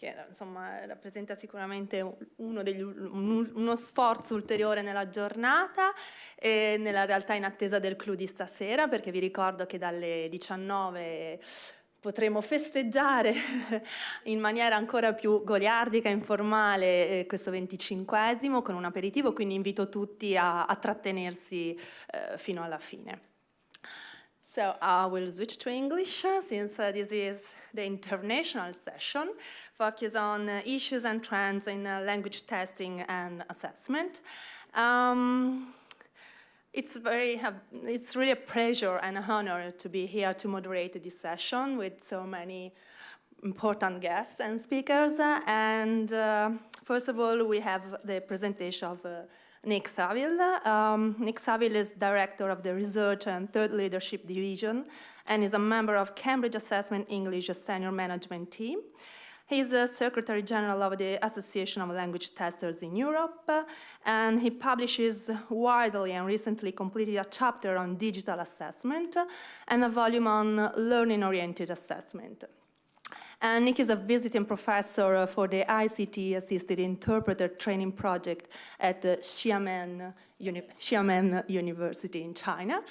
che insomma rappresenta sicuramente uno sforzo ulteriore nella giornata e nella realtà in attesa del clou di stasera, perché vi ricordo che dalle 19 potremo festeggiare in maniera ancora più goliardica e informale questo 25esimo con un aperitivo, quindi invito tutti a trattenersi fino alla fine. So I will switch to English since this is the international session, focus on issues and trends in language testing and assessment. It's really a pleasure and an honor to be here to moderate this session with so many important guests and speakers. And first of all, we have the presentation of Nick Saville. Nick Saville is director of the Research and Third Leadership Division and is a member of Cambridge Assessment English Senior Management Team. He's a Secretary General of the Association of Language Testers in Europe, and he publishes widely and recently completed a chapter on digital assessment and a volume on learning-oriented assessment. And Nick is a visiting professor for the ICT-assisted interpreter training project at the Xiamen University in China.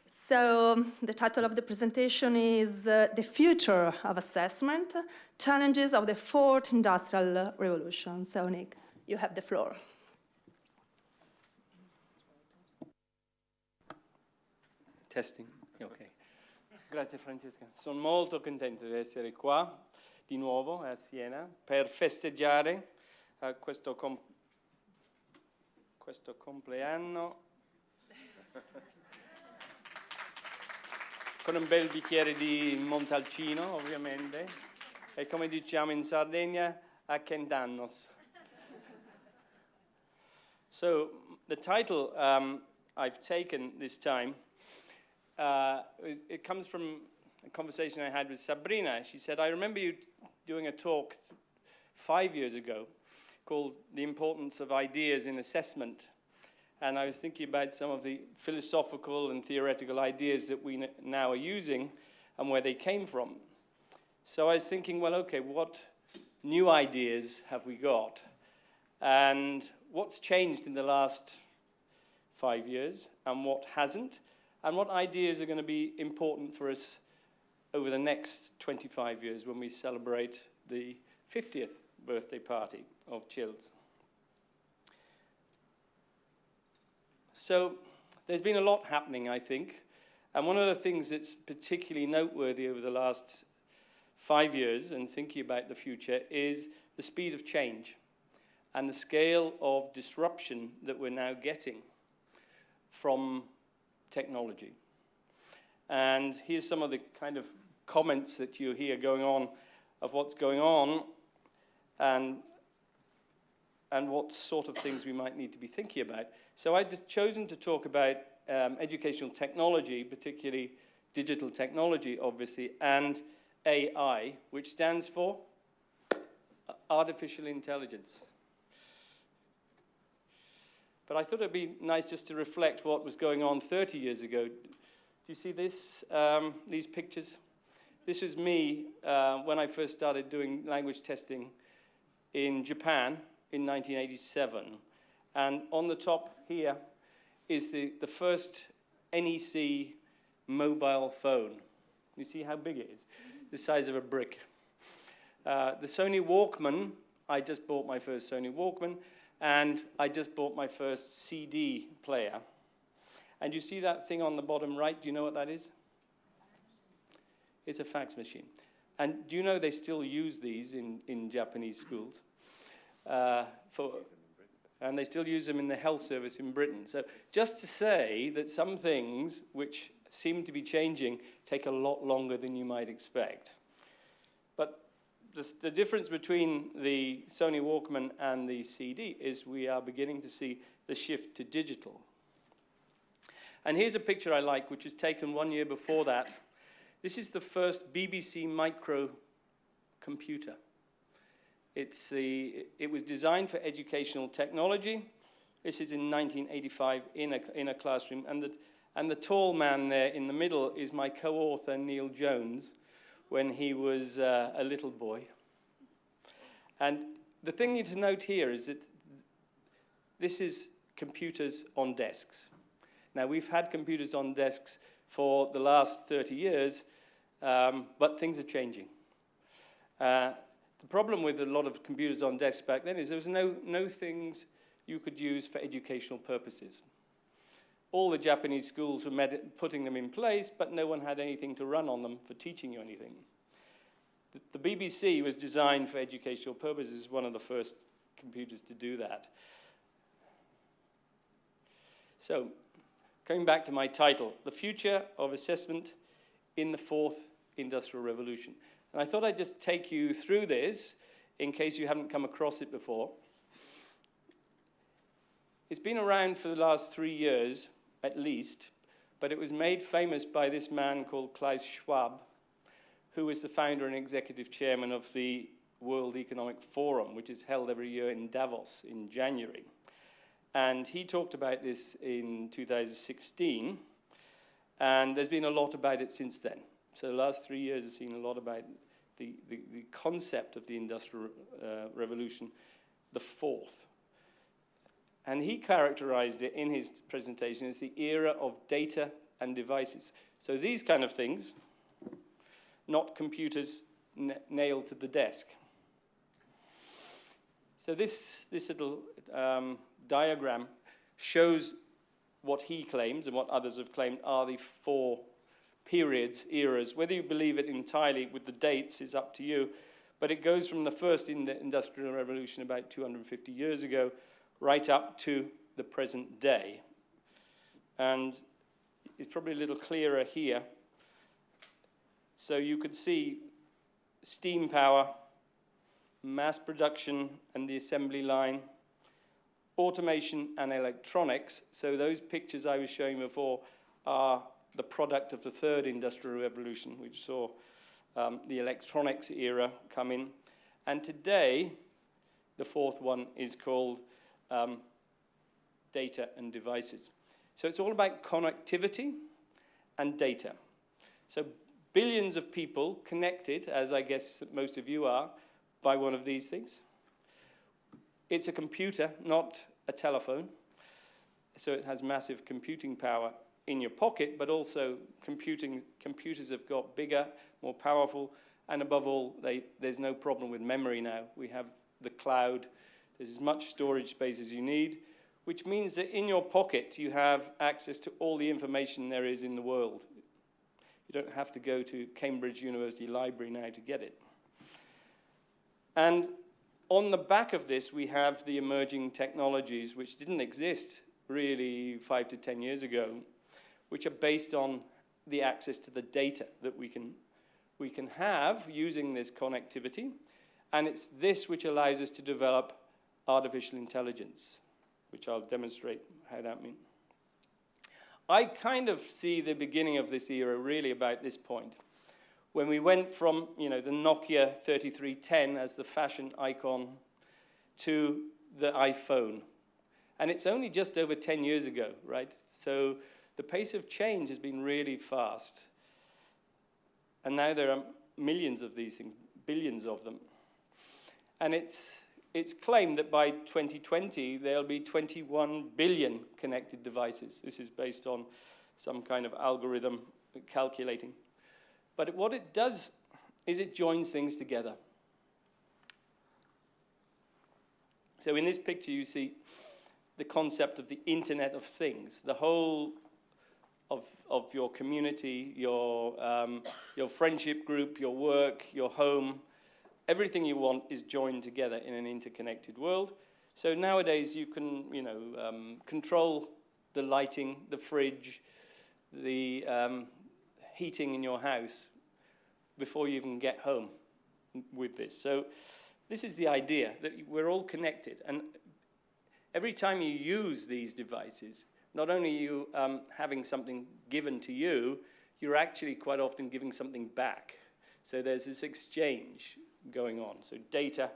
So the title of the presentation is The Future of Assessment, Challenges of the Fourth Industrial Revolution. So Nick, you have the floor. Testing, ok. Grazie Francesca, sono molto contento di essere qua di nuovo a Siena per festeggiare questo compleanno con un bel bicchiere di Montalcino, ovviamente, e come diciamo in Sardegna, a cent'annos. So the title I've taken this time, it comes from a conversation I had with Sabrina. She said, I remember you doing a talk 5 years ago called The Importance of Ideas in Assessment. And I was thinking about some of the philosophical and theoretical ideas that we now are using and where they came from. So I was thinking, well, okay, what new ideas have we got? And what's changed in the last 5 years and what hasn't? And what ideas are going to be important for us over the next 25 years when we celebrate the 50th birthday party of CILS. So there's been a lot happening, I think, and one of the things that's particularly noteworthy over the last 5 years and thinking about the future is the speed of change and the scale of disruption that we're now getting from technology. And here's some of the kind of comments that you hear going on of what's going on and what sort of things we might need to be thinking about. So I've just chosen to talk about educational technology, particularly digital technology, obviously, and AI, which stands for artificial intelligence. But I thought it'd be nice just to reflect what was going on 30 years ago. Do you see this, these pictures? This was me when I first started doing language testing in Japan in 1987. And on the top here is the first NEC mobile phone. You see how big it is? The size of a brick. The Sony Walkman, I just bought my first Sony Walkman, and I just bought my first CD player. And you see that thing on the bottom right? Do you know what that is? It's a fax machine. And do you know they still use these in Japanese schools? And they still use them in the health service in Britain. So just to say that some things which seem to be changing take a lot longer than you might expect. But the difference between the Sony Walkman and the CD is we are beginning to see the shift to digital. And here's a picture I like, which was taken 1 year before that. This is the first BBC micro computer. It was designed for educational technology. This is in 1985 in a classroom. And the tall man there in the middle is my co-author, Neil Jones, when he was a little boy. And the thing to note here is that this is computers on desks. Now, we've had computers on desks for the last 30 years, but things are changing. The problem with a lot of computers on desks back then is there was no things you could use for educational purposes. All the Japanese schools were putting them in place, but no one had anything to run on them for teaching you anything. The BBC was designed for educational purposes, one of the first computers to do that. So, coming back to my title, The Future of Assessment in the Fourth Industrial Revolution. And I thought I'd just take you through this in case you haven't come across it before. It's been around for the last 3 years, at least, but it was made famous by this man called Klaus Schwab, who is the founder and executive chairman of the World Economic Forum, which is held every year in Davos in January. And he talked about this in 2016, and there's been a lot about it since then. So the last 3 years have seen a lot about the concept of the Industrial Revolution, the fourth. And he characterized it in his presentation as the era of data and devices. So these kind of things, not computers nailed to the desk. So this little diagram shows what he claims and what others have claimed are the four periods, eras. Whether you believe it entirely with the dates is up to you, but it goes from the first Industrial Revolution about 250 years ago right up to the present day. And it's probably a little clearer here. So you could see steam power, mass production and the assembly line, automation and electronics. So those pictures I was showing before are the product of the third Industrial Revolution, which saw the electronics era come in. And today, the fourth one is called data and devices. So it's all about connectivity and data. So billions of people connected, as I guess most of you are, by one of these things. It's a computer, not a telephone. So it has massive computing power in your pocket, but also computers have got bigger, more powerful, and above all, there's no problem with memory now. We have the cloud. There's as much storage space as you need, which means that in your pocket you have access to all the information there is in the world. You don't have to go to Cambridge University Library now to get it. And on the back of this, we have the emerging technologies, which didn't exist really 5 to 10 years ago, which are based on the access to the data that we can have using this connectivity. And it's this which allows us to develop artificial intelligence, which I'll demonstrate how that means. I kind of see the beginning of this era really about this point, when we went from, the Nokia 3310 as the fashion icon to the iPhone. And it's only just over 10 years ago, right? So the pace of change has been really fast. And now there are millions of these things, billions of them. And it's claimed that by 2020, there'll be 21 billion connected devices. This is based on some kind of algorithm calculating. But what it does is it joins things together. So in this picture, you see the concept of the Internet of Things, the whole of your community, your friendship group, your work, your home. Everything you want is joined together in an interconnected world. So nowadays you can, control the lighting, the fridge, the heating in your house before you even get home with this. So this is the idea, that we're all connected. And every time you use these devices, not only are you having something given to you, you're actually quite often giving something back. So there's this exchange going on. So data,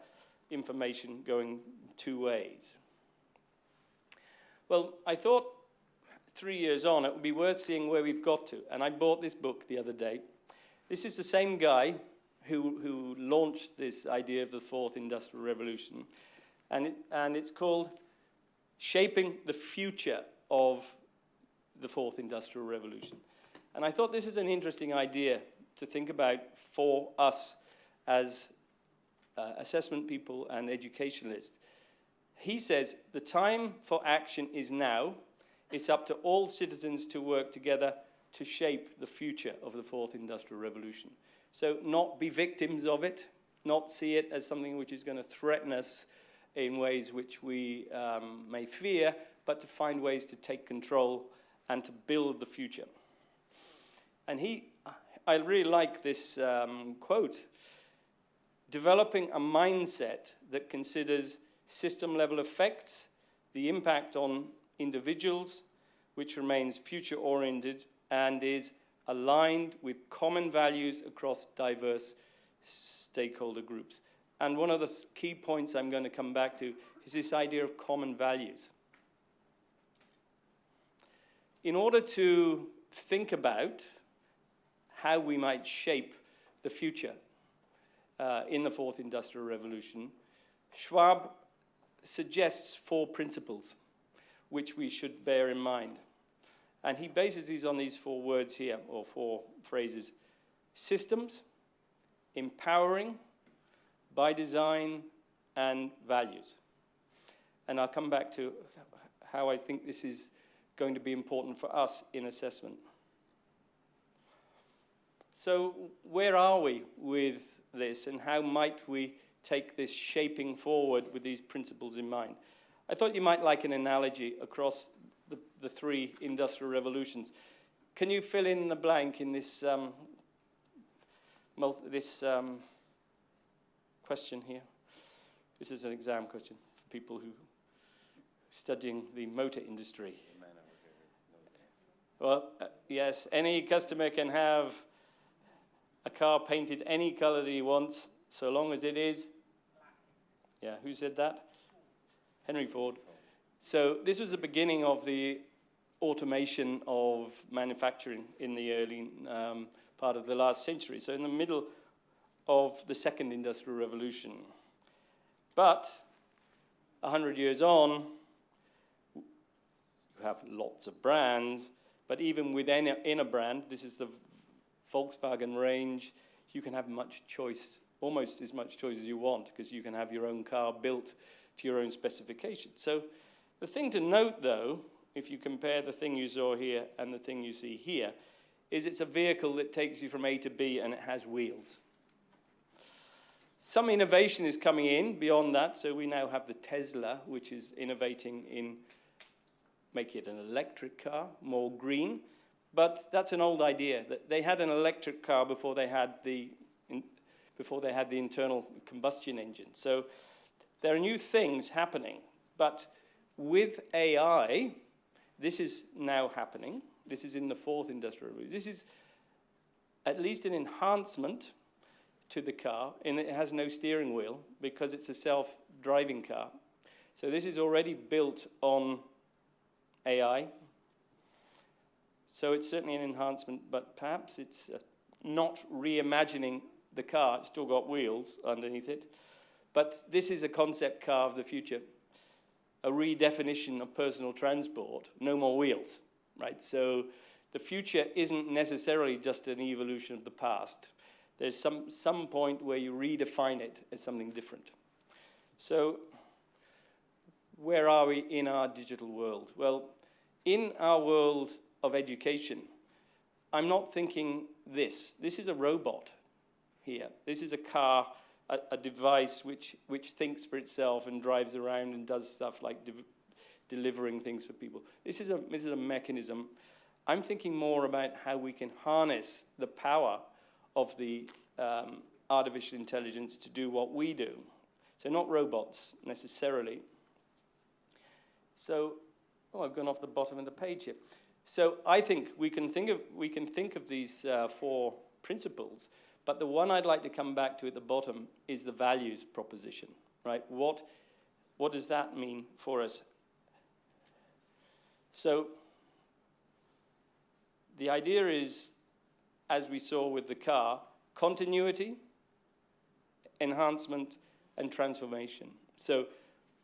information going two ways. Well, I thought 3 years on it would be worth seeing where we've got to. And I bought this book the other day. This is the same guy who launched this idea of the fourth industrial revolution. And it's called Shaping the Future of the Fourth Industrial Revolution. And I thought this is an interesting idea to think about for us as assessment people and educationalists. He says, the time for action is now. It's up to all citizens to work together to shape the future of the fourth industrial revolution. So not be victims of it, not see it as something which is going to threaten us in ways which we may fear, but to find ways to take control and to build the future. And I really like this quote, developing a mindset that considers system-level effects, the impact on individuals, which remains future-oriented and is aligned with common values across diverse stakeholder groups. And one of the key points I'm going to come back to is this idea of common values. In order to think about how we might shape the future in the fourth industrial revolution, Schwab suggests 4 principles which we should bear in mind. And he bases these on these 4 words here, or 4 phrases. Systems, empowering, by design, and values. And I'll come back to how I think this is going to be important for us in assessment. So where are we with this, and how might we take this shaping forward with these principles in mind? I thought you might like an analogy across the 3 industrial revolutions. Can you fill in the blank in this, question here? This is an exam question for people who are studying the motor industry. Well, yes, any customer can have a car painted any color that he wants, so long as it is. Yeah, who said that? Henry Ford. So this was the beginning of the automation of manufacturing in the early part of the last century. So in the middle of the second industrial revolution. But 100 years on, you have lots of brands, but even within a brand, this is the Volkswagen range, you can have much choice, almost as much choice as you want, because you can have your own car built to your own specifications. So the thing to note, though, if you compare the thing you saw here and the thing you see here, is it's a vehicle that takes you from A to B and it has wheels. Some innovation is coming in beyond that, so we now have the Tesla, which is innovating in making it an electric car, more green. But that's an old idea. That they had an electric car before they had the internal combustion engine. So there are new things happening. But with AI, this is now happening. This is in the fourth industrial revolution. This is at least an enhancement to the car, and it has no steering wheel because it's a self-driving car. So this is already built on AI. So it's certainly an enhancement, but perhaps it's not reimagining the car. It's still got wheels underneath it. But this is a concept car of the future, a redefinition of personal transport, no more wheels, right? So the future isn't necessarily just an evolution of the past. There's some point where you redefine it as something different. So where are we in our digital world? Well, in our world of education, I'm not thinking this. This is a robot here. This is a car, a device which thinks for itself and drives around and does stuff like delivering things for people. This is a mechanism. I'm thinking more about how we can harness the power of the artificial intelligence to do what we do. So not robots necessarily. So, I've gone off the bottom of the page here. So I think we can think of these 4 principles, but the one I'd like to come back to at the bottom is the values proposition, right? What does that mean for us? So the idea is, as we saw with the car, continuity, enhancement, and transformation. So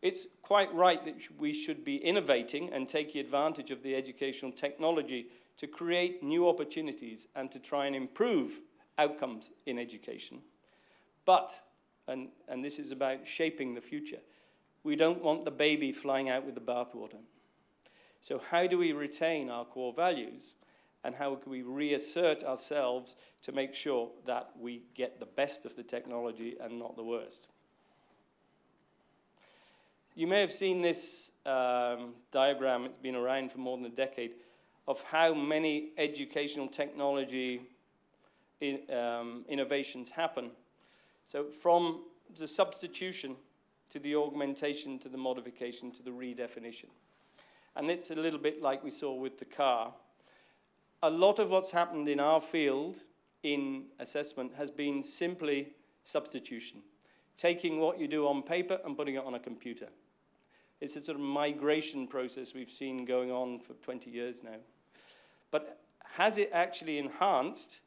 it's quite right that we should be innovating and taking advantage of the educational technology to create new opportunities and to try and improve outcomes in education. But, and this is about shaping the future, we don't want the baby flying out with the bathwater. So how do we retain our core values, and how can we reassert ourselves to make sure that we get the best of the technology and not the worst? You may have seen this diagram, it's been around for more than a decade, of how many educational technology innovations happen. So from the substitution to the augmentation to the modification to the redefinition. And it's a little bit like we saw with the car. A lot of what's happened in our field in assessment has been simply substitution. Taking what you do on paper and putting it on a computer. It's a sort of migration process we've seen going on for 20 years now. But has it actually enhanced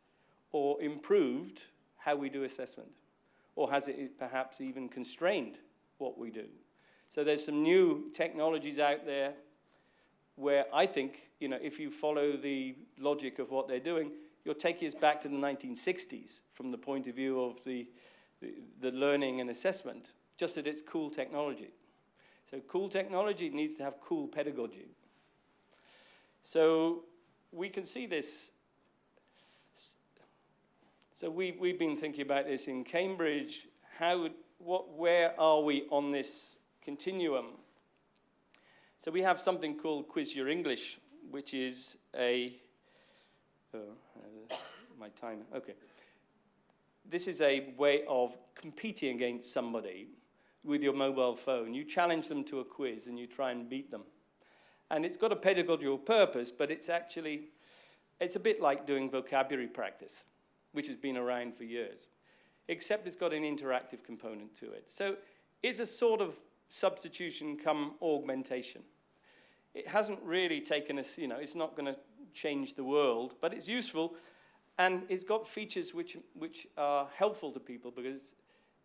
or improved how we do assessment? Or has it perhaps even constrained what we do? So there's some new technologies out there where I think, you know, if you follow the logic of what they're doing, you'll take us back to the 1960s from the point of view of the learning and assessment, just that it's cool technology. So cool technology needs to have cool pedagogy. So we can see this. So we've been thinking about this in Cambridge. Where are we on this continuum? So we have something called Quiz Your English, which is my timer, okay. This is a way of competing against somebody with your mobile phone. You challenge them to a quiz and you try and beat them. And it's got a pedagogical purpose, but it's a bit like doing vocabulary practice, which has been around for years, except it's got an interactive component to it. So it's a sort of substitution come augmentation. It hasn't really taken us, you know, it's not going to change the world, but it's useful, and it's got features which are helpful to people because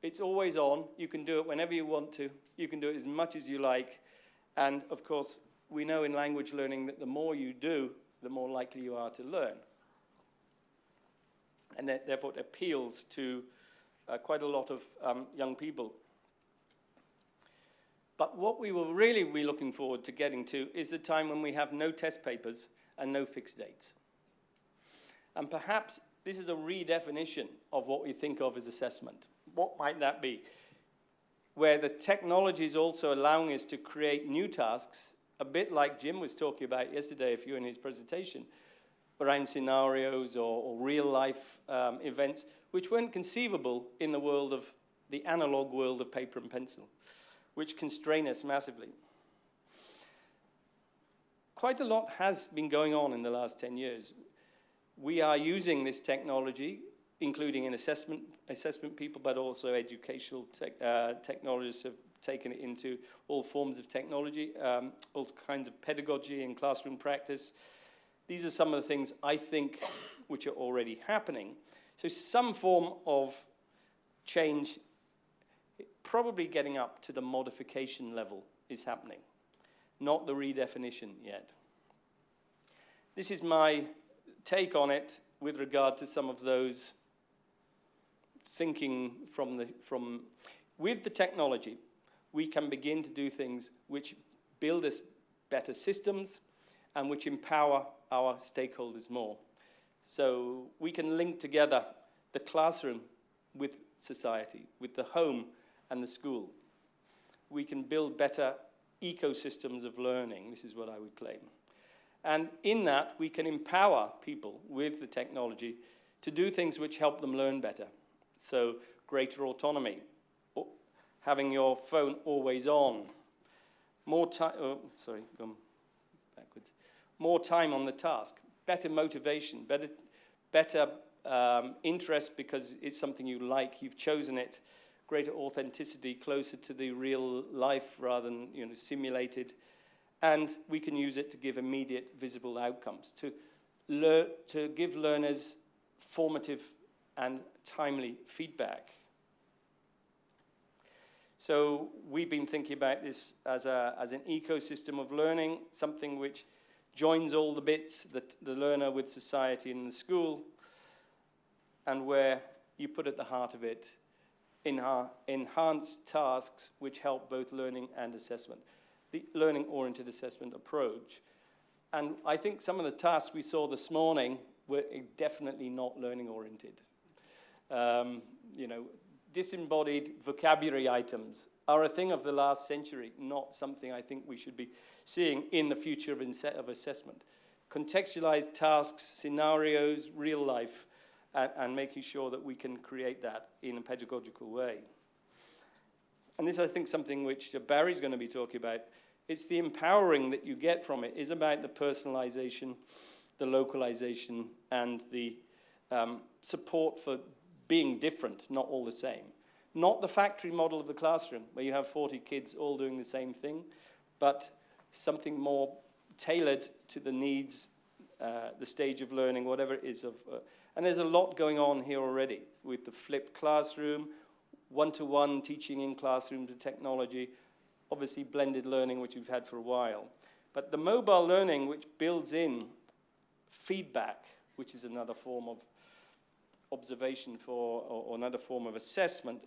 it's always on. You can do it whenever you want to. You can do it as much as you like. And, of course, we know in language learning that the more you do, the more likely you are to learn. And therefore, it appeals to quite a lot of young people. But what we will really be looking forward to getting to is the time when we have no test papers and no fixed dates. And perhaps this is a redefinition of what we think of as assessment. What might that be? Where the technology is also allowing us to create new tasks, a bit like Jim was talking about yesterday, if you were in his presentation, around scenarios or real-life events, which weren't conceivable in the world of the analog world of paper and pencil, which constrain us massively. Quite a lot has been going on in the last 10 years. We are using this technology, including in assessment people, but also educational technologists have taken it into all forms of technology, all kinds of pedagogy and classroom practice. These are some of the things I think which are already happening. So some form of change, probably getting up to the modification level, is happening, not the redefinition yet. This is my take on it with regard to some of those thinking with the technology, we can begin to do things which build us better systems and which empower our stakeholders more. So we can link together the classroom with society, with the home and the school. We can build better ecosystems of learning, this is what I would claim. And in that, we can empower people with the technology to do things which help them learn better. So greater autonomy, having your phone always on, more time, more time on the task, better motivation, better interest because it's something you like, you've chosen it, greater authenticity, closer to the real life rather than simulated. And we can use it to give immediate visible outcomes, to give learners formative and timely feedback. So we've been thinking about this as an ecosystem of learning, something which joins all the bits, the learner with society in the school, and where you put at the heart of it enhanced tasks which help both learning and assessment. The learning-oriented assessment approach. And I think some of the tasks we saw this morning were definitely not learning-oriented. You know, disembodied vocabulary items are a thing of the last century, not something I think we should be seeing in the future of assessment. Contextualized tasks, scenarios, real life, and making sure that we can create that in a pedagogical way. And this, I think, something which Barry's going to be talking about. It's the empowering that you get from it is about the personalization, the localization, and the support for being different, not all the same. Not the factory model of the classroom, where you have 40 kids all doing the same thing, but something more tailored to the needs, the stage of learning, whatever it is. And there's a lot going on here already with the flipped classroom, one-to-one teaching in classrooms with technology, obviously blended learning, which we've had for a while. But the mobile learning, which builds in feedback, which is another form of observation or another form of assessment,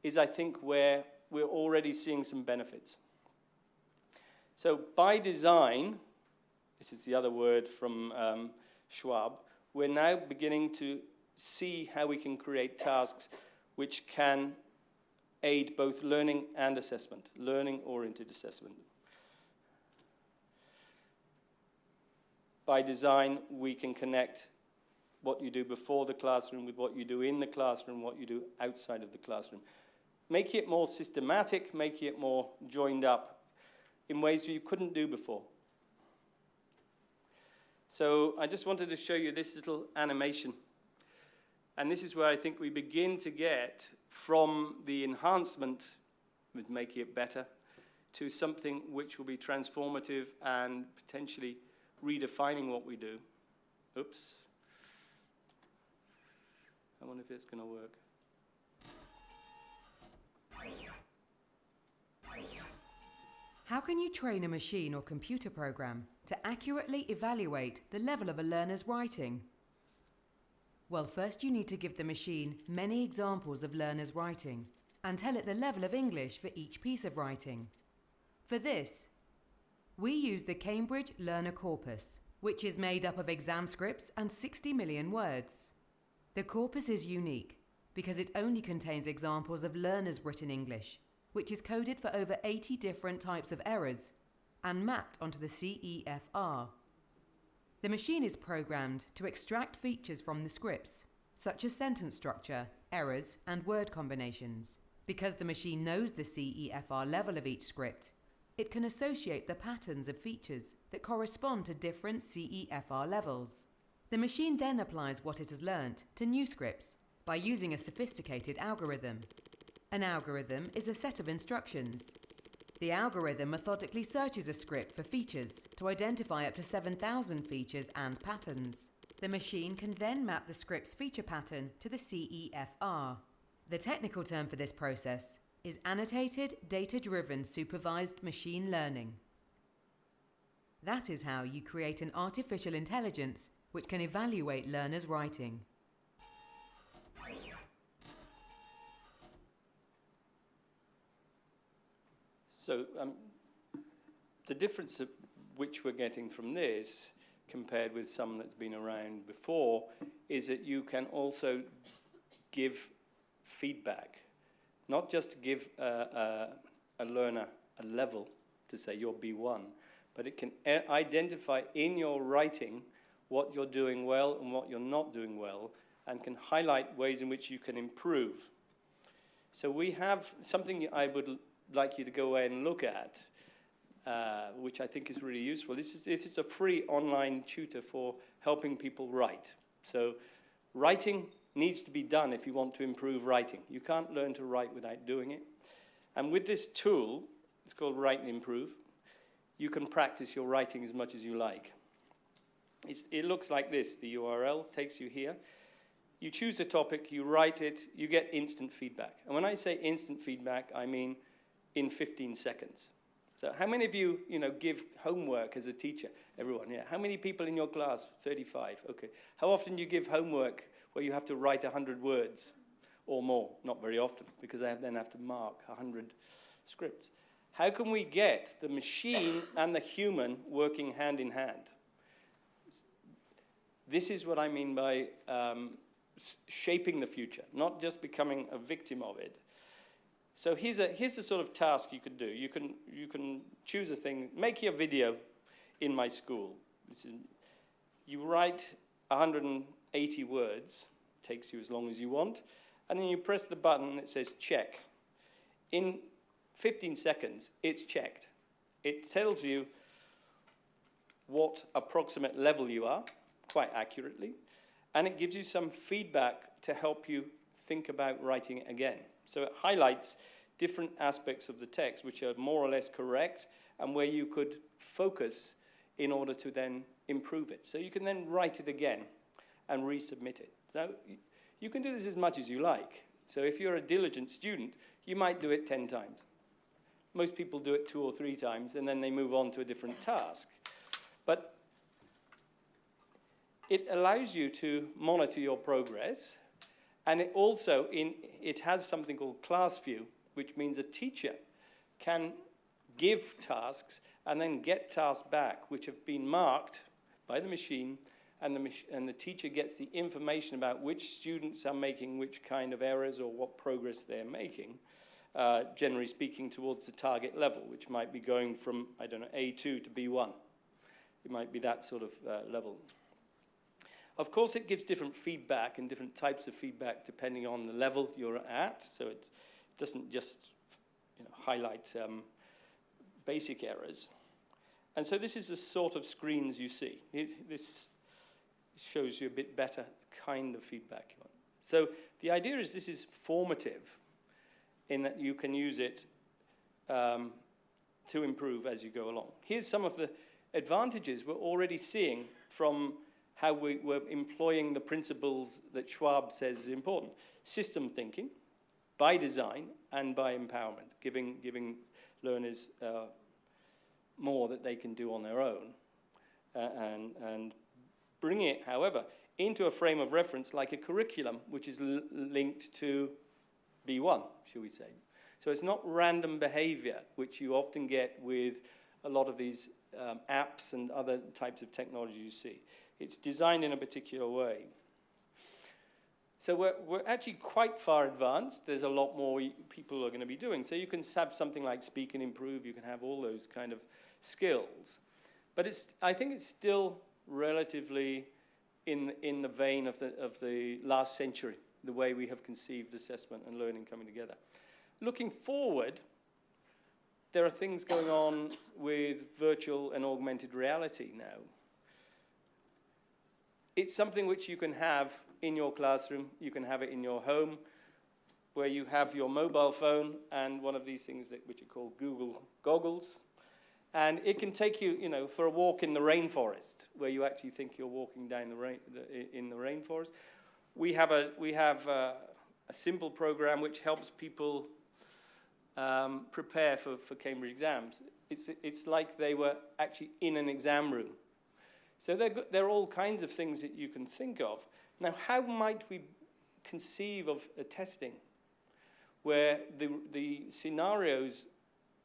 is, I think, where we're already seeing some benefits. So by design, this is the other word from Schwab, we're now beginning to see how we can create tasks which can aid both learning and assessment, learning-oriented assessment. By design, we can connect what you do before the classroom with what you do in the classroom, what you do outside of the classroom. Make it more systematic, make it more joined up in ways you couldn't do before. So I just wanted to show you this little animation. And this is where I think we begin to get from the enhancement with making it better to something which will be transformative and potentially redefining what we do. Oops. I wonder if it's going to work. How can you train a machine or computer program to accurately evaluate the level of a learner's writing? Well, first you need to give the machine many examples of learners' writing and tell it the level of English for each piece of writing. For this, we use the Cambridge Learner Corpus, which is made up of exam scripts and 60 million words. The corpus is unique because it only contains examples of learners' written English, which is coded for over 80 different types of errors and mapped onto the CEFR. The machine is programmed to extract features from the scripts, such as sentence structure, errors, and word combinations. Because the machine knows the CEFR level of each script, it can associate the patterns of features that correspond to different CEFR levels. The machine then applies what it has learnt to new scripts by using a sophisticated algorithm. An algorithm is a set of instructions. The algorithm methodically searches a script for features to identify up to 7,000 features and patterns. The machine can then map the script's feature pattern to the CEFR. The technical term for this process is annotated data-driven supervised machine learning. That is how you create an artificial intelligence which can evaluate learners' writing. So the difference of which we're getting from this, compared with some that's been around before, is that you can also give feedback. Not just give a learner a level to say you're B1, but it can identify in your writing what you're doing well and what you're not doing well, and can highlight ways in which you can improve. So we have something I would like you to go away and look at, which I think is really useful. It's a free online tutor for helping people write. So writing needs to be done if you want to improve writing. You can't learn to write without doing it. And with this tool, it's called Write and Improve, you can practice your writing as much as you like. It looks like this. The URL takes you here. You choose a topic, you write it, you get instant feedback. And when I say instant feedback, I mean in 15 seconds. So how many of you, give homework as a teacher? Everyone, yeah. How many people in your class? 35, okay. How often do you give homework where you have to write 100 words or more? Not very often, because I then have to mark 100 scripts. How can we get the machine and the human working hand in hand? This is what I mean by shaping the future, not just becoming a victim of it. So here's the sort of task you could do. You can choose a thing, make your video in my school. You write 180 words, takes you as long as you want, and then you press the button that says check. In 15 seconds, it's checked. It tells you what approximate level you are, quite accurately, and it gives you some feedback to help you think about writing again. So it highlights different aspects of the text which are more or less correct and where you could focus in order to then improve it. So you can then write it again and resubmit it. So you can do this as much as you like. So if you're a diligent student, you might do it 10 times. Most people do it 2 or 3 times and then they move on to a different task. But it allows you to monitor your progress. And it also, it has something called class view, which means a teacher can give tasks and then get tasks back, which have been marked by the machine, and the teacher gets the information about which students are making which kind of errors or what progress they're making, generally speaking, towards the target level, which might be going from, I don't know, A2 to B1. It might be that sort of level. Of course, it gives different feedback and different types of feedback depending on the level you're at. So it doesn't just highlight basic errors. And so this is the sort of screens you see. This shows you a bit better the kind of feedback you want. So the idea is this is formative in that you can use it to improve as you go along. Here's some of the advantages we're already seeing from how we're employing the principles that Schwab says is important. System thinking, by design and by empowerment, giving learners more that they can do on their own, and bringing it, however, into a frame of reference like a curriculum, which is linked to B1, shall we say. So it's not random behavior, which you often get with a lot of these apps and other types of technology you see. It's designed in a particular way. So we're actually quite far advanced. There's a lot more people are going to be doing. So you can have something like Speak and Improve. You can have all those kind of skills. But I think it's still relatively in the vein of the last century, the way we have conceived assessment and learning coming together. Looking forward, there are things going on with virtual and augmented reality now. It's something which you can have in your classroom, you can have it in your home, where you have your mobile phone and one of these things which are called Google goggles. And it can take you, for a walk in the rainforest, where you actually think you're walking down in the rainforest. We have a simple program which helps people prepare for Cambridge exams. It's like they were actually in an exam room. So there are all kinds of things that you can think of. Now, how might we conceive of a testing where the scenarios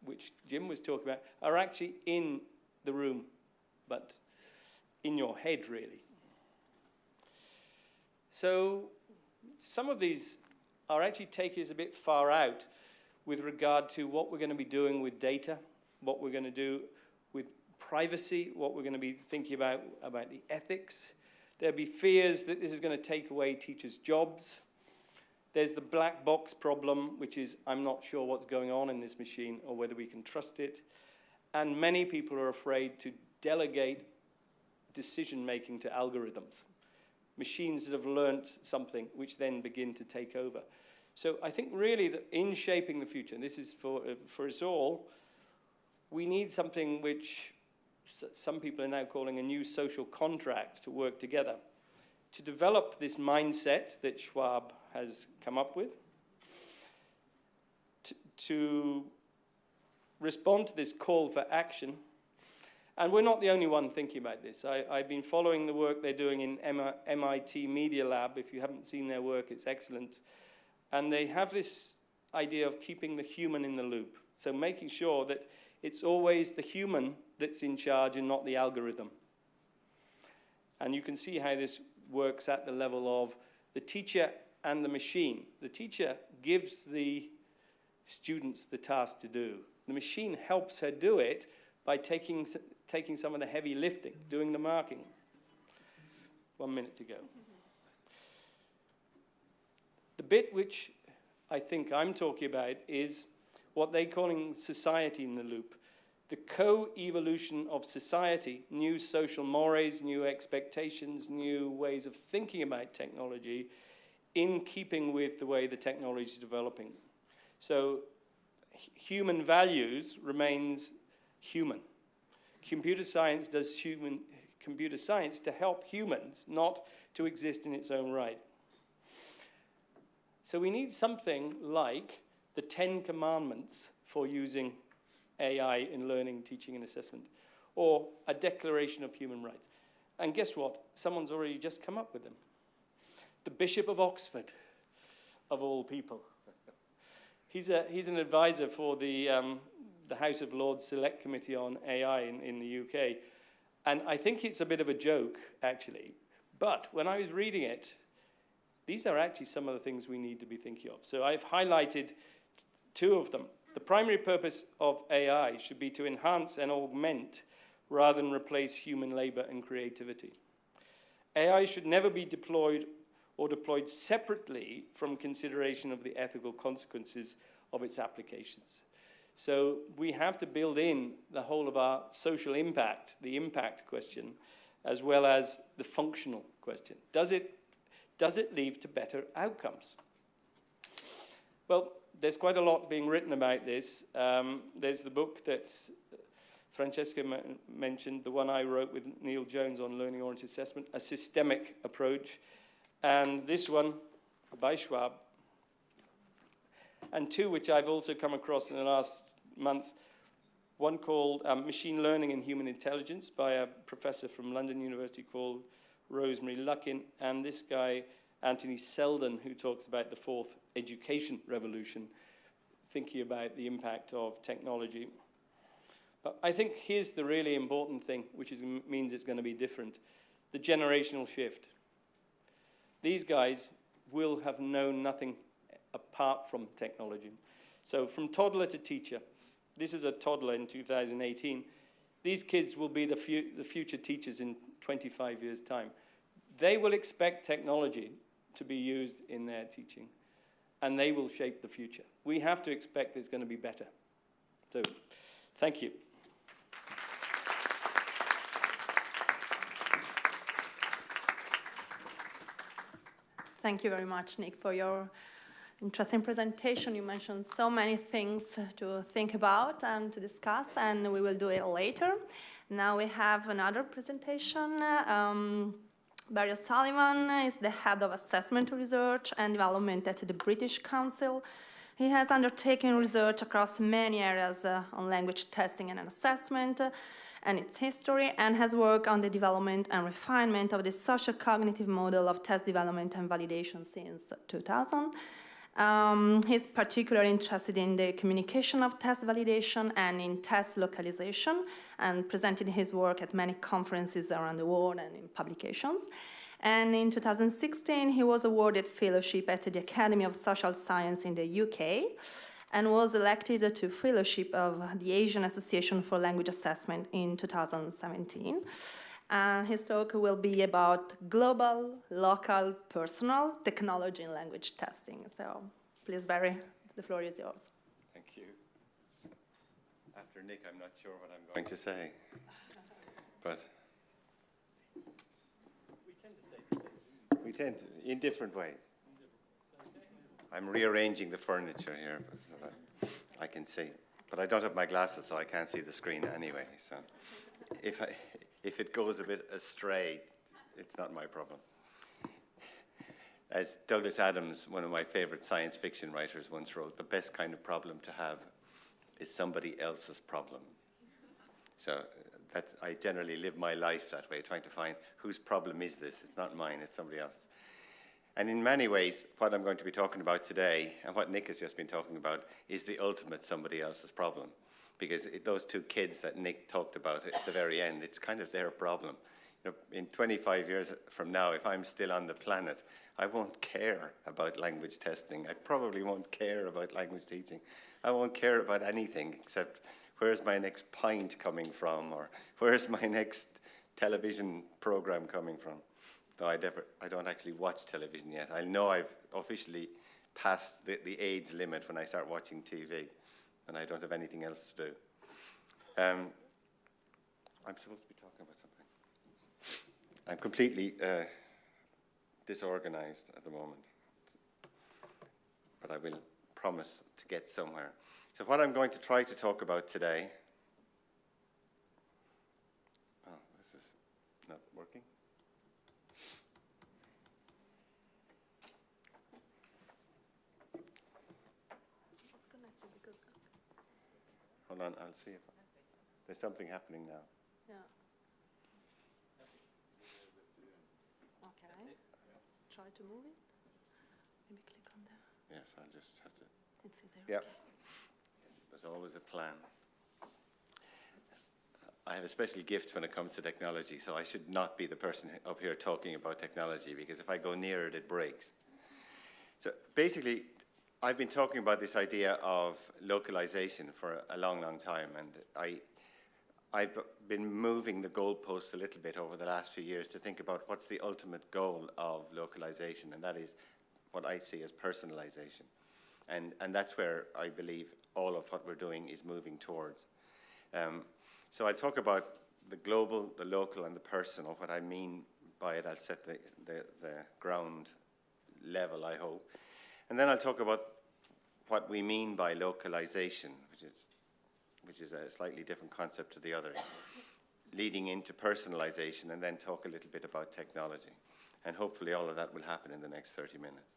which Jim was talking about are actually in the room, but in your head, really? So some of these are actually taking us a bit far out with regard to what we're going to be doing with data, what we're going to do with privacy, what we're going to be thinking about the ethics. There'll be fears that this is going to take away teachers' jobs. There's the black box problem, which is I'm not sure what's going on in this machine or whether we can trust it. And many people are afraid to delegate decision-making to algorithms, machines that have learned something which then begin to take over. So I think really that in shaping the future, and this is for us all, we need something which some people are now calling a new social contract to work together, to develop this mindset that Schwab has come up with, to respond to this call for action. And we're not the only one thinking about this. I've been following the work they're doing in MIT Media Lab. If you haven't seen their work, it's excellent. And they have this idea of keeping the human in the loop. So making sure that it's always the human that's in charge and not the algorithm. And you can see how this works at the level of the teacher and the machine. The teacher gives the students the task to do. The machine helps her do it by taking some of the heavy lifting, doing the marking. 1 minute to go. The bit which I think I'm talking about is what they're calling society in the loop. The co-evolution of society, new social mores, new expectations, new ways of thinking about technology in keeping with the way the technology is developing. So human values remains human. Computer science does computer science to help humans, not to exist in its own right. So we need something like the 10 Commandments for using AI in learning, teaching, and assessment, or a Declaration of Human Rights. And guess what? Someone's already just come up with them. The Bishop of Oxford, of all people. He's an advisor for the House of Lords Select Committee on AI in the UK. And I think it's a bit of a joke, actually. But when I was reading it, these are actually some of the things we need to be thinking of. So I've highlighted two of them. The primary purpose of AI should be to enhance and augment rather than replace human labor and creativity. AI should never be deployed or deployed separately from consideration of the ethical consequences of its applications. So we have to build in the whole of our social impact, the impact question, as well as the functional question. Does it lead to better outcomes? Well, there's quite a lot being written about this. There's the book that Francesca mentioned, the one I wrote with Neil Jones on learning-oriented assessment, A Systemic Approach, and this one by Schwab, and two which I've also come across in the last month, one called Machine Learning and Human Intelligence by a professor from London University called Rosemary Luckin, and this guy, Anthony Selden, who talks about the fourth education revolution, thinking about the impact of technology. But I think here's the really important thing, which means it's going to be different. The generational shift. These guys will have known nothing apart from technology. So from toddler to teacher, this is a toddler in 2018. These kids will be the future teachers in 25 years' time. They will expect technology to be used in their teaching, and they will shape the future. We have to expect it's going to be better. So, thank you. Thank you very much, Nick, for your interesting presentation. You mentioned so many things to think about and to discuss, and we will do it later. Now we have another presentation. Barry O'Sullivan is the head of assessment research and development at the British Council. He has undertaken research across many areas on language testing and assessment and its history, and has worked on the development and refinement of the socio-cognitive model of test development and validation since 2000. He's particularly interested in the communication of test validation and in test localization, and presented his work at many conferences around the world and in publications. And in 2016, he was awarded fellowship at the Academy of Social Science in the UK, and was elected to fellowship of the Asian Association for Language Assessment in 2017. His talk will be about global, local, personal technology in language testing. So please, Barry, the floor is yours. Thank you. After Nick, I'm not sure what I'm going to say, but we tend to, in different ways. I'm rearranging the furniture here so that I can see, but I don't have my glasses, so I can't see the screen anyway. So if it goes a bit astray, it's not my problem. As Douglas Adams, one of my favorite science fiction writers, once wrote, the best kind of problem to have is somebody else's problem. So I generally live my life that way, trying to find whose problem is this. It's not mine, it's somebody else's. And in many ways, what I'm going to be talking about today, and what Nick has just been talking about, is the ultimate somebody else's problem. Because those two kids that Nick talked about at the very end, it's kind of their problem. You know, in 25 years from now, if I'm still on the planet, I won't care about language testing. I probably won't care about language teaching. I won't care about anything except where's my next pint coming from, or where's my next television program coming from. Though I don't actually watch television yet. I know I've officially passed the age limit when I start watching TV, and I don't have anything else to do. I'm supposed to be talking about something. I'm completely disorganized at the moment, but I will promise to get somewhere. So what I'm going to try to talk about today, oh, this is not working. Hold on, I'll see if there's something happening now. Yeah. Okay. Try to move it. Maybe click on there. Yes, I'll just have to. It says there. Yep. Okay. There's always a plan. I have a special gift when it comes to technology, so I should not be the person up here talking about technology, because if I go near it, it breaks. So basically, I've been talking about this idea of localization for a long, long time, and I've been moving the goalposts a little bit over the last few years to think about what's the ultimate goal of localization, and that is what I see as personalization. And that's where I believe all of what we're doing is moving towards. So I'll talk about the global, the local, and the personal. What I mean by it, I'll set the ground level, I hope. And then I'll talk about what we mean by localization, which is a slightly different concept to the other, leading into personalization, and then talk a little bit about technology. And hopefully all of that will happen in the next 30 minutes.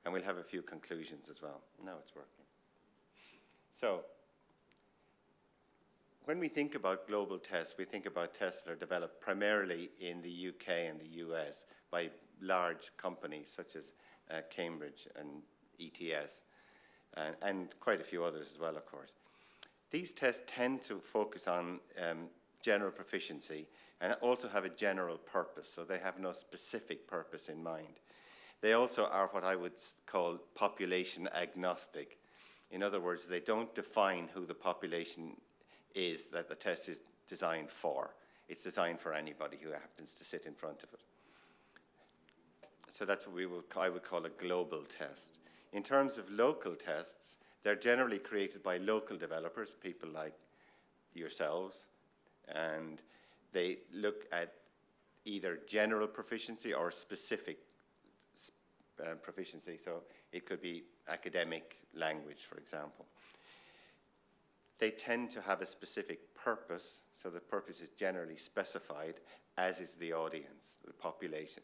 And we'll have a few conclusions as well. Now it's working. So, when we think about global tests, we think about tests that are developed primarily in the UK and the US by large companies such as Cambridge and ETS, and quite a few others as well, of course. These tests tend to focus on general proficiency and also have a general purpose, so they have no specific purpose in mind. They also are what I would call population agnostic. In other words, they don't define who the population is that the test is designed for. It's designed for anybody who happens to sit in front of it. So that's what I would call a global test. In terms of local tests, they're generally created by local developers, people like yourselves, and they look at either general proficiency or specific proficiency. So it could be academic language, for example. They tend to have a specific purpose, so the purpose is generally specified, as is the audience, the population.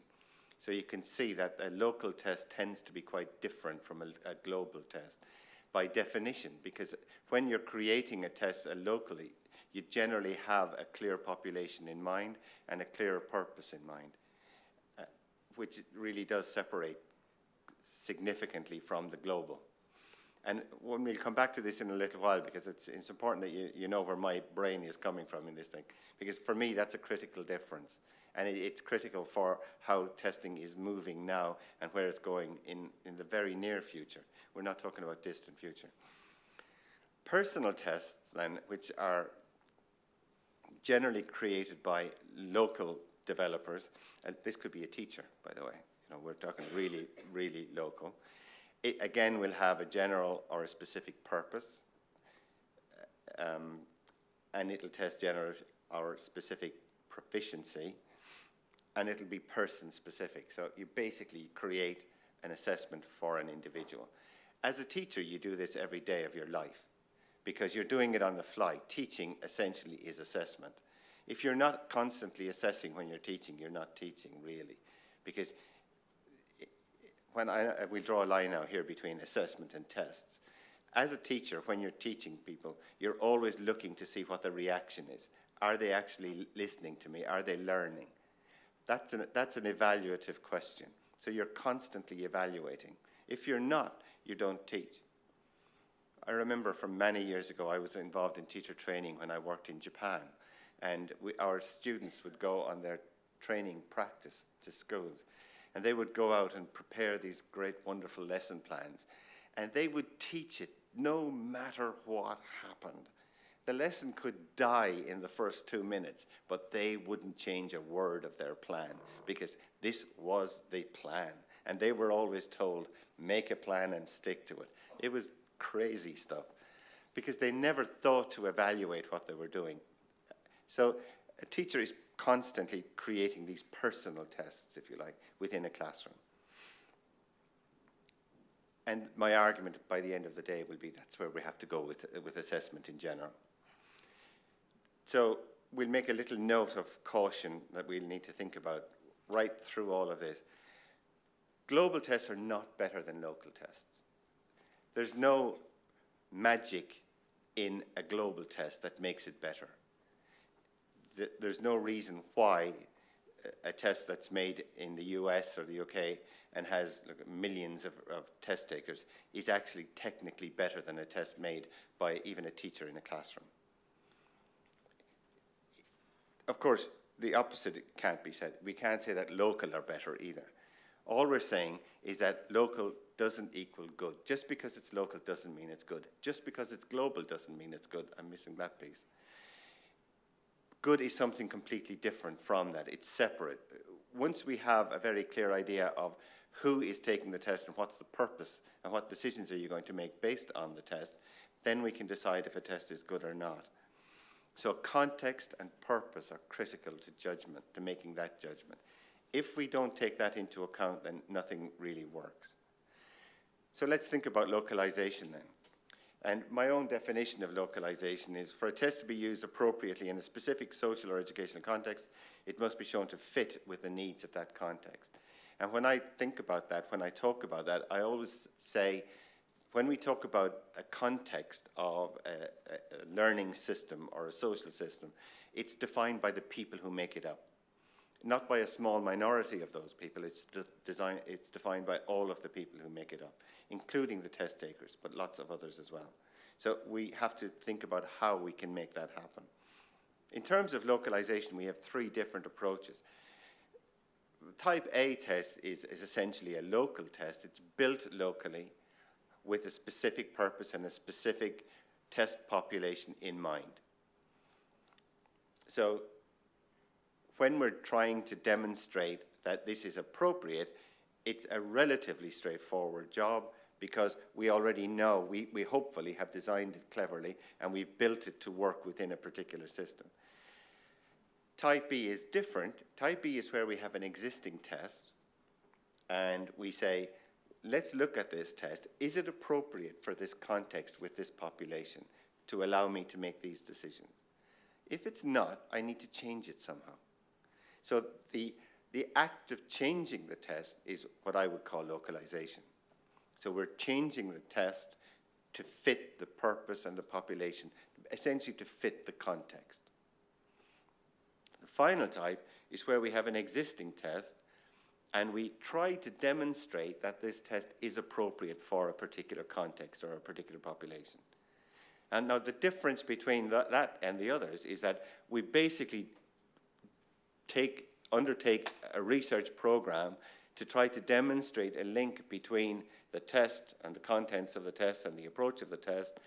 So you can see that a local test tends to be quite different from a global test by definition, because when you're creating a test locally, you generally have a clear population in mind and a clear purpose in mind, which really does separate significantly from the global. And we'll come back to this in a little while, because it's important that you know where my brain is coming from in this thing. Because for me, that's a critical difference. And it's critical for how testing is moving now and where it's going in the very near future. We're not talking about distant future. Personal tests, then, which are generally created by local developers, and this could be a teacher, by the way. You know, we're talking really, really local. It, again, will have a general or a specific purpose, and it'll test general or specific proficiency, and it'll be person-specific. So you basically create an assessment for an individual. As a teacher, you do this every day of your life, because you're doing it on the fly. Teaching, essentially, is assessment. If you're not constantly assessing when you're teaching, you're not teaching, really, because when we'll draw a line now here between assessment and tests. as a teacher, when you're teaching people, you're always looking to see what the reaction is. Are they actually listening to me? Are they learning? That's an evaluative question. So you're constantly evaluating. If you're not, you don't teach. I remember from many years ago, I was involved in teacher training when I worked in Japan. And our students would go on their training practice to schools. And they would go out and prepare these great, wonderful lesson plans. And they would teach it no matter what happened. The lesson could die in the first 2 minutes, but they wouldn't change a word of their plan because this was the plan. And they were always told, make a plan and stick to it. It was crazy stuff because they never thought to evaluate what they were doing. So a teacher is constantly creating these personal tests, if you like, within a classroom. And my argument by the end of the day will be that's where we have to go with assessment in general. So we'll make a little note of caution that we'll need to think about right through all of this. Global tests are not better than local tests. There's no magic in a global test that makes it better. There's no reason why a test that's made in the US or the UK and has millions of test takers is actually technically better than a test made by even a teacher in a classroom. Of course, the opposite can't be said. We can't say that local are better either. All we're saying is that local doesn't equal good. Just because it's local doesn't mean it's good. Just because it's global doesn't mean it's good. I'm missing that piece. Good is something completely different from that. It's separate. Once we have a very clear idea of who is taking the test and what's the purpose and what decisions are you going to make based on the test, then we can decide if a test is good or not. So context and purpose are critical to judgment, to making that judgment. If we don't take that into account, then nothing really works. So let's think about localization then. And my own definition of localization is for a test to be used appropriately in a specific social or educational context, it must be shown to fit with the needs of that context. And when I think about that, when I talk about that, I always say, when we talk about a context of a learning system or a social system, it's defined by the people who make it up. Not by a small minority of those people, it's defined by all of the people who make it up, including the test takers, but lots of others as well. So we have to think about how we can make that happen. In terms of localization, we have 3 different approaches. The type A test is essentially a local test. It's built locally with a specific purpose and a specific test population in mind. So when we're trying to demonstrate that this is appropriate, it's a relatively straightforward job because we already know, we hopefully have designed it cleverly and we've built it to work within a particular system. Type B is different. Type B is where we have an existing test and we say, let's look at this test. Is it appropriate for this context with this population to allow me to make these decisions? If it's not, I need to change it somehow. So the act of changing the test is what I would call localization. So we're changing the test to fit the purpose and the population, essentially to fit the context. The final type is where we have an existing test and we try to demonstrate that this test is appropriate for a particular context or a particular population. And now the difference between that and the others is that we basically undertake a research program to try to demonstrate a link between the test and the contents of the test and the approach of the test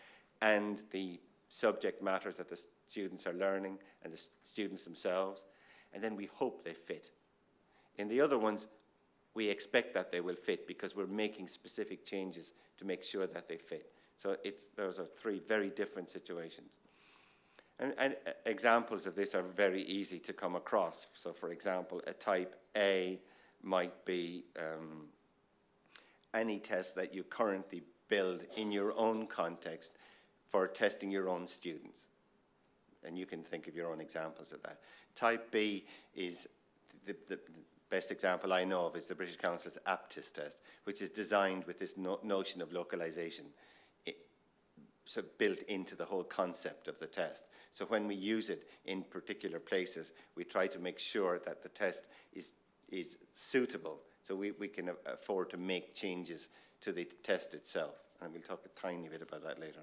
and the subject matters that the students are learning and the students themselves, and then we hope they fit. In the other ones, we expect that they will fit because we're making specific changes to make sure that they fit. So those are 3 very different situations. And examples of this are very easy to come across. So for example, a type A might be any test that you currently build in your own context for testing your own students. And you can think of your own examples of that. Type B is the best example I know of is the British Council's aptness test, which is designed with this notion of localization built into the whole concept of the test. So when we use it in particular places, we try to make sure that the test is suitable, so we can afford to make changes to the test itself. And we'll talk a tiny bit about that later.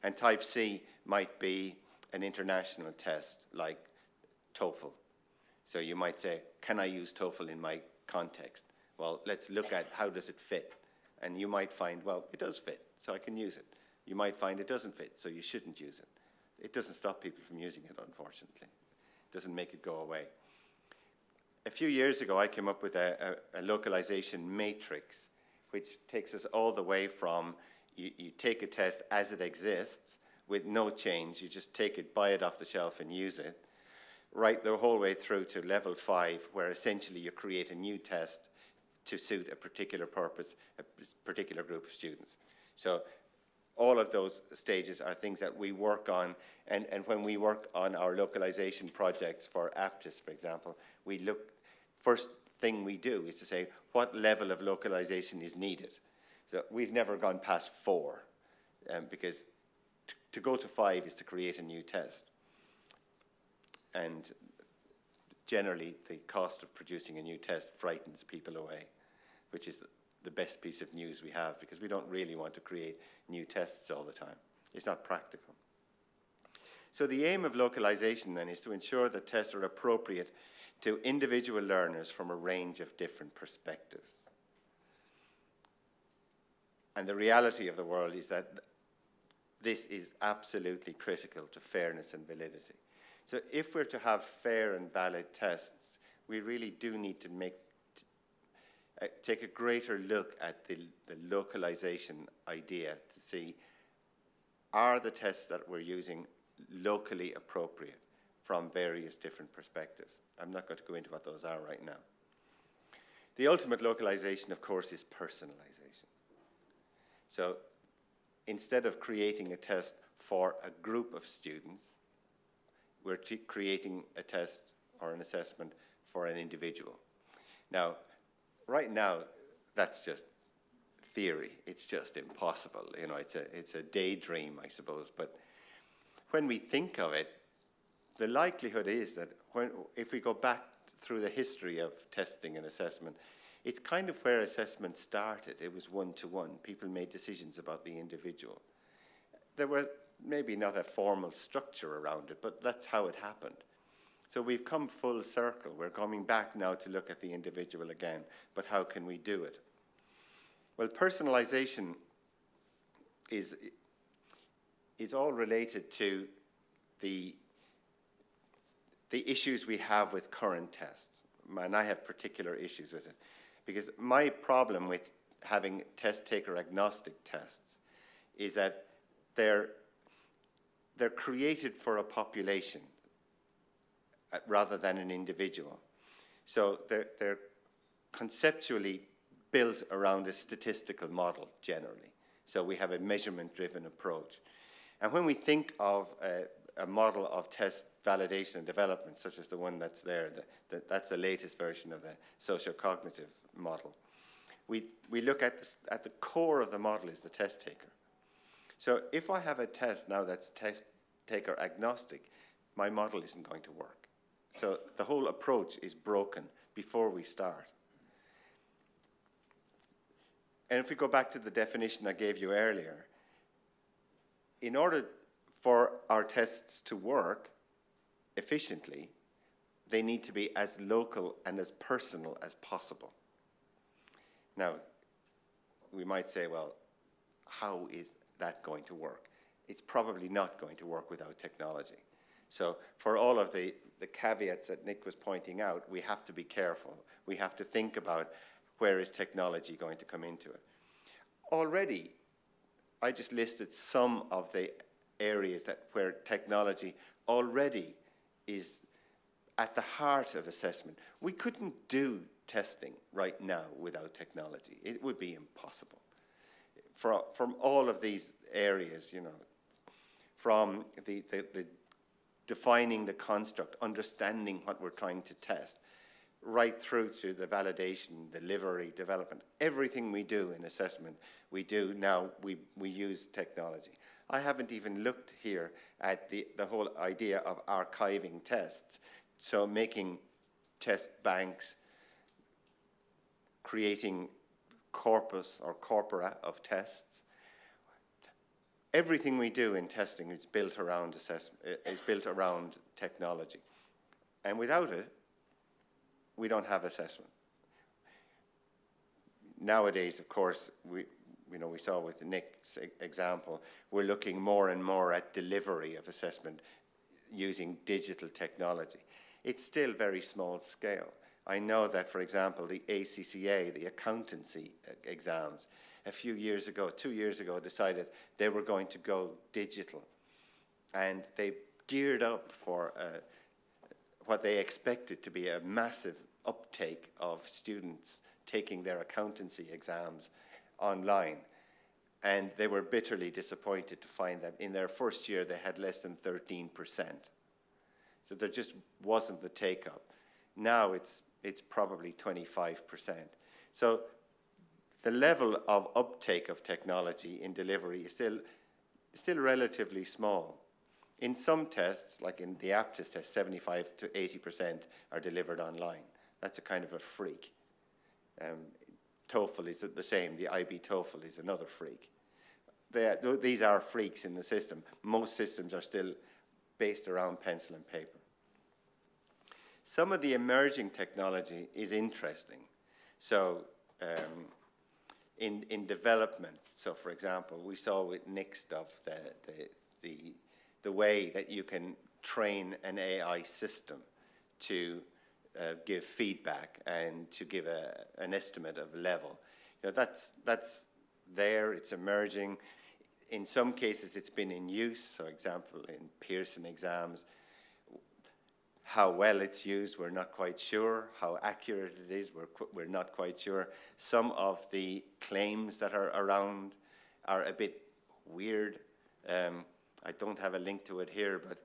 And type C might be an international test like TOEFL. So you might say, can I use TOEFL in my context? Well, let's look at how does it fit. And you might find, well, it does fit, so I can use it. You might find it doesn't fit, so you shouldn't use it. It doesn't stop people from using it, unfortunately. It doesn't make it go away. A few years ago, I came up with a localization matrix, which takes us all the way from you take a test as it exists with no change. You just take it, buy it off the shelf and use it, right the whole way through to level 5, where essentially you create a new test to suit a particular purpose, a particular group of students. So all of those stages are things that we work on, and when we work on our localization projects for APTIS, for example, we look, first thing we do is to say, what level of localization is needed? So we've never gone past 4, because to go to 5 is to create a new test. And generally, the cost of producing a new test frightens people away, which is the best piece of news we have, because we don't really want to create new tests all the time. It's not practical. So the aim of localization then is to ensure that tests are appropriate to individual learners from a range of different perspectives. And the reality of the world is that this is absolutely critical to fairness and validity. So if we're to have fair and valid tests, we really do need to take a greater look at the localization idea to see, are the tests that we're using locally appropriate from various different perspectives? I'm not going to go into what those are right now. The ultimate localization, of course, is personalization. So instead of creating a test for a group of students, we're creating a test or an assessment for an individual. Now, right now, that's just theory. It's just impossible. You know, it's a daydream, I suppose. But when we think of it, the likelihood is that if we go back through the history of testing and assessment, it's kind of where assessment started. It was one-to-one. People made decisions about the individual. There was maybe not a formal structure around it, but that's how it happened. So we've come full circle. We're coming back now to look at the individual again, but how can we do it? Well, personalization is all related to the issues we have with current tests. And I have particular issues with it, because my problem with having test-taker agnostic tests is that they're created for a population rather than an individual. So they're conceptually built around a statistical model generally. So we have a measurement-driven approach. And when we think of a model of test validation and development, such as the one that's there, that's the latest version of the socio-cognitive model, we look at the core of the model is the test taker. So if I have a test now that's test taker agnostic, my model isn't going to work. So the whole approach is broken before we start. And if we go back to the definition I gave you earlier, in order for our tests to work efficiently, they need to be as local and as personal as possible. Now, we might say, well, how is that going to work? It's probably not going to work without technology. So for all of the caveats that Nick was pointing out, we have to be careful. We have to think about where is technology going to come into it. Already, I just listed some of the areas where technology already is at the heart of assessment. We couldn't do testing right now without technology. It would be impossible. From all of these areas, you know, from the defining the construct, understanding what we're trying to test, right through to the validation, delivery, development. Everything we do in assessment, we do now, we use technology. I haven't even looked here at the whole idea of archiving tests. So making test banks, creating corpus or corpora of tests. Everything we do in testing is built around is built around technology. And without it, we don't have assessment. Nowadays, of course, we saw with Nick's example, we're looking more and more at delivery of assessment using digital technology. It's still very small scale. I know that, for example, the ACCA, the accountancy exams, a few years ago, 2 years ago, decided they were going to go digital. And they geared up for what they expected to be a massive uptake of students taking their accountancy exams online. And they were bitterly disappointed to find that in their first year they had less than 13%. So there just wasn't the take-up. Now it's probably 25%. So the level of uptake of technology in delivery is still relatively small. In some tests, like in the aptitude test, 75 to 80% are delivered online. That's a kind of a freak. TOEFL is the same. The IB TOEFL is another freak. These are freaks in the system. Most systems are still based around pencil and paper. Some of the emerging technology is interesting. So in development, so for example, we saw with Nick stuff the way that you can train an AI system to give feedback and to give an estimate of level. That's there, it's emerging. In some cases it's been in use, so example in Pearson exams. How well it's used, we're not quite sure. How accurate it is, we're not quite sure. Some of the claims that are around are a bit weird. I don't have a link to it here, but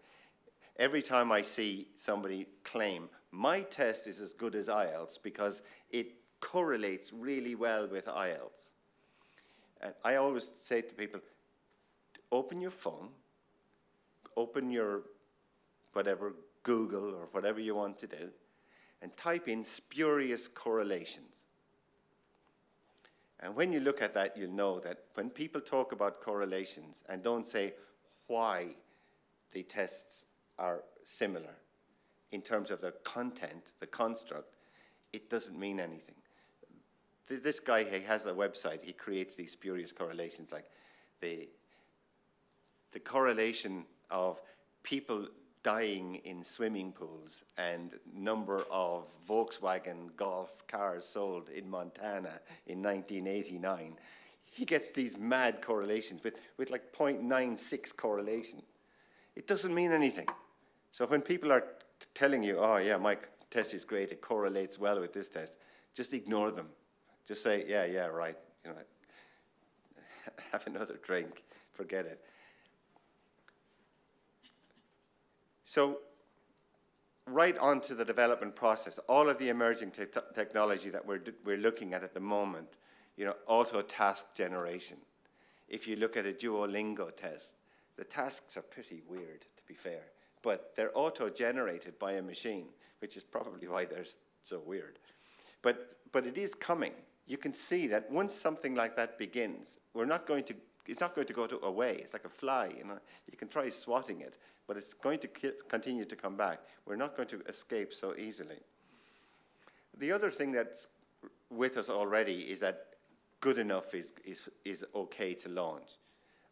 every time I see somebody claim, my test is as good as IELTS because it correlates really well with IELTS. And I always say to people, open your phone, open your whatever, Google or whatever you want to do, and type in spurious correlations. And when you look at that, you'll know that when people talk about correlations and don't say why the tests are similar in terms of their content, the construct, it doesn't mean anything. This guy, he has a website, he creates these spurious correlations, like the correlation of people dying in swimming pools and number of Volkswagen Golf cars sold in Montana in 1989. He gets these mad correlations with like 0.96 correlation. It doesn't mean anything. So when people are telling you, oh yeah, my test is great, it correlates well with this test, just ignore them. Just say, yeah, right, have another drink, forget it. So right on to the development process, all of the emerging technology that we're looking at the moment, auto task generation. If you look at a Duolingo test, the tasks are pretty weird, to be fair, but they're auto-generated by a machine, which is probably why they're so weird. But it is coming. You can see that once something like that begins, it's not going to go away. It's like a fly, You can try swatting it, but it's going to continue to come back. We're not going to escape so easily. The other thing that's with us already is that good enough is okay to launch.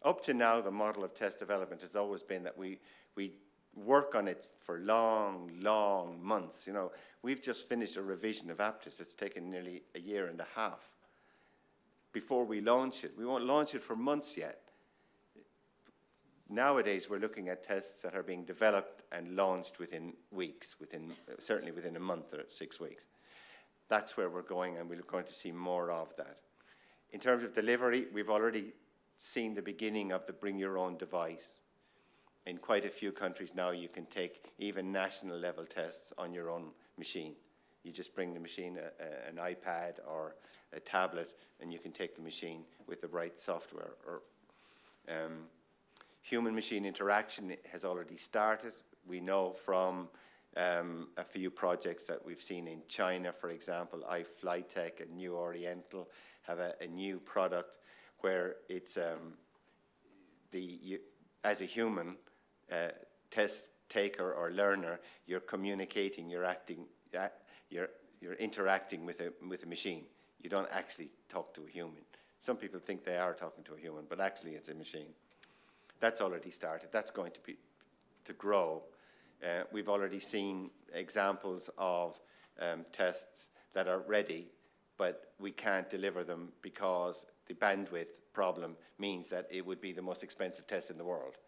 Up to now, the model of test development has always been that we work on it for long months. We've just finished a revision of aptitude. It's taken nearly a year and a half before we launch it. We won't launch it for months yet. Nowadays, we're looking at tests that are being developed and launched within weeks, certainly within a month or 6 weeks. That's where we're going, and we're going to see more of that. In terms of delivery, we've already seen the beginning of the bring your own device. In quite a few countries now, you can take even national level tests on your own machine. You just bring the machine, an iPad or a tablet, and you can take the machine with the right software. Human-machine interaction has already started. We know from a few projects that we've seen in China, for example, iFlyTech and New Oriental have a new product where it's as a human test taker or learner, you're communicating, you're interacting with a machine. You don't actually talk to a human. Some people think they are talking to a human, but actually it's a machine. That's already started. That's going to grow. We've already seen examples of tests that are ready, but we can't deliver them because the bandwidth problem means that it would be the most expensive test in the world.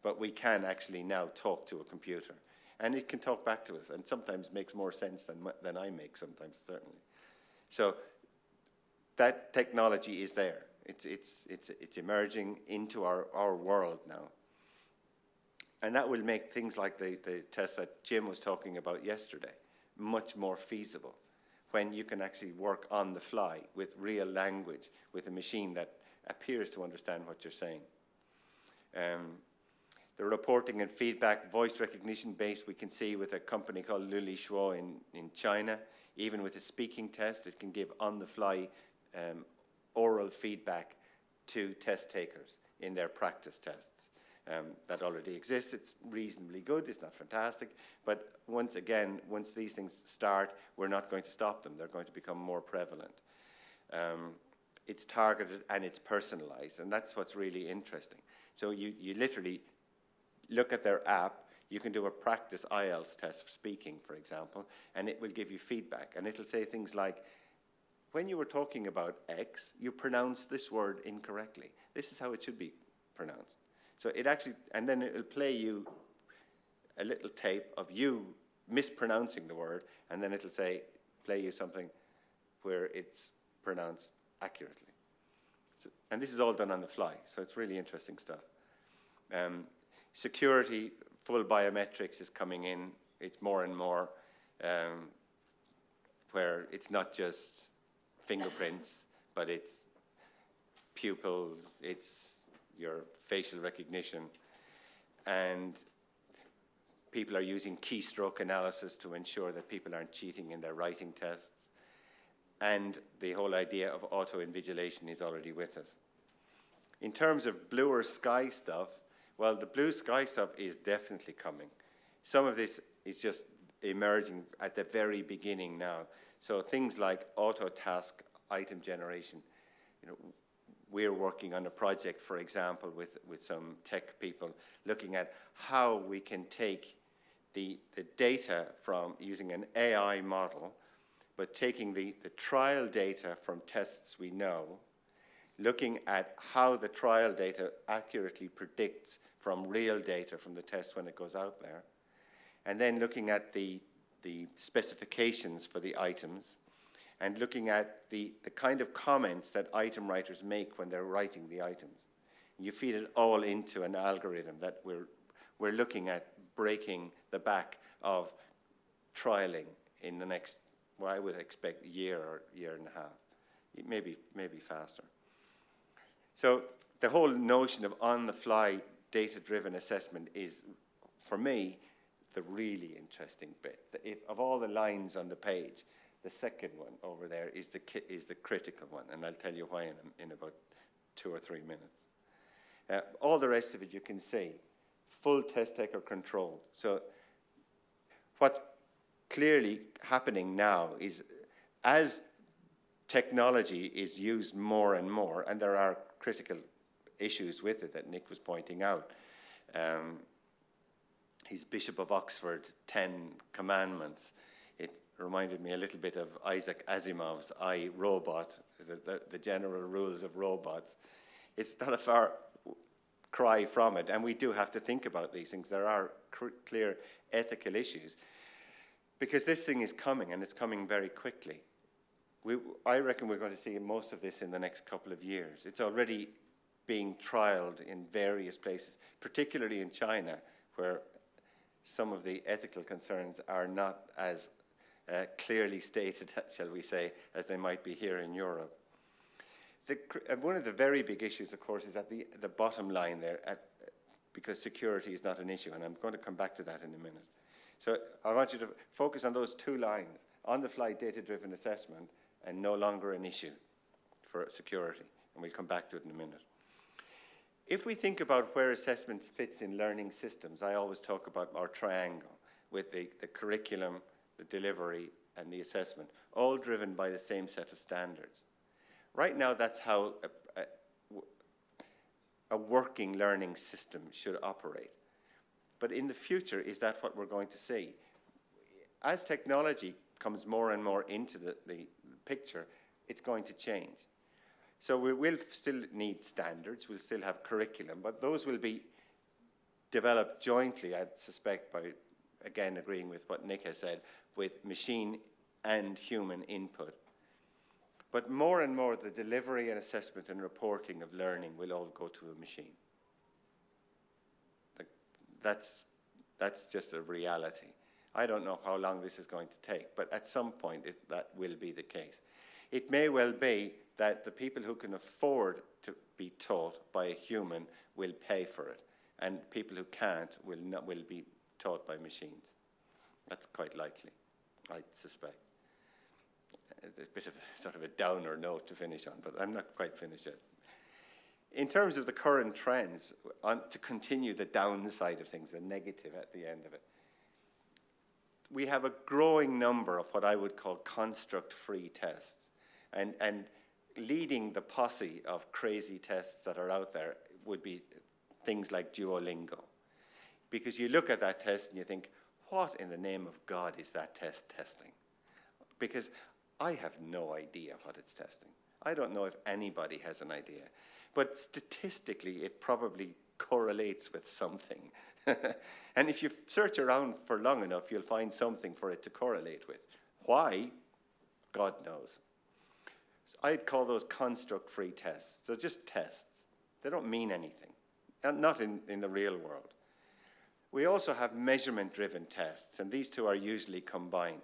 But we can actually now talk to a computer, and it can talk back to us, and sometimes makes more sense than I make sometimes, certainly. So that technology is there. It's emerging into our world now. And that will make things like the test that Jim was talking about yesterday much more feasible, when you can actually work on the fly with real language, with a machine that appears to understand what you're saying. The reporting and feedback, voice recognition based, we can see with a company called Lili Shuo in China. Even with a speaking test, it can give on-the-fly oral feedback to test takers in their practice tests. That already exists. It's reasonably good. It's not fantastic. But once these things start, we're not going to stop them. They're going to become more prevalent. It's targeted and it's personalized, and that's what's really interesting. So you literally look at their app. You can do a practice IELTS test for speaking, for example, and it will give you feedback. And it'll say things like, when you were talking about X, you pronounced this word incorrectly. This is how it should be pronounced. So it actually, and then it'll play you a little tape of you mispronouncing the word, and then it'll say, play you something where it's pronounced accurately. So, and this is all done on the fly, so it's really interesting stuff. Security, full biometrics is coming in. It's more and more where it's not just fingerprints, but it's pupils, it's your facial recognition, and people are using keystroke analysis to ensure that people aren't cheating in their writing tests, and the whole idea of auto-invigilation is already with us. In terms of bluer sky stuff, well, the blue sky stuff is definitely coming. Some of this is just emerging at the very beginning now. So things like auto-task item generation, we're working on a project, for example, with some tech people, looking at how we can take the data from using an AI model, but taking the trial data from tests we know, looking at how the trial data accurately predicts from real data from the test when it goes out there, and then looking at the specifications for the items, and looking at the kind of comments that item writers make when they're writing the items. You feed it all into an algorithm that we're looking at breaking the back of trialing in the next, well, I would expect, year or year and a half, maybe faster. So the whole notion of on-the-fly data-driven assessment is, for me, the really interesting bit. Of all the lines on the page, the second one over there is the critical one, and I'll tell you why in about 2 or 3 minutes. All the rest of it you can see, full test taker control. So what's clearly happening now is, as technology is used more and more, and there are critical issues with it that Nick was pointing out. His Bishop of Oxford 10 Commandments, it reminded me a little bit of Isaac Asimov's I, Robot, the general rules of robots. It's not a far cry from it, and we do have to think about these things. There are clear ethical issues, because this thing is coming, and it's coming very quickly. I reckon we're going to see most of this in the next couple of years. It's already being trialed in various places, particularly in China, where some of the ethical concerns are not as clearly stated, shall we say, as they might be here in Europe. One of the very big issues, of course, is at the bottom line there. because security is not an issue, and I'm going to come back to that in a minute. So I want you to focus on those two lines, on-the-fly data-driven assessment and no longer an issue for security, and we'll come back to it in a minute. If we think about where assessment fits in learning systems, I always talk about our triangle with the curriculum, the delivery, and the assessment, all driven by the same set of standards. Right now, that's how a working learning system should operate. But in the future, is that what we're going to see? As technology comes more and more into the picture, it's going to change. So we will still need standards, we'll still have curriculum, but those will be developed jointly, I suspect, by, again, agreeing with what Nick has said, with machine and human input. But more and more, the delivery and assessment and reporting of learning will all go to a machine. That's just a reality. I don't know how long this is going to take, but at some point that will be the case. It may well be that the people who can afford to be taught by a human will pay for it, and people who can't will be taught by machines. That's quite likely, I suspect. It's a bit of a sort of a downer note to finish on, but I'm not quite finished yet. In terms of the current trends, to continue the downside of things, the negative at the end of it, we have a growing number of what I would call construct-free tests. And leading the posse of crazy tests that are out there would be things like Duolingo. Because you look at that test and you think, what in the name of God is that test testing? Because I have no idea what it's testing. I don't know if anybody has an idea. But statistically, it probably correlates with something. And if you search around for long enough, you'll find something for it to correlate with. Why? God knows. So I'd call those construct-free tests. They're just tests. They don't mean anything, and not in the real world. We also have measurement-driven tests, and these two are usually combined.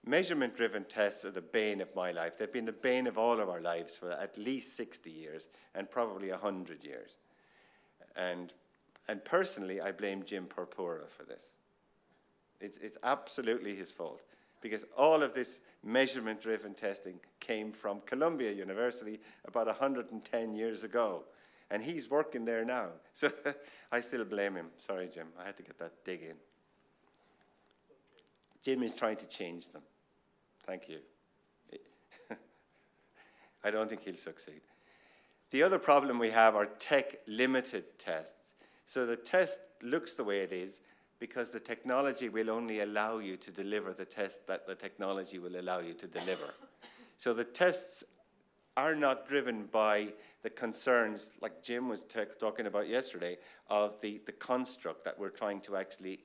Measurement-driven tests are the bane of my life. They've been the bane of all of our lives for at least 60 years and probably 100 years. And personally, I blame Jim Purpura for this. It's absolutely his fault, because all of this measurement-driven testing came from Columbia University about 110 years ago. And he's working there now. So I still blame him. Sorry, Jim. I had to get that dig in. Jim is trying to change them. Thank you. I don't think he'll succeed. The other problem we have are tech-limited tests. So the test looks the way it is because the technology will only allow you to deliver the test that the technology will allow you to deliver. So the tests are not driven by the concerns, like Jim was talking about yesterday, of the construct that we're trying to actually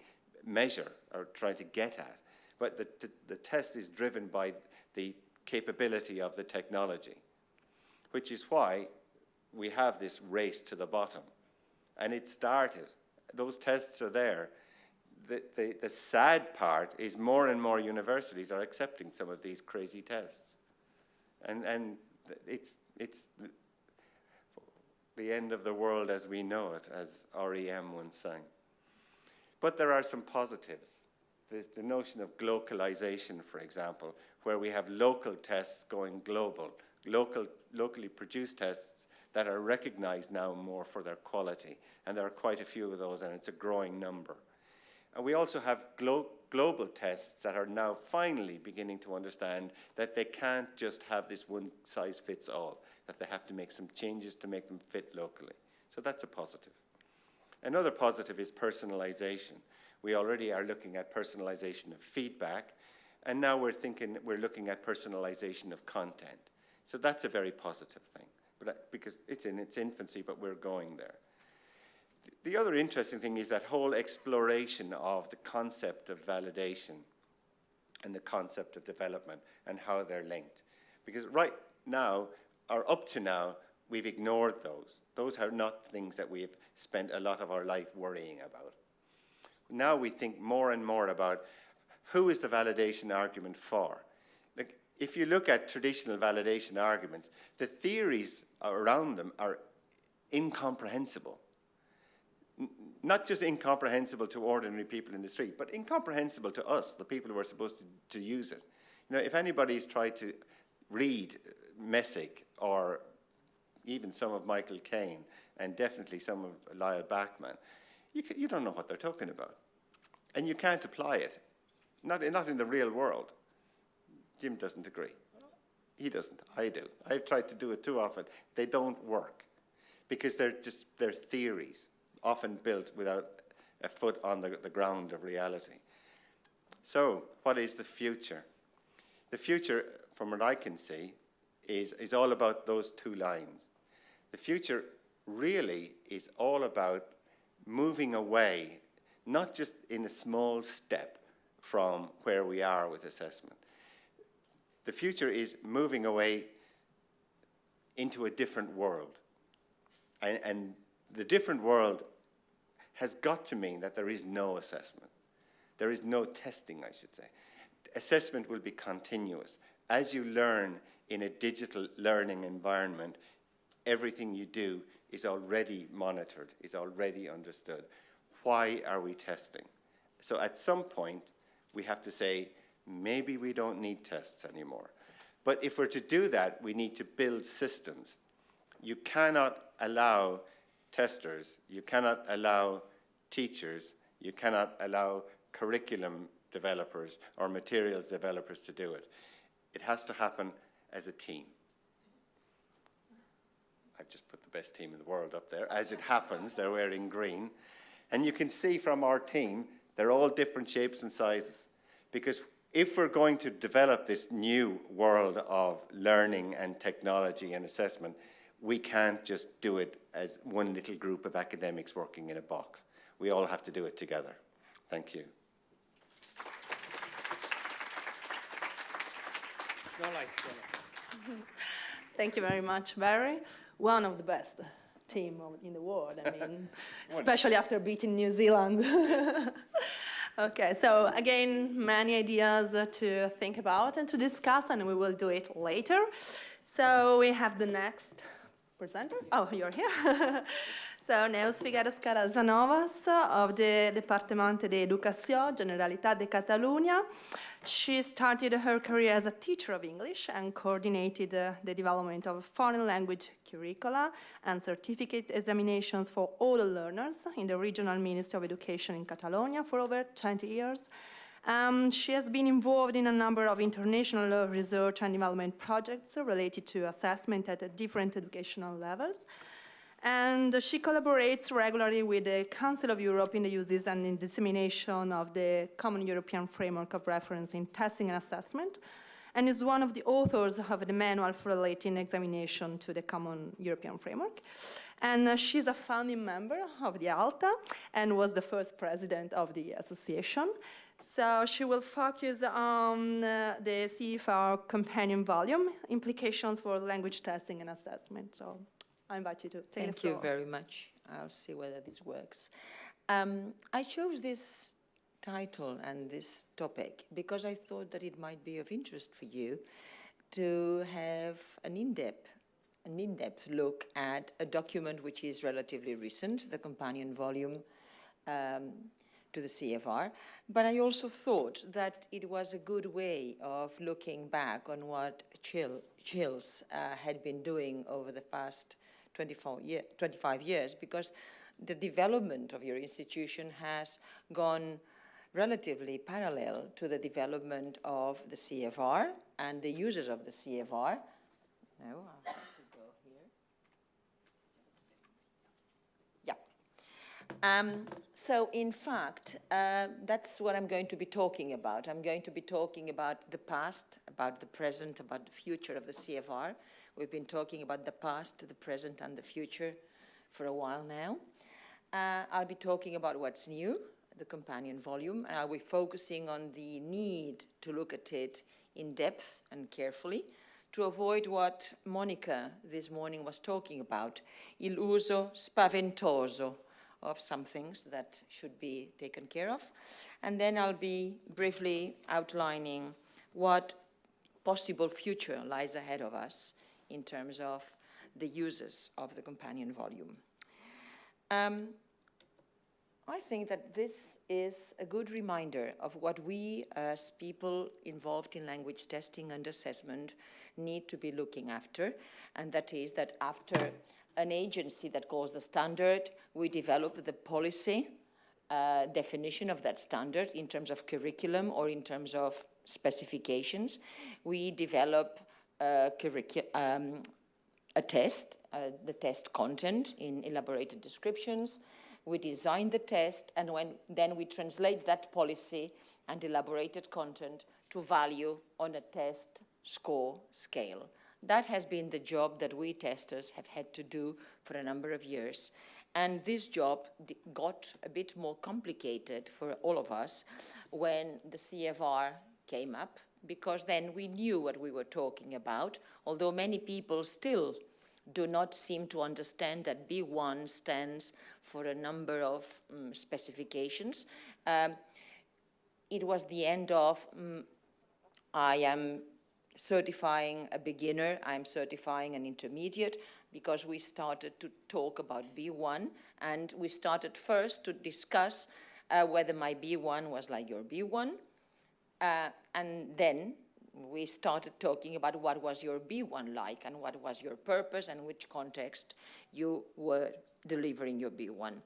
measure or trying to get at. But the test is driven by the capability of the technology, which is why we have this race to the bottom. And it started. Those tests are there. The sad part is more and more universities are accepting some of these crazy tests. And it's the end of the world as we know it, as REM once sang. But there are some positives. There's the notion of globalization, for example, where we have local tests going global, locally produced tests that are recognized now more for their quality. And there are quite a few of those, and it's a growing number. And we also have global tests that are now finally beginning to understand that they can't just have this one-size-fits-all, that they have to make some changes to make them fit locally. So that's a positive. Another positive is personalization. We already are looking at personalization of feedback, and now we're looking at personalization of content. So that's a very positive thing, because it's in its infancy, but we're going there. The other interesting thing is that whole exploration of the concept of validation and the concept of development and how they're linked. Because right now, or up to now, we've ignored those. Those are not things that we've spent a lot of our life worrying about. Now we think more and more about who is the validation argument for. Like, if you look at traditional validation arguments, the theories around them are incomprehensible. not just incomprehensible to ordinary people in the street, but incomprehensible to us, the people who are supposed to use it. You know, if anybody's tried to read Messick or even some of Michael Caine, and definitely some of Lyle Bachman, you don't know what they're talking about. And you can't apply it, not in the real world. Jim doesn't agree. He doesn't, I do. I've tried to do it too often. They don't work because they're theories, often built without a foot on the ground of reality. So, what is the future? The future, from what I can see, is all about those two lines. The future really is all about moving away, not just in a small step from where we are with assessment. The future is moving away into a different world. And the different world has got to mean that there is no assessment. There is no testing, I should say. Assessment will be continuous. As you learn in a digital learning environment, everything you do is already monitored, is already understood. Why are we testing? So at some point, we have to say, maybe we don't need tests anymore. But if we're to do that, we need to build systems. You cannot allow testers, you cannot allow teachers, you cannot allow curriculum developers or materials developers to do it. It has to happen as a team. I've just put the best team in the world up there. As it happens, they're wearing green. And you can see from our team, they're all different shapes and sizes. Because if we're going to develop this new world of learning and technology and assessment, we can't just do it as one little group of academics working in a box. We all have to do it together. Thank you. Thank you very much, Barry. One of the best team in the world, I mean, especially after beating New Zealand. Okay, so again, many ideas to think about and to discuss, and we will do it later. So we have the next presenter. Oh, you're here. So, Neus Figueres Carazanovas of the Departamento de Educación, Generalitat de Catalunya. She started her career as a teacher of English and coordinated the development of foreign language curricula and certificate examinations for all learners in the Regional Ministry of Education in Catalonia for over 20 years. She has been involved in a number of international research and development projects related to assessment at different educational levels. And she collaborates regularly with the Council of Europe in the uses and in dissemination of the Common European Framework of Reference in Testing and Assessment, and is one of the authors of the manual for relating examination to the Common European Framework. And she's a founding member of the ALTA and was the first president of the association. So she will focus on the CFR companion volume, implications for language testing and assessment. So I invite you to take the floor. Thank you very much. I'll see whether this works. I chose this title and this topic because I thought that it might be of interest for you to have an in-depth look at a document which is relatively recent, the companion volume to the CFR. But I also thought that it was a good way of looking back on what CILS had been doing over the past 25 years, because the development of your institution has gone relatively parallel to the development of the CFR and the users of the CFR. No, I'll have to go here. Yeah. So in fact, that's what I'm going to be talking about. I'm going to be talking about the past, about the present, about the future of the CFR. We've been talking about the past, the present, and the future for a while now. I'll be talking about what's new, the companion volume, and I'll be focusing on the need to look at it in depth and carefully to avoid what Monica this morning was talking about, il uso spaventoso of some things that should be taken care of. And then I'll be briefly outlining what possible future lies ahead of us in terms of the uses of the companion volume. I think that this is a good reminder of what we as people involved in language testing and assessment need to be looking after, and that is that after an agency that calls the standard, we develop the policy definition of that standard in terms of curriculum or in terms of specifications. We develop a test, the test content in elaborated descriptions. We design the test, and then we translate that policy and elaborated content to value on a test score scale. That has been the job that we testers have had to do for a number of years. And this job got a bit more complicated for all of us when the CFR came up, because then we knew what we were talking about, although many people still do not seem to understand that B1 stands for a number of specifications. It was the end of, I am certifying a beginner, I'm certifying an intermediate, because we started to talk about B1, and we started first to discuss whether my B1 was like your B1, and then we started talking about what was your B1 like, and what was your purpose, and which context you were delivering your B1.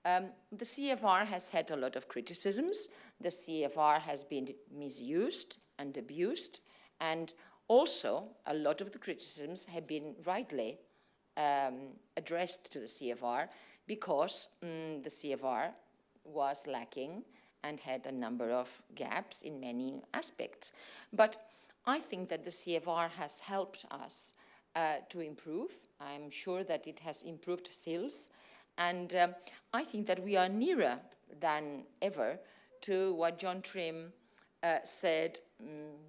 The CFR has had a lot of criticisms. The CFR has been misused and abused, and also a lot of the criticisms have been rightly addressed to the CFR, because the CFR was lacking and had a number of gaps in many aspects. But I think that the CFR has helped us to improve. I'm sure that it has improved CILS, and I think that we are nearer than ever to what John Trim said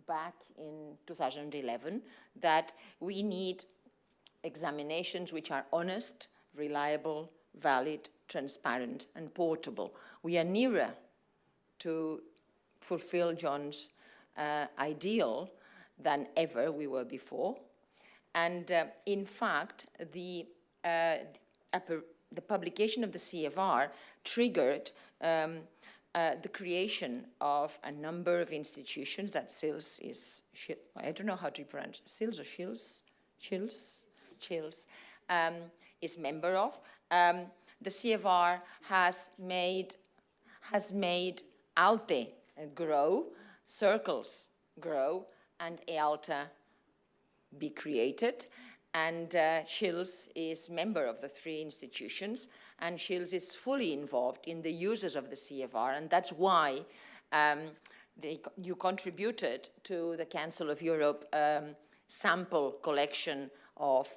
back in 2011, that we need examinations which are honest, reliable, valid, transparent, and portable. We are nearer to fulfill John's ideal than ever we were before. And in fact, the publication of the CFR triggered the creation of a number of institutions that CILS is, I don't know how to pronounce, CILS or CILS? CILS is member of. The CFR has made ALTE grow, circles grow, and EALTA be created. And CILS is member of the three institutions, and CILS is fully involved in the uses of the CFR, and that's why you contributed to the Council of Europe sample collection of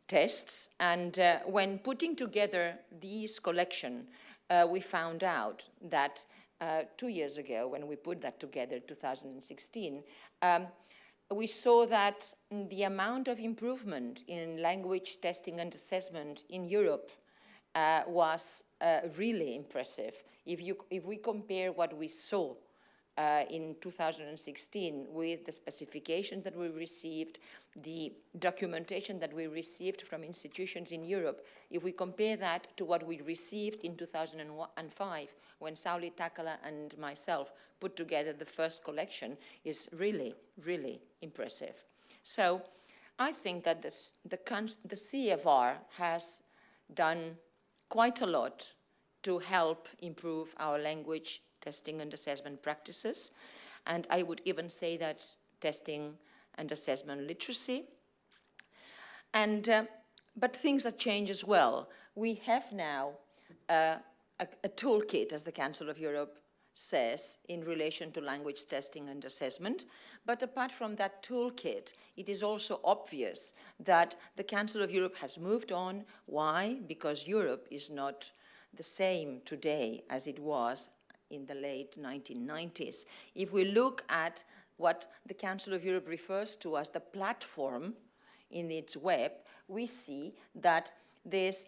tests. And when putting together these collection, we found out that 2 years ago, when we put that together, 2016, we saw that the amount of improvement in language testing and assessment in Europe was really impressive. If we compare what we saw in 2016 with the specifications that we received, the documentation that we received from institutions in Europe, if we compare that to what we received in 2005, when Sauli Takala and myself put together the first collection, is really, really impressive. So I think that the CFR has done quite a lot to help improve our language testing and assessment practices, and I would even say that testing and assessment literacy. And but things have changed as well. We have now a toolkit, as the Council of Europe says, in relation to language testing and assessment. But apart from that toolkit, it is also obvious that the Council of Europe has moved on. Why? Because Europe is not the same today as it was in the late 1990s. If we look at what the Council of Europe refers to as the platform in its web, we see that there's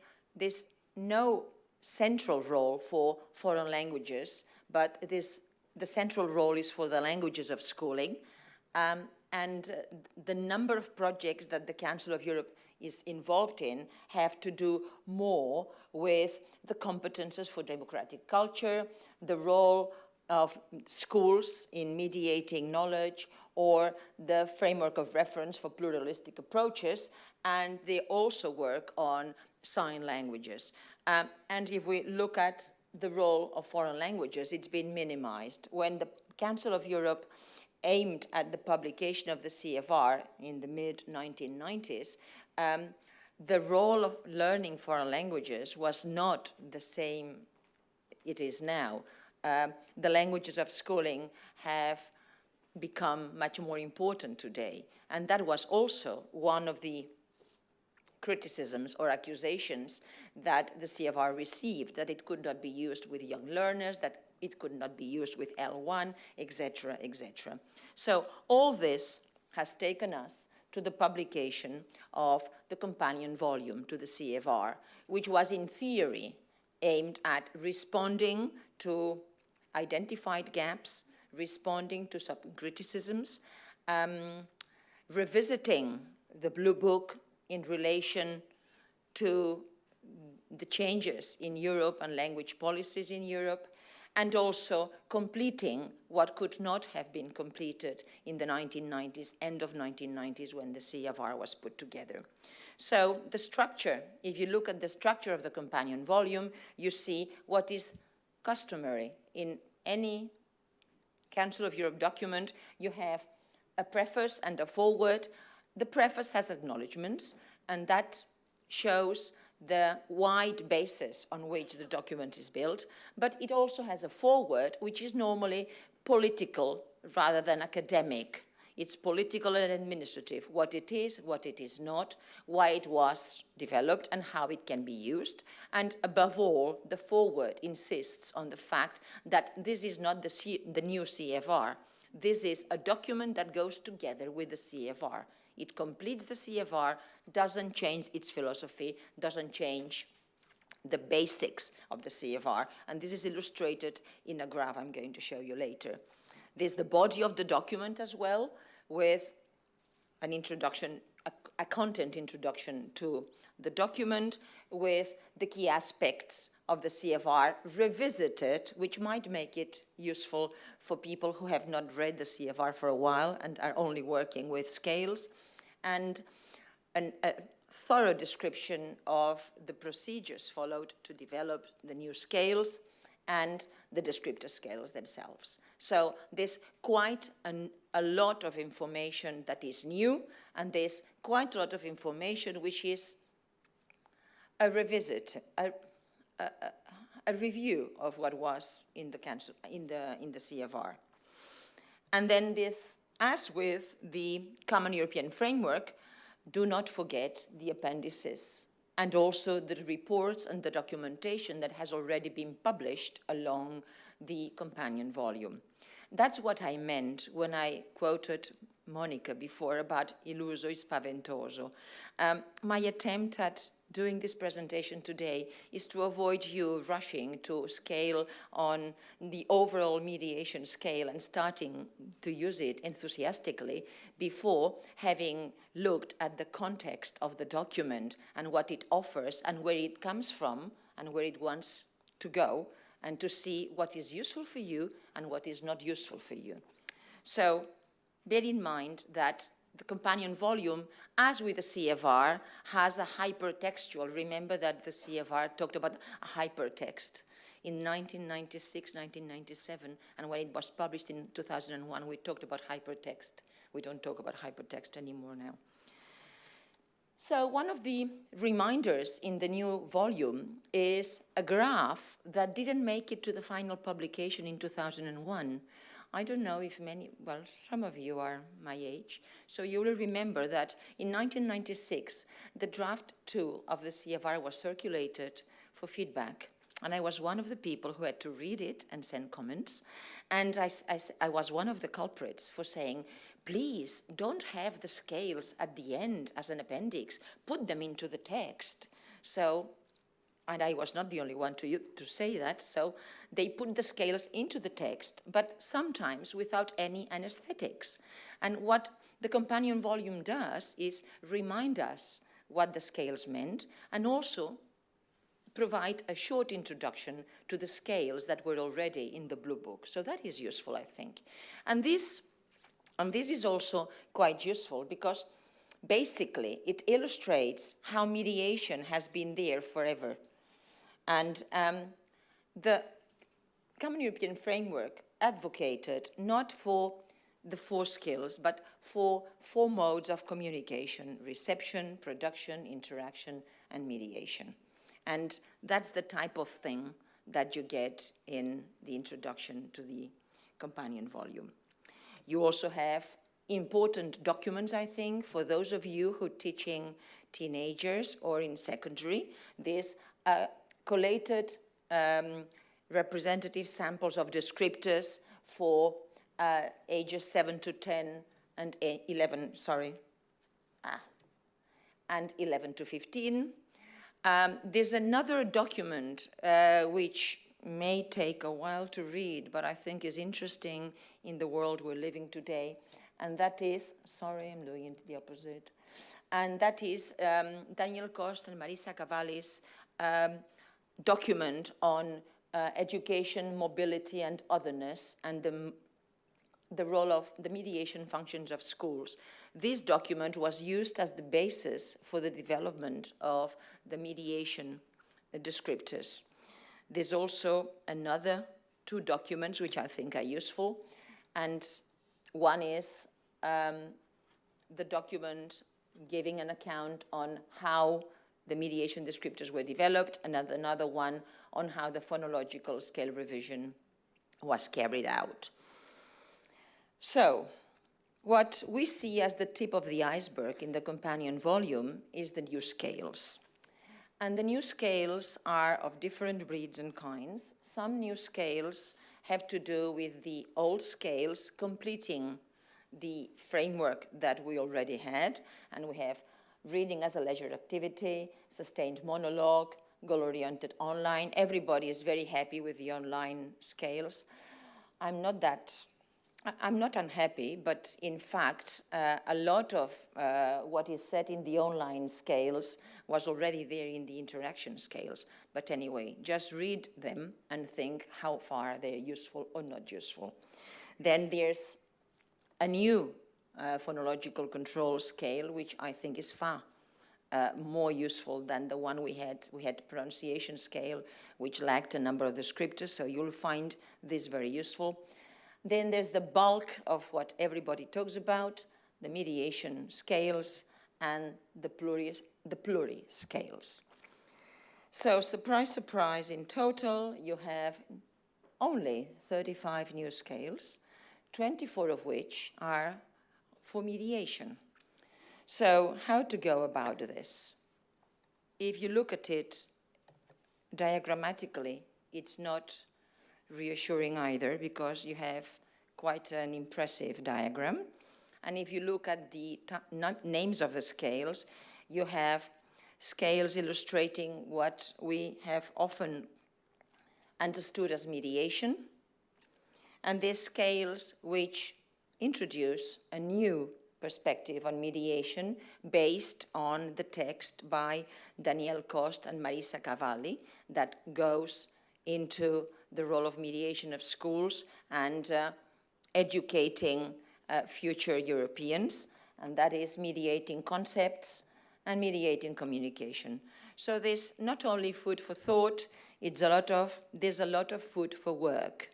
no central role for foreign languages, but the central role is for the languages of schooling. And the number of projects that the Council of Europe is involved in have to do more with the competences for democratic culture, the role of schools in mediating knowledge, or the framework of reference for pluralistic approaches, and they also work on sign languages. And if we look at the role of foreign languages, it's been minimized. When the Council of Europe aimed at the publication of the CFR in the mid-1990s, the role of learning foreign languages was not the same it is now. The languages of schooling have become much more important today. And that was also one of the criticisms or accusations that the CFR received, that it could not be used with young learners, that it could not be used with L1, etc., etc. So all this has taken us to the publication of the companion volume to the CFR, which was in theory aimed at responding to identified gaps, responding to some criticisms, revisiting the Blue Book in relation to the changes in Europe and language policies in Europe, and also completing what could not have been completed in the 1990s, end of 1990s, when the CFR was put together. So the structure, if you look at the structure of the companion volume, you see what is customary in any Council of Europe document. You have a preface and a foreword. The preface has acknowledgements, and that shows the wide basis on which the document is built, but it also has a foreword, which is normally political rather than academic. It's political and administrative, what it is not, why it was developed, and how it can be used. And above all, the foreword insists on the fact that this is not the new CFR. This is a document that goes together with the CFR. It completes the CFR, doesn't change its philosophy, doesn't change the basics of the CFR. And this is illustrated in a graph I'm going to show you later. There's the body of the document as well, with an introduction, a content introduction to the document, with the key aspects of the CFR revisited, which might make it useful for people who have not read the CFR for a while and are only working with scales, and a thorough description of the procedures followed to develop the new scales and the descriptor scales themselves. So there's quite a lot of information that is new, and there's quite a lot of information which is a revisit, a review of what was in the council, in the CFR. And then this, as with the Common European Framework, do not forget the appendices and also the reports and the documentation that has already been published along the companion volume. That's what I meant when I quoted Monica before about illuso e spaventoso. My attempt at doing this presentation today is to avoid you rushing to scale on the overall mediation scale and starting to use it enthusiastically before having looked at the context of the document and what it offers and where it comes from and where it wants to go, and to see what is useful for you and what is not useful for you. So bear in mind that the companion volume, as with the CFR, has a hypertextual. Remember that the CFR talked about a hypertext in 1996, 1997, and when it was published in 2001, we talked about hypertext. We don't talk about hypertext anymore now. So one of the reminders in the new volume is a graph that didn't make it to the final publication in 2001. I don't know if many, well, some of you are my age, so you will remember that in 1996, the draft 2 of the CFR was circulated for feedback. And I was one of the people who had to read it and send comments. And I was one of the culprits for saying, please don't have the scales at the end as an appendix, put them into the text. So, and I was not the only one to say that, so they put the scales into the text, but sometimes without any anesthetics. And what the companion volume does is remind us what the scales meant, and also provide a short introduction to the scales that were already in the Blue Book. So that is useful, I think. And this is also quite useful because basically it illustrates how mediation has been there forever. And the Common European Framework advocated not for the 4 skills, but for 4 modes of communication: reception, production, interaction, and mediation. And that's the type of thing that you get in the introduction to the companion volume. You also have important documents, I think, for those of you who are teaching teenagers or in secondary. There's collated representative samples of descriptors for ages 7 to 10 and 11, and 11 to 15. There's another document which may take a while to read, but I think is interesting in the world we're living today, and that is, sorry, I'm doing the opposite, and that is Daniel Cost and Marisa Cavalli's document on education, mobility, and otherness, and the role of the mediation functions of schools. This document was used as the basis for the development of the mediation descriptors. There's also another 2 documents which I think are useful, and one is the document giving an account on how the mediation descriptors were developed, and another one on how the phonological scale revision was carried out. So, what we see as the tip of the iceberg in the companion volume is the new scales. And the new scales are of different breeds and kinds. Some new scales have to do with the old scales completing the framework that we already had, and we have reading as a leisure activity, sustained monologue, goal-oriented online. Everybody is very happy with the online scales. I'm not unhappy, but in fact, a lot of what is said in the online scales was already there in the interaction scales. But anyway, just read them and think how far they're useful or not useful. Then there's a new phonological control scale, which I think is far more useful than the one we had. We had pronunciation scale, which lacked a number of descriptors, so you'll find this very useful. Then there's the bulk of what everybody talks about, the mediation scales and the pluri scales. So surprise, surprise, in total you have only 35 new scales, 24 of which are for mediation. So how to go about this? If you look at it diagrammatically, it's not reassuring either, because you have quite an impressive diagram. And if you look at the names of the scales, you have scales illustrating what we have often understood as mediation, and these scales which introduce a new perspective on mediation based on the text by Daniel Cost and Marisa Cavalli that goes into the role of mediation of schools and educating future Europeans, and that is mediating concepts and mediating communication. So there's not only food for thought, there's a lot of food for work.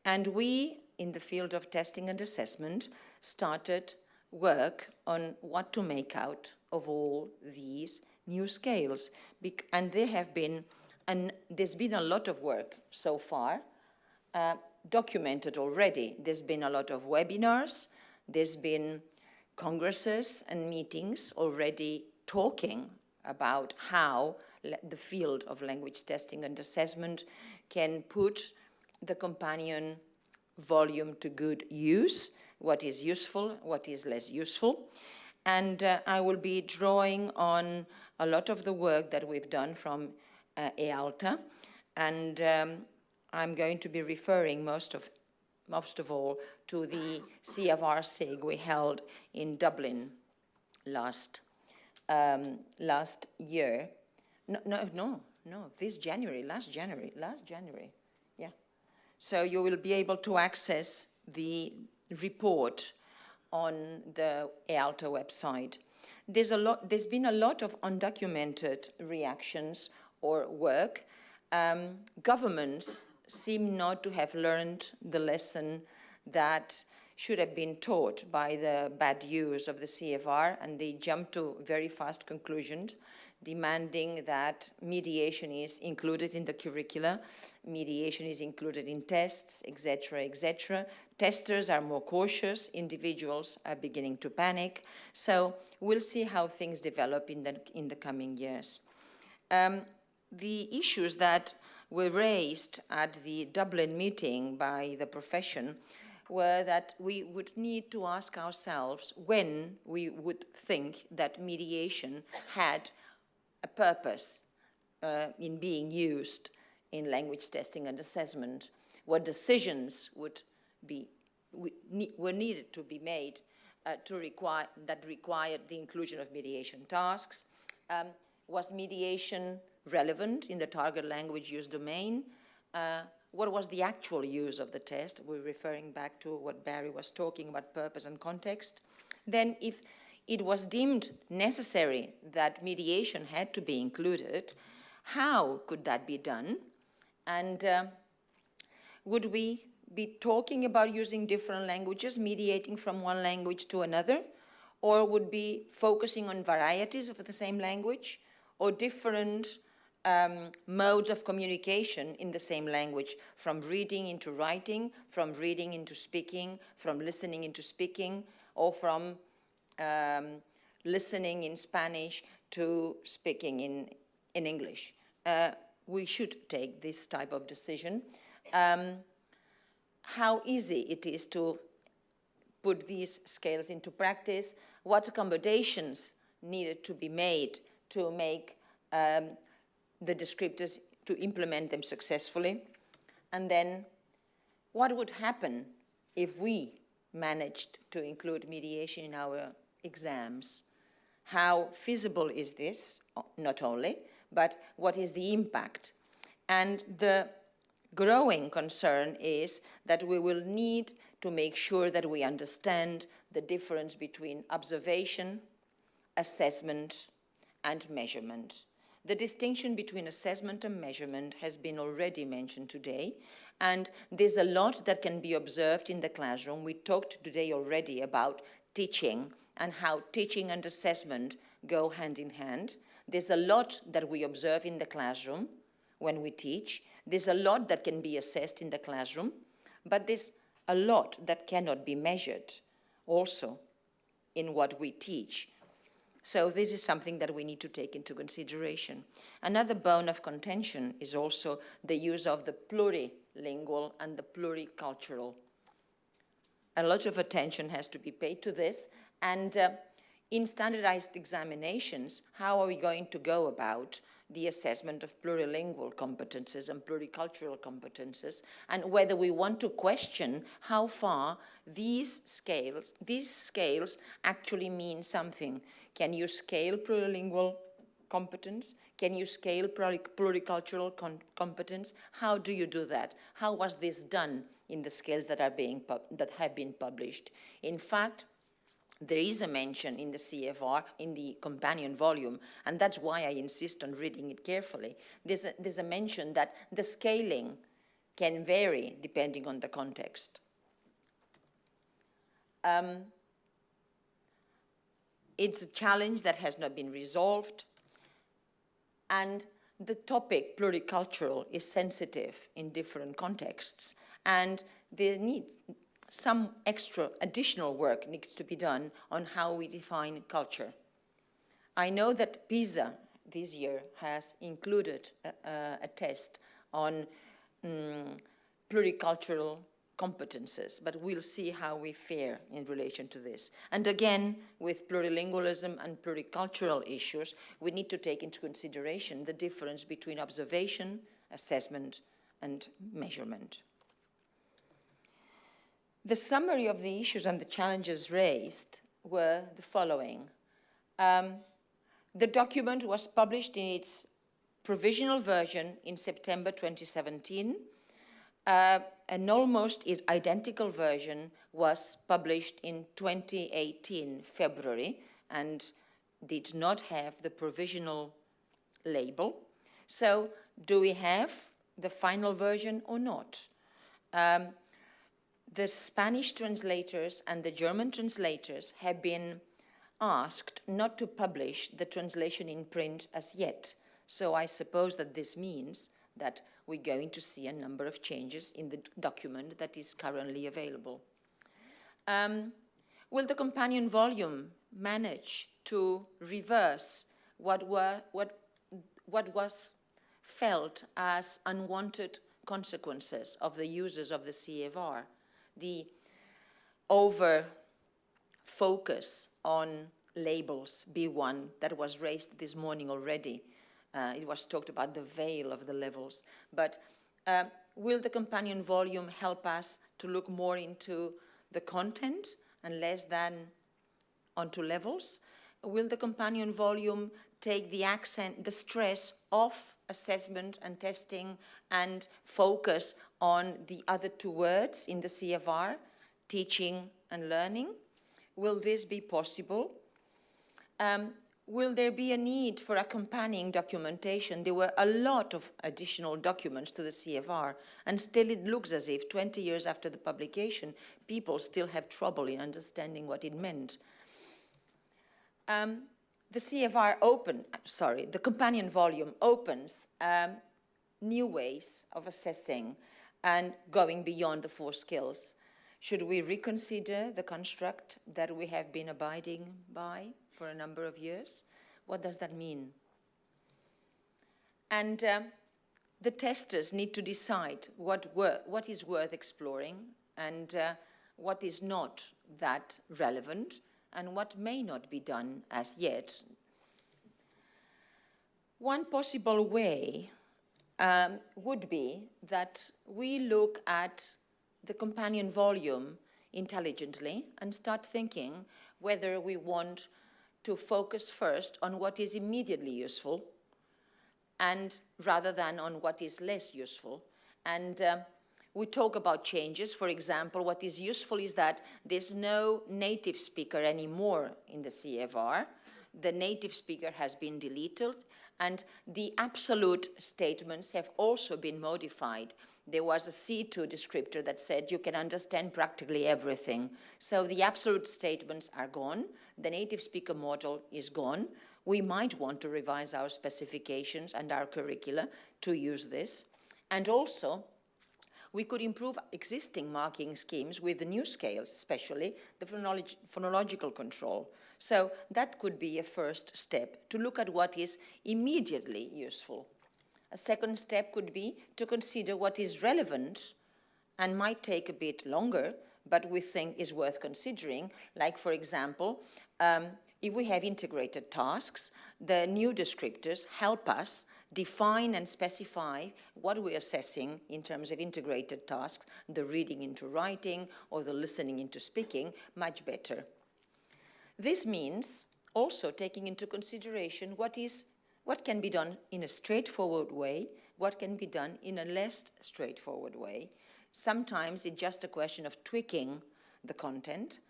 And we, in the field of testing and assessment, started work on what to make out of all these new scales. And there's been a lot of work so far, documented already. There's been a lot of webinars, there's been congresses and meetings already talking about how the field of language testing and assessment can put the companion volume to good use, what is useful, what is less useful. And I will be drawing on a lot of the work that we've done from EALTA, and I'm going to be referring most of all to the CFR SIG we held in Dublin last last year. No, this January, last January, yeah. So you will be able to access the report on the EALTA website. There's been a lot of undocumented reactions or work. Governments seem not to have learned the lesson that should have been taught by the bad use of the CFR, and they jump to very fast conclusions, demanding that mediation is included in the curricula, mediation is included in tests, etc., etc. Testers are more cautious, individuals are beginning to panic. So we'll see how things develop in the coming years. The issues that were raised at the Dublin meeting by the profession were that we would need to ask ourselves when we would think that mediation had a purpose in being used in language testing and assessment, what decisions were needed to be made that required the inclusion of mediation tasks. Was mediation relevant in the target language use domain? What was the actual use of the test? We're referring back to what Barry was talking about, purpose and context. Then if it was deemed necessary that mediation had to be included, how could that be done? And would we be talking about using different languages, mediating from one language to another? Or would be focusing on varieties of the same language or different modes of communication in the same language, from reading into writing, from reading into speaking, from listening into speaking, or from listening in Spanish to speaking in English. We should take this type of decision. How easy it is to put these scales into practice, what accommodations needed to be made to make the descriptors, to implement them successfully, and then what would happen if we managed to include mediation in our exams? How feasible is this, not only, but what is the impact? And the growing concern is that we will need to make sure that we understand the difference between observation, assessment, and measurement. The distinction between assessment and measurement has been already mentioned today, and there's a lot that can be observed in the classroom. We talked today already about teaching and how teaching and assessment go hand in hand. There's a lot that we observe in the classroom when we teach. There's a lot that can be assessed in the classroom, but there's a lot that cannot be measured also in what we teach. So this is something that we need to take into consideration. Another bone of contention is also the use of the plurilingual and the pluricultural. A lot of attention has to be paid to this, and in standardized examinations, how are we going to go about the assessment of plurilingual competences and pluricultural competences, and whether we want to question how far these scales actually mean something. Can you scale plurilingual competence? Can you scale pluricultural competence? How do you do that? How was this done in the scales that have been published? In fact, there is a mention in the CFR, in the companion volume, and that's why I insist on reading it carefully. There's a mention that the scaling can vary depending on the context. It's a challenge that has not been resolved, and the topic pluricultural is sensitive in different contexts, and there needs some extra additional work needs to be done on how we define culture. I know that PISA this year has included a test on pluricultural competences, but we'll see how we fare in relation to this. And again, with plurilingualism and pluricultural issues, we need to take into consideration the difference between observation, assessment, and measurement. The summary of the issues and the challenges raised were the following. The document was published in its provisional version in September 2017. An almost identical version was published in 2018, February, and did not have the provisional label. So, do we have the final version or not? The Spanish translators and the German translators have been asked not to publish the translation in print as yet. So I suppose that this means that we're going to see a number of changes in the document that is currently available. Will the companion volume manage to reverse what was felt as unwanted consequences of the users of the CFR? The over-focus on labels, B1, that was raised this morning already. It was talked about the veil of the levels. But will the companion volume help us to look more into the content and less than onto levels? Will the companion volume take the accent, the stress off assessment and testing and focus on the other two words in the CFR, teaching and learning? Will this be possible? Will there be a need for accompanying documentation? There were a lot of additional documents to the CFR, and still it looks as if 20 years after the publication, people still have trouble in understanding what it meant. The the companion volume opens new ways of assessing and going beyond the 4 skills. Should we reconsider the construct that we have been abiding by for a number of years? What does that mean? And the testers need to decide what is worth exploring and what is not that relevant and what may not be done as yet. One possible way would be that we look at the companion volume intelligently and start thinking whether we want to focus first on what is immediately useful and rather than on what is less useful. And we talk about changes. For example, what is useful is that there's no native speaker anymore in the CFR. The native speaker has been deleted, and the absolute statements have also been modified. There was a C2 descriptor that said you can understand practically everything. So the absolute statements are gone. The native speaker model is gone. We might want to revise our specifications and our curricula to use this. And also, we could improve existing marking schemes with the new scales, especially the phonological control. So that could be a first step, to look at what is immediately useful. A second step could be to consider what is relevant and might take a bit longer, but we think is worth considering. Like, for example, if we have integrated tasks, the new descriptors help us define and specify what we're assessing in terms of integrated tasks, the reading into writing or the listening into speaking, much better. This means also taking into consideration what can be done in a straightforward way, what can be done in a less straightforward way. Sometimes it's just a question of tweaking the content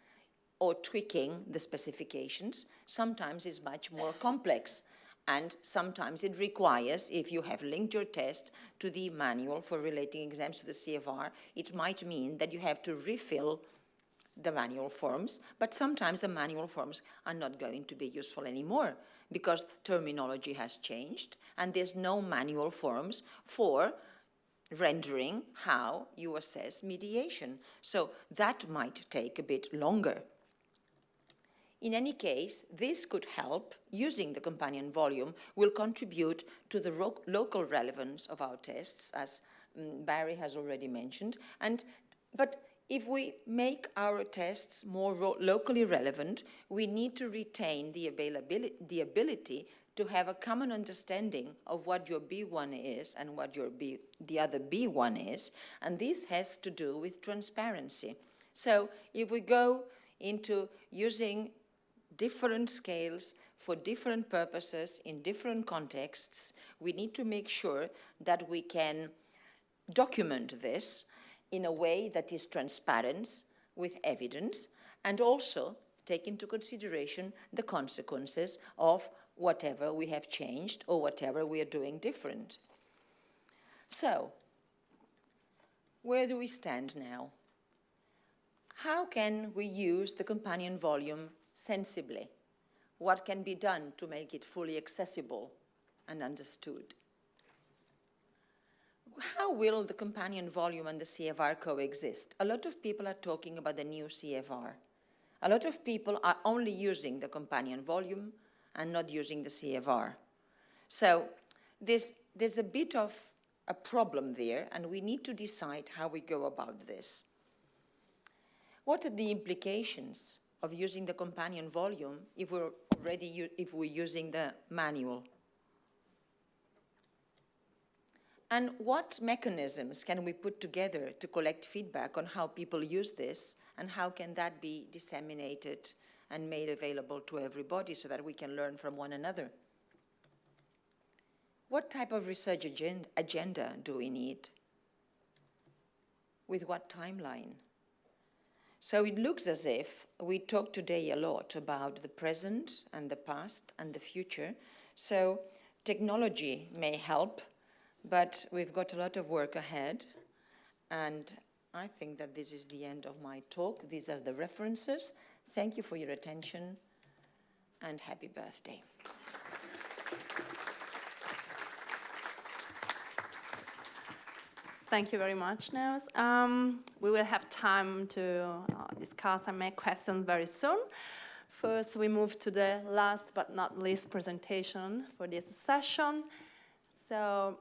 or tweaking the specifications. Sometimes it's much more complex. And sometimes it requires, if you have linked your test to the manual for relating exams to the CFR, it might mean that you have to refill the manual forms, but sometimes the manual forms are not going to be useful anymore because terminology has changed and there's no manual forms for rendering how you assess mediation. So that might take a bit longer. In any case, this could help. Using the companion volume will contribute to the local relevance of our tests, as Barry has already mentioned. But if we make our tests more locally relevant, we need to retain the ability to have a common understanding of what your B1 is and what the other B1 is. And this has to do with transparency. So if we go into using different scales for different purposes in different contexts. We need to make sure that we can document this in a way that is transparent with evidence and also take into consideration the consequences of whatever we have changed or whatever we are doing different. So, where do we stand now? How can we use the companion volume sensibly? What can be done to make it fully accessible and understood? How will the companion volume and the CFR coexist? A lot of people are talking about the new CFR. A lot of people are only using the companion volume and not using the CFR. So there's a bit of a problem there, and we need to decide how we go about this. What are the implications of using the companion volume if we're using the manual? And what mechanisms can we put together to collect feedback on how people use this, and how can that be disseminated and made available to everybody so that we can learn from one another? What type of research agenda do we need? With what timeline? So it looks as if we talk today a lot about the present and the past and the future. So technology may help, but we've got a lot of work ahead. And I think that this is the end of my talk. These are the references. Thank you for your attention, and happy birthday. Thank you very much, Nels. We will have time to discuss and make questions very soon. First, we move to the last but not least presentation for this session. So,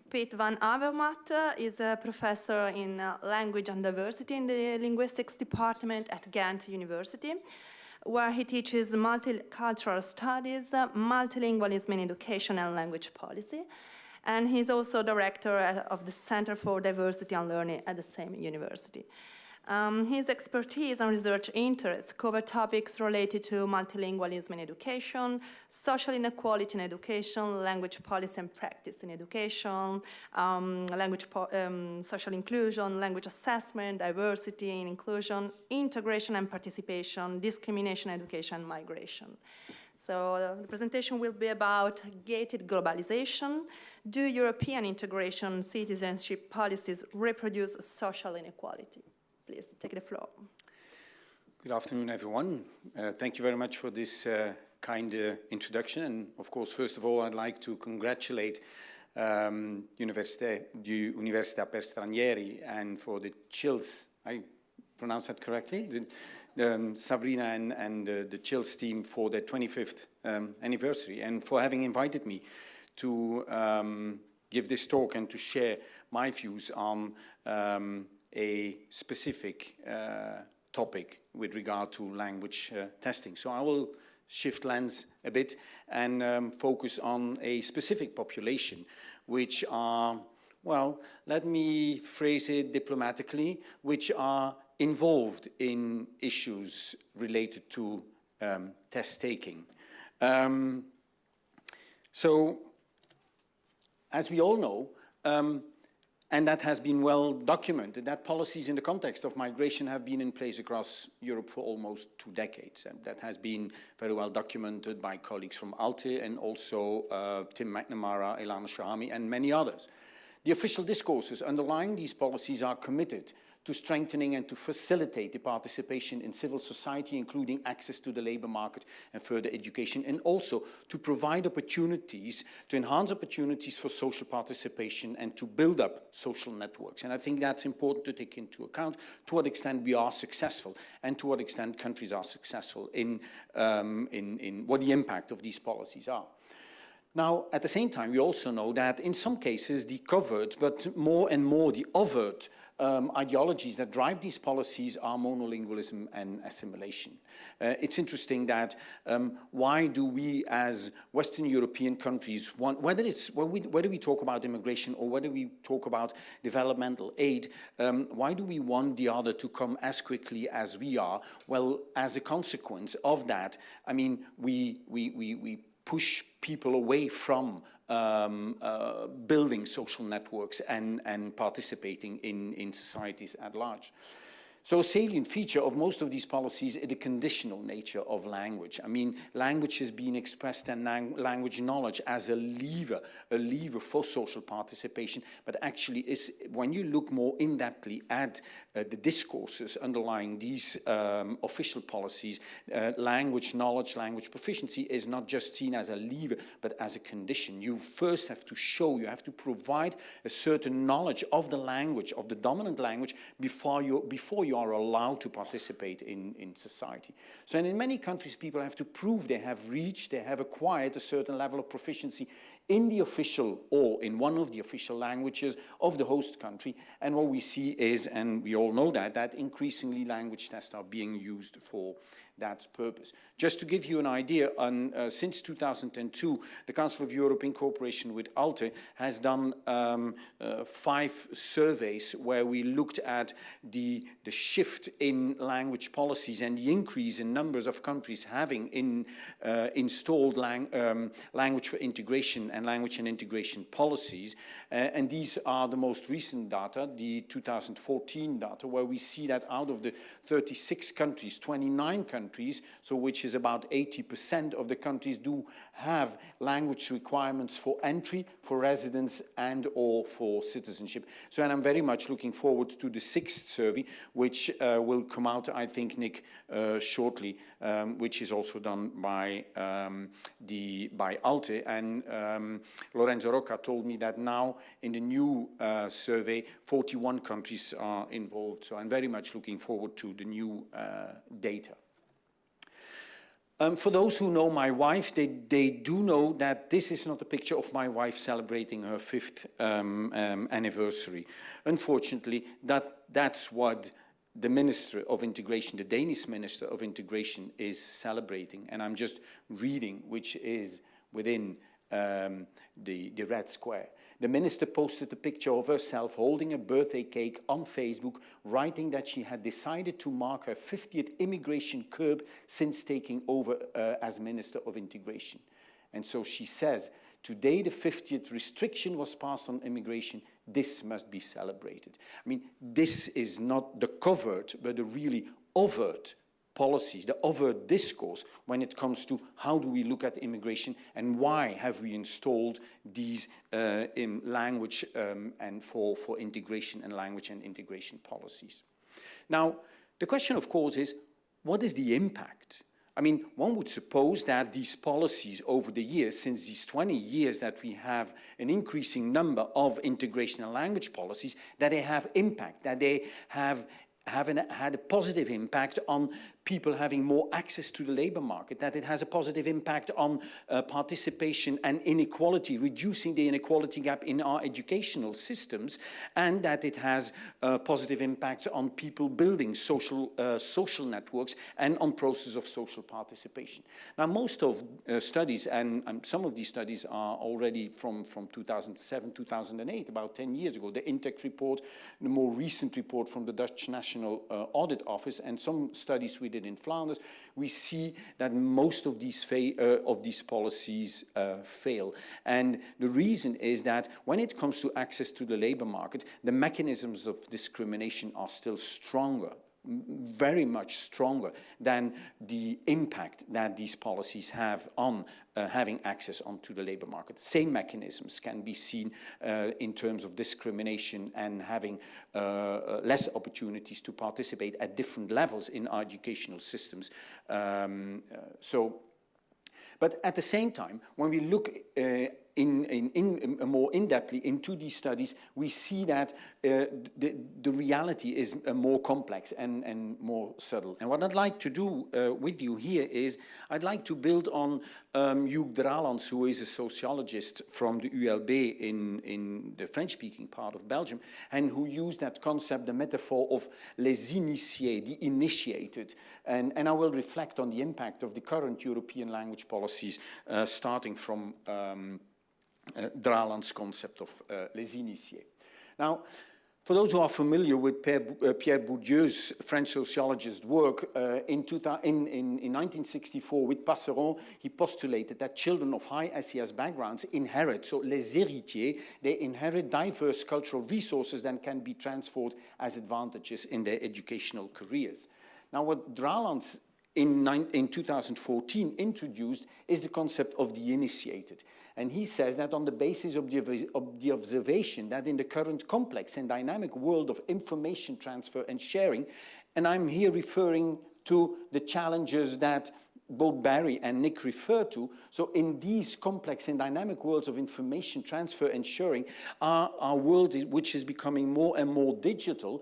Piet van Avermaet is a professor in language and diversity in the linguistics department at Ghent University, where he teaches multicultural studies, multilingualism in education and language policy. And he's also director of the Center for Diversity and Learning at the same university. His expertise and research interests cover topics related to multilingualism in education, social inequality in education, language policy and practice in education, social inclusion, language assessment, diversity and inclusion, integration and participation, discrimination, education, and migration. So the presentation will be about gated globalization. Do European integration citizenship policies reproduce social inequality? Please take the floor. Good afternoon, everyone. Thank you very much for this kind introduction. And of course, first of all, I'd like to congratulate Università per Stranieri and for the CILS. I pronounce that correctly? Sabrina and the CILS team for their 25th anniversary, and for having invited me to give this talk and to share my views on a specific topic with regard to language testing. So I will shift lens a bit and focus on a specific population, which are, well, let me phrase it diplomatically, which are involved in issues related to test taking. So, as we all know, and that has been well documented, that policies in the context of migration have been in place across Europe for almost 2 decades. And that has been very well documented by colleagues from ALTE and also Tim McNamara, Ilana Shahami, and many others. The official discourses underlying these policies are committed to strengthening and to facilitate the participation in civil society, including access to the labor market and further education, and also to provide opportunities, to enhance opportunities for social participation and to build up social networks. And I think that's important to take into account to what extent we are successful and to what extent countries are successful in what the impact of these policies are. Now, at the same time, we also know that in some cases the covert, but more and more the overt ideologies that drive these policies are monolingualism and assimilation. It's interesting that why do we as Western European countries want, whether we talk about immigration or whether we talk about developmental aid, why do we want the other to come as quickly as we are? Well, as a consequence of that, I mean, we push people away from building social networks and participating in societies at large. So a salient feature of most of these policies is the conditional nature of language. I mean, language is being expressed and language knowledge as a lever for social participation, but actually is, when you look more in-depthly at the discourses underlying these official policies, language knowledge, language proficiency is not just seen as a lever, but as a condition. You first have to show, you have to provide a certain knowledge of the language, of the dominant language, before you are allowed to participate in society. So, and in many countries, people have to prove they have acquired a certain level of proficiency in the official or in one of the official languages of the host country. And what we see is, and we all know that increasingly language tests are being used for that purpose. Just to give you an idea, since 2002, the Council of Europe, in cooperation with ALTE, has done 5 surveys where we looked at the shift in language policies and the increase in numbers of countries having installed language for integration and language and integration policies. And these are the most recent data, the 2014 data, where we see that out of the 36 countries, 29 countries, so which is about 80% of the countries, do have language requirements for entry, for residence, and or for citizenship. So, and I'm very much looking forward to the 6th survey, which will come out, I think, Nick, shortly, which is also done by ALTE. And Lorenzo Rocca told me that now in the new survey, 41 countries are involved. So I'm very much looking forward to the new data. For those who know my wife, they do know that this is not a picture of my wife celebrating her 5th anniversary. Unfortunately, that's what the Minister of Integration, the Danish Minister of Integration, is celebrating. And I'm just reading, which is within the red square. The minister posted a picture of herself holding a birthday cake on Facebook, writing that she had decided to mark her 50th immigration curb since taking over as Minister of Integration. And so she says, today the 50th restriction was passed on immigration. This must be celebrated. I mean, this is not the covert, but the really overt policies, the overt discourse when it comes to how do we look at immigration and why have we installed these in language and for integration and language and integration policies. Now, the question, of course, is what is the impact? I mean, one would suppose that these policies over the years, since these 20 years that we have an increasing number of integration and language policies, that they have impact, that they have had a positive impact on people having more access to the labor market, that it has a positive impact on participation and inequality, reducing the inequality gap in our educational systems, and that it has positive impacts on people building social networks and on process of social participation. Now, most of studies, and some of these studies are already from 2007, 2008, about 10 years ago, the INTEC report, the more recent report from the Dutch National Audit Office, and some studies we did in Flanders, we see that most of these policies fail. And the reason is that when it comes to access to the labor market, the mechanisms of discrimination are still stronger, very much stronger than the impact that these policies have on having access onto the labor market. Same mechanisms can be seen in terms of discrimination and having less opportunities to participate at different levels in our educational systems. But at the same time, when we look more in-depthly into these studies, we see that the reality is more complex and more subtle. And what I'd like to do with you here is, I'd like to build on Hugues Dralans, who is a sociologist from the ULB in the French-speaking part of Belgium, and who used that concept, the metaphor of les initiés, the initiated. And I will reflect on the impact of the current European language policies, starting from Dralans' concept of les initiés. Now, for those who are familiar with Pierre Bourdieu's French sociologist's work, in 1964 with Passeron, he postulated that children of high SES backgrounds inherit, so les héritiers, they inherit diverse cultural resources that can be transferred as advantages in their educational careers. Now, what Dralans in 2014 introduced is the concept of the initiated. And he says that on the basis of the observation that in the current complex and dynamic world of information transfer and sharing, and I'm here referring to the challenges that both Barry and Nick refer to, so in these complex and dynamic worlds of information transfer and sharing, our world which is becoming more and more digital,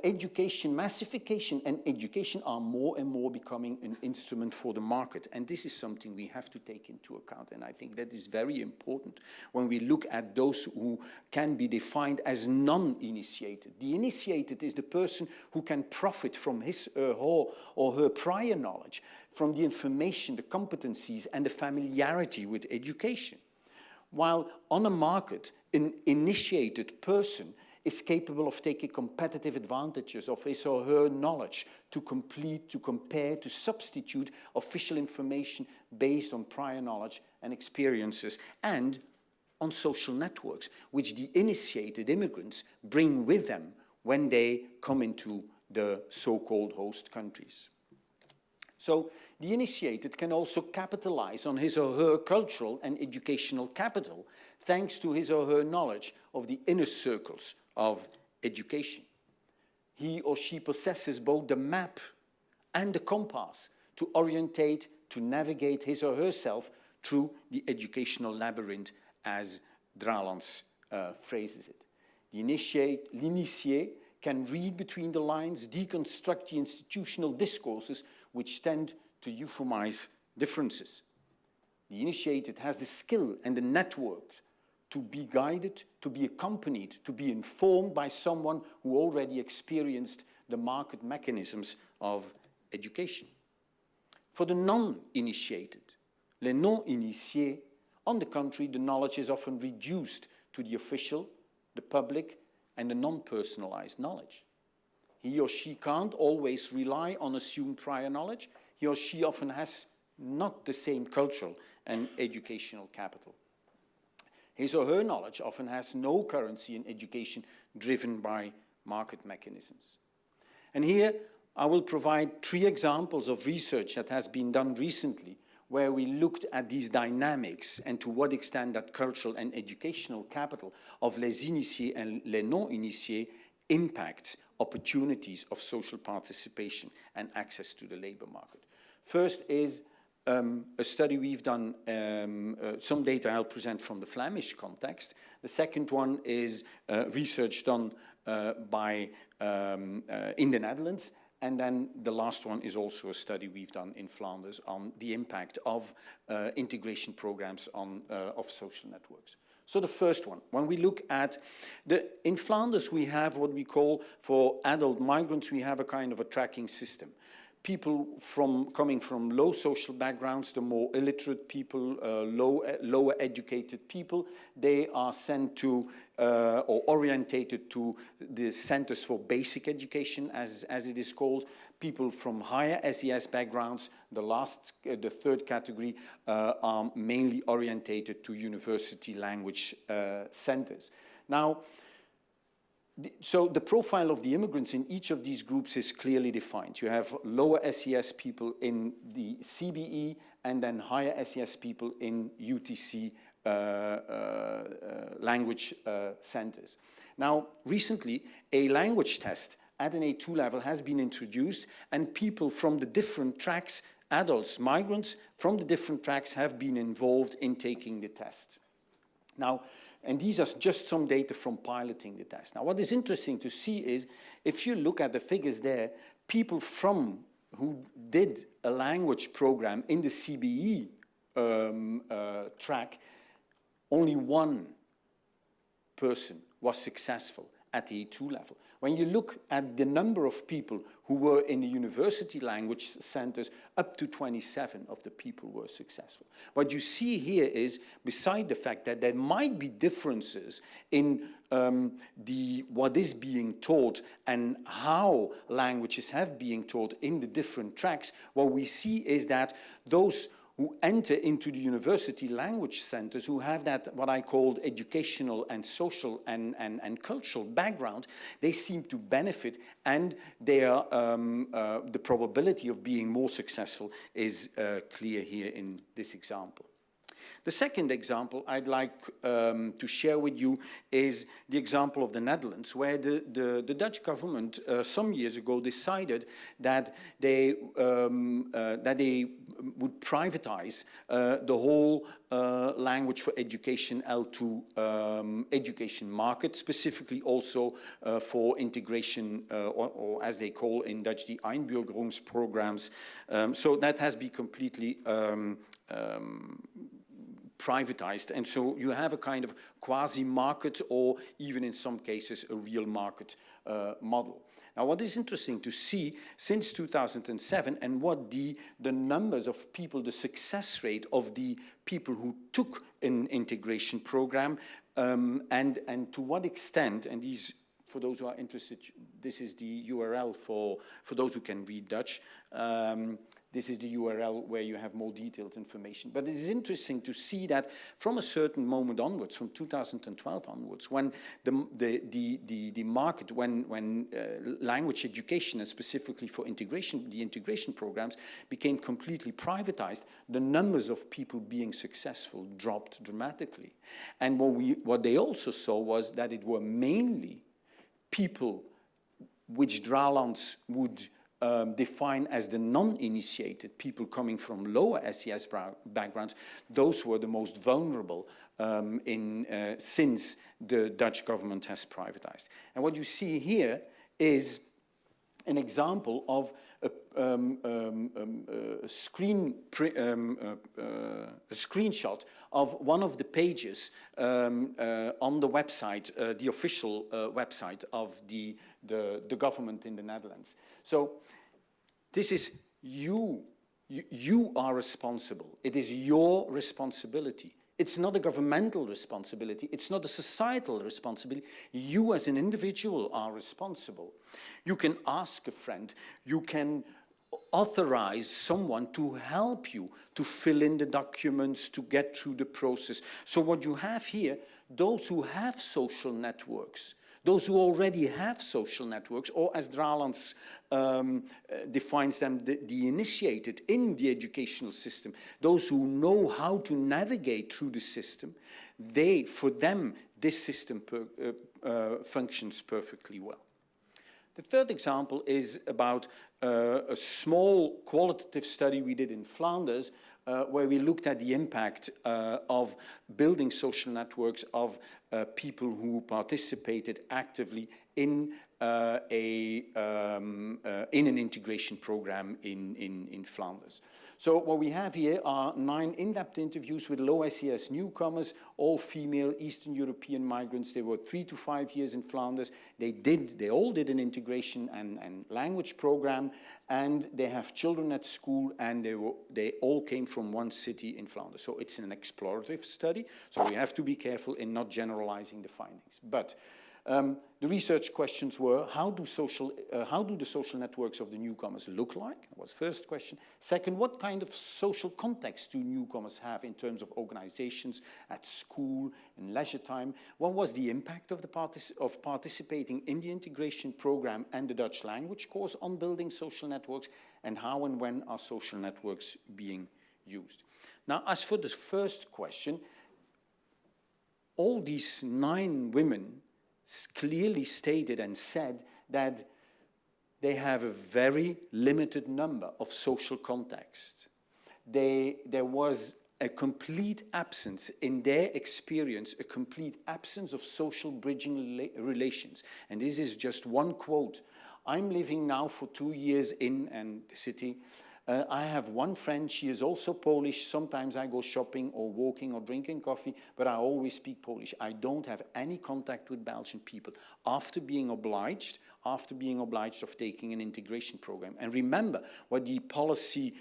education, massification and education are more and more becoming an instrument for the market. And this is something we have to take into account. And I think that is very important when we look at those who can be defined as non-initiated. The initiated is the person who can profit from his or her prior knowledge, from the information, the competencies and the familiarity with education. While on a market, an initiated person is capable of taking competitive advantages of his or her knowledge to complete, to compare, to substitute official information based on prior knowledge and experiences, and on social networks, which the initiated immigrants bring with them when they come into the so-called host countries. So the initiated can also capitalize on his or her cultural and educational capital thanks to his or her knowledge of the inner circles of education. He or she possesses both the map and the compass to orientate, to navigate his or herself through the educational labyrinth, as Dralans phrases it. The l'initié can read between the lines, deconstruct the institutional discourses which tend to euphemize differences. The initiated has the skill and the network to be guided, to be accompanied, to be informed by someone who already experienced the market mechanisms of education. For the non-initiated, les non-initiés, on the contrary, the knowledge is often reduced to the official, the public, and the non-personalized knowledge. He or she can't always rely on assumed prior knowledge. He or she often has not the same cultural and educational capital. His or her knowledge often has no currency in education driven by market mechanisms. And here I will provide 3 examples of research that has been done recently where we looked at these dynamics and to what extent that cultural and educational capital of les initiés and les non-initiés impacts opportunities of social participation and access to the labor market. First is a study we've done, some data I'll present from the Flemish context. The second one is research done in the Netherlands. And then the last one is also a study we've done in Flanders on the impact of integration programs of social networks. So the first one, when we look at in Flanders, we have what we call, for adult migrants, we have a kind of a tracking system. People coming from low social backgrounds, the more illiterate people, lower educated people, they are sent to or orientated to the centers for basic education, as it is called. People from higher SES backgrounds, the third category, are mainly orientated to university language centers. Now, so the profile of the immigrants in each of these groups is clearly defined. You have lower SES people in the CBE and then higher SES people in UTC language centers. Now, recently, a language test at an A2 level has been introduced, and people from the different tracks, adults, migrants from the different tracks, have been involved in taking the test. Now, and these are just some data from piloting the test. Now, what is interesting to see is, if you look at the figures there, people who did a language program in the CBE track, only one person was successful at the E2 level. When you look at the number of people who were in the university language centers, up to 27 of the people were successful. What you see here is, beside the fact that there might be differences in what is being taught and how languages have been taught in the different tracks, what we see is that those who enter into the university language centers, who have that, what I called educational and social and cultural background, they seem to benefit, and their, the probability of being more successful is clear here in this example. The second example I'd like to share with you is the example of the Netherlands, where the Dutch government some years ago decided that they would privatize the whole language for education L2 education market, specifically also for integration, or as they call in Dutch, the Einbürgerungsprogramms. So that has been completely privatized, and so you have a kind of quasi-market, or even in some cases a real market model. Now, what is interesting to see since 2007, and what the numbers of people, the success rate of the people who took an integration program, and to what extent, and these, for those who are interested, this is the URL for those who can read Dutch. This is the URL where you have more detailed information. But it is interesting to see that from a certain moment onwards, from 2012 onwards, when the market, when language education, and specifically for integration, the integration programs became completely privatized, the numbers of people being successful dropped dramatically. And what they also saw was that it were mainly people which Dralands would define as the non-initiated, people coming from lower SES backgrounds. Those were the most vulnerable since the Dutch government has privatized. And what you see here is an example of a screenshot of one of the pages on the website, the official website of the government in the Netherlands. So this is you are responsible. It is your responsibility. It's not a governmental responsibility. It's not a societal responsibility. You as an individual are responsible. You can ask a friend. You can authorize someone to help you to fill in the documents, to get through the process. So what you have here, those who have social networks, those who already have social networks, or as Dralands defines them, the initiated in the educational system, those who know how to navigate through the system, for them, this system functions perfectly well. The third example is about a small qualitative study we did in Flanders, where we looked at the impact of building social networks of people who participated actively in an integration program in Flanders. So what we have here are 9 in-depth interviews with low SES newcomers, all female Eastern European migrants. They were 3 to 5 years in Flanders. They all did an integration and language program, and they have children at school, and they all came from one city in Flanders. So it's an explorative study, so we have to be careful in not generalizing the findings. But the research questions were, how do the social networks of the newcomers look like? That was the first question. Second, what kind of social context do newcomers have in terms of organizations at school, in leisure time? What was the impact of participating in the integration program and the Dutch language course on building social networks? And how and when are social networks being used? Now, as for the first question, all these 9 women clearly stated and said that they have a very limited number of social contexts. There was a complete absence, in their experience, a complete absence of social bridging relations. And this is just one quote. I'm living now for 2 years in a city. I have one friend, she is also Polish. Sometimes I go shopping or walking or drinking coffee, but I always speak Polish. I don't have any contact with Belgian people after being obliged of taking an integration program. And remember, what the policy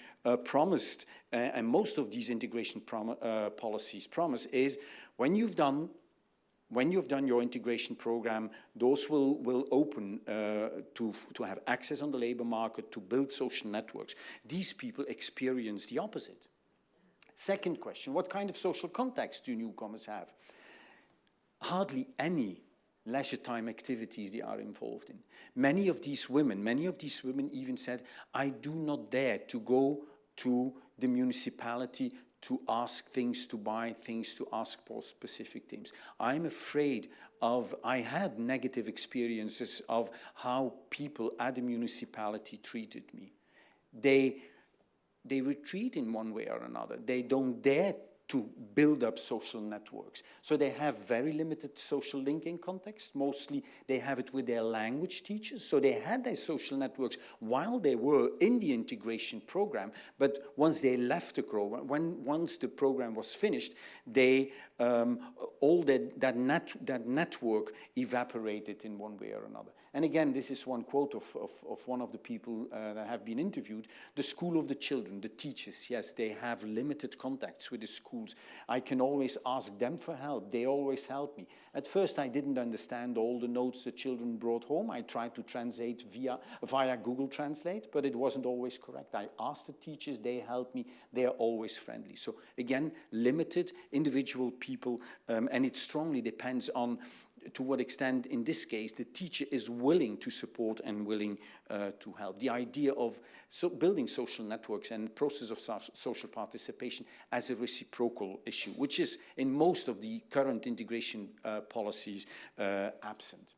promised, and most of these integration policies promise, is when you've done your integration program, those will open to have access on the labor market, to build social networks. These people experience the opposite. Second question, what kind of social context do newcomers have? Hardly any leisure time activities they are involved in. Many of these women even said, I do not dare to go to the municipality to ask things, to buy things, to ask for specific things. I'm afraid I had negative experiences of how people at the municipality treated me. They retreat in one way or another. They don't dare to build up social networks. So they have very limited social linking context. Mostly they have it with their language teachers. So they had their social networks while they were in the integration program, but once they left the program, once the program was finished, they all that network evaporated in one way or another. And again, this is one quote of one of the people that have been interviewed. The school of the children, the teachers, yes, they have limited contacts with the schools. I can always ask them for help. They always help me. At first, I didn't understand all the notes the children brought home. I tried to translate via Google Translate, but it wasn't always correct. I asked the teachers, they helped me. They are always friendly. So again, limited individual people, and it strongly depends on to what extent, in this case, the teacher is willing to support and willing to help. The idea of building social networks and process of social participation as a reciprocal issue, which is in most of the current integration policies absent.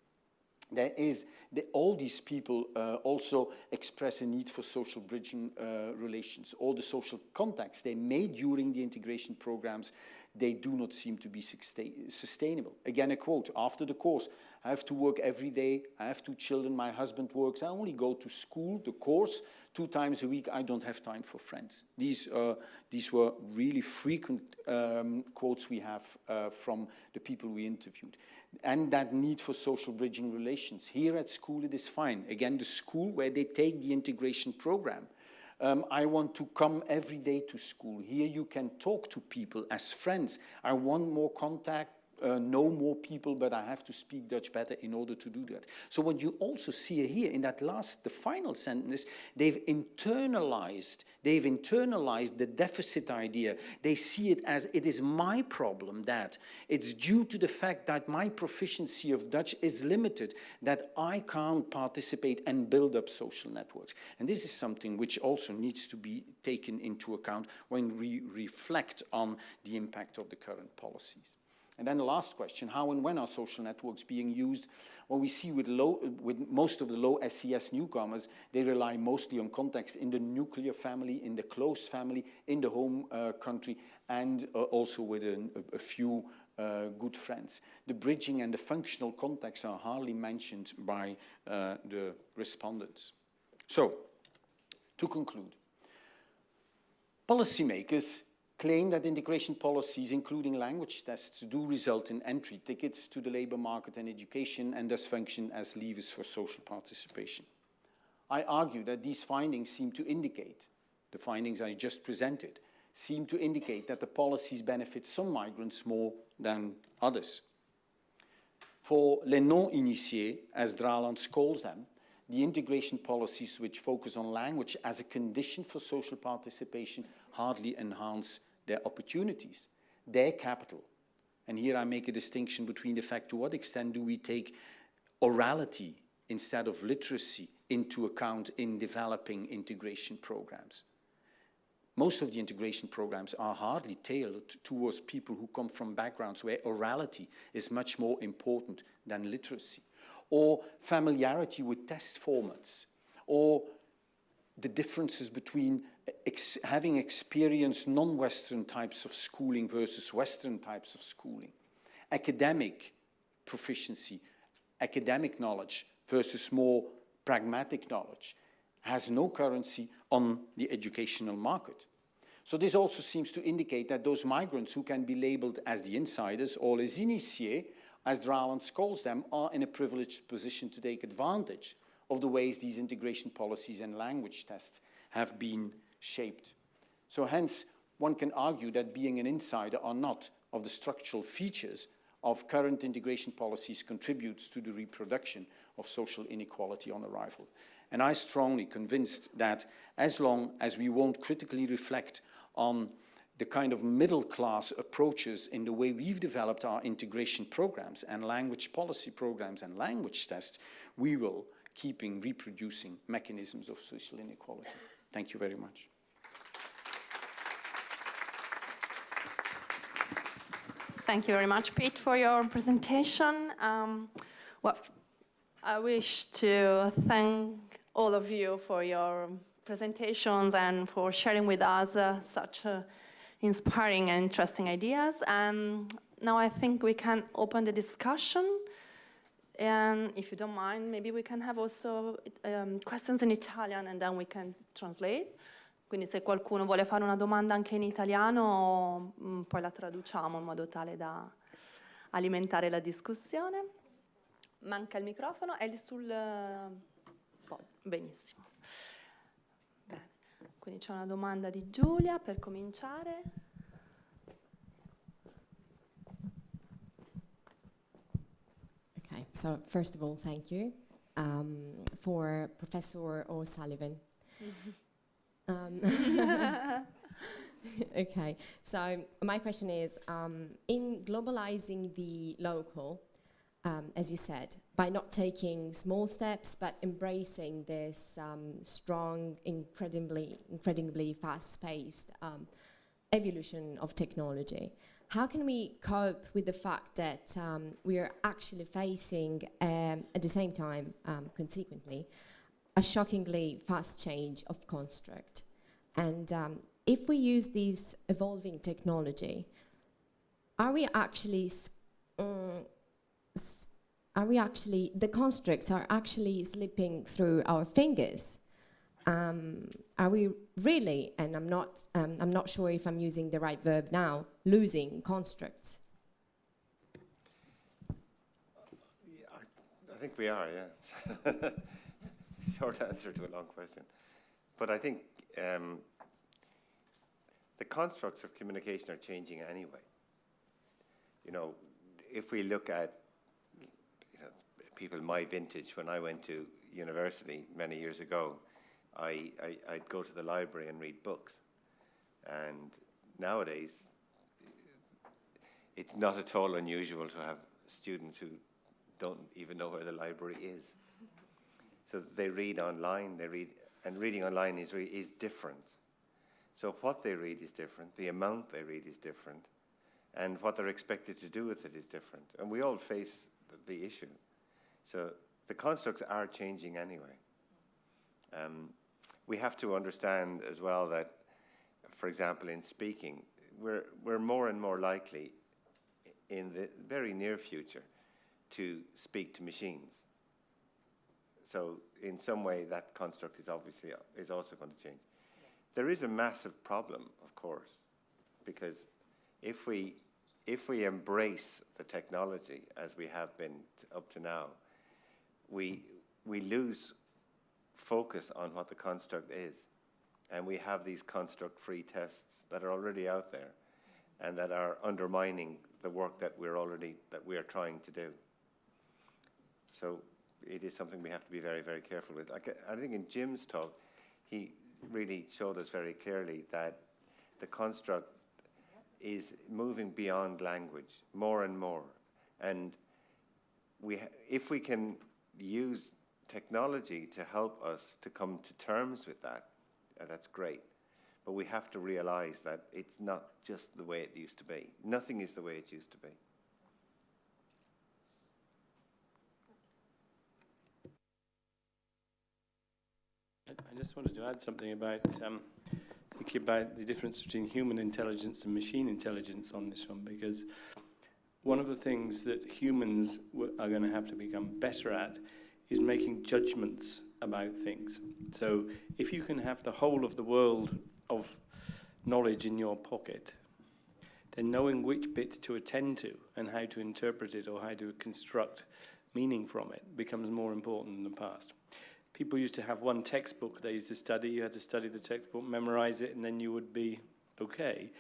All these people also express a need for social bridging relations. All the social contacts they made during the integration programs, they do not seem to be sustainable. Again, a quote, after the course, I have to work every day, I have 2 children, my husband works, I only go to school, the course, 2 times a week, I don't have time for friends. These were really frequent quotes we have from the people we interviewed. And that need for social bridging relations. Here at school it is fine. Again, the school where they take the integration program. I want to come every day to school. Here you can talk to people as friends. I want more contact, know more people, but I have to speak Dutch better in order to do that. So what you also see here in that the final sentence, they've internalized the deficit idea. They see it as, it is my problem that it's due to the fact that my proficiency of Dutch is limited, that I can't participate and build up social networks. And this is something which also needs to be taken into account when we reflect on the impact of the current policies. And then the last question, how and when are social networks being used? Well, we see with most of the low SES newcomers, they rely mostly on context in the nuclear family, in the close family, in the home country, and also with a few good friends. The bridging and the functional context are hardly mentioned by the respondents. So, to conclude, policymakers claim that integration policies, including language tests, do result in entry tickets to the labor market and education, and thus function as levers for social participation. I argue that these findings seem to indicate, the findings I just presented, seem to indicate that the policies benefit some migrants more than others. For les non-initiés, as Draland calls them, the integration policies which focus on language as a condition for social participation hardly enhance their opportunities, their capital. And here I make a distinction between the fact to what extent do we take orality instead of literacy into account in developing integration programs. Most of the integration programs are hardly tailored towards people who come from backgrounds where orality is much more important than literacy, or familiarity with test formats, or the differences between having experienced non-Western types of schooling versus Western types of schooling, academic proficiency, academic knowledge versus more pragmatic knowledge has no currency on the educational market. So this also seems to indicate that those migrants who can be labeled as the insiders or les initiés, as Drawlands calls them, are in a privileged position to take advantage of the ways these integration policies and language tests have been shaped. So hence, one can argue that being an insider or not of the structural features of current integration policies contributes to the reproduction of social inequality on arrival. And I'm strongly convinced that as long as we won't critically reflect on the kind of middle-class approaches in the way we've developed our integration programs and language policy programs and language tests, we will keep reproducing mechanisms of social inequality. Thank you very much. Thank you very much, Pete, for your presentation. Well, I wish to thank all of you for your presentations and for sharing with us such inspiring and interesting ideas. Now I think we can open the discussion. And if you don't mind, maybe we can have also questions in Italian and then we can translate. Quindi se qualcuno vuole fare una domanda anche in italiano, poi la traduciamo in modo tale da alimentare la discussione. Manca il microfono, è lì sul... Benissimo. Bene. Quindi c'è una domanda di Giulia per cominciare. Okay, so first of all, thank you for Professor O'Sullivan. Okay, so my question is, in globalizing the local, as you said, by not taking small steps, but embracing this strong, incredibly fast-paced evolution of technology, how can we cope with the fact that we are actually facing, at the same time, consequently, a shockingly fast change of construct? And if we use this evolving technology, are we actually, the constructs are actually slipping through our fingers? Are we really, and I'm not sure if I'm using the right verb now, losing constructs? I think we are, yeah. Short answer to a long question. But I think the constructs of communication are changing anyway. You know, if we look at people my vintage, when I went to university many years ago, I'd go to the library and read books. And nowadays, it's not at all unusual to have students who don't even know where the library is. So they read online, and reading online is different. So what they read is different, the amount they read is different, and what they're expected to do with it is different. And we all face the issue. So the constructs are changing anyway. We have to understand as well that, for example, in speaking, we're more and more likely in the very near future to speak to machines. So in some way that construct is also going to change. There is a massive problem, of course, because if we embrace the technology as we have been up to now, we lose focus on what the construct is. And we have these construct-free tests that are already out there and that are undermining the work that we are trying to do. So it is something we have to be very, very careful with. I think in Jim's talk, he really showed us very clearly that the construct is moving beyond language more and more. And if we can use technology to help us to come to terms with that, that's great. But we have to realize that it's not just the way it used to be. Nothing is the way it used to be. I just wanted to add something about thinking about the difference between human intelligence and machine intelligence on this one, because one of the things that humans are going to have to become better at is making judgments about things. So if you can have the whole of the world of knowledge in your pocket, then knowing which bits to attend to and how to interpret it or how to construct meaning from it becomes more important in the past. People used to have one textbook they used to study. You had to study the textbook, memorize it, and then you would be okay.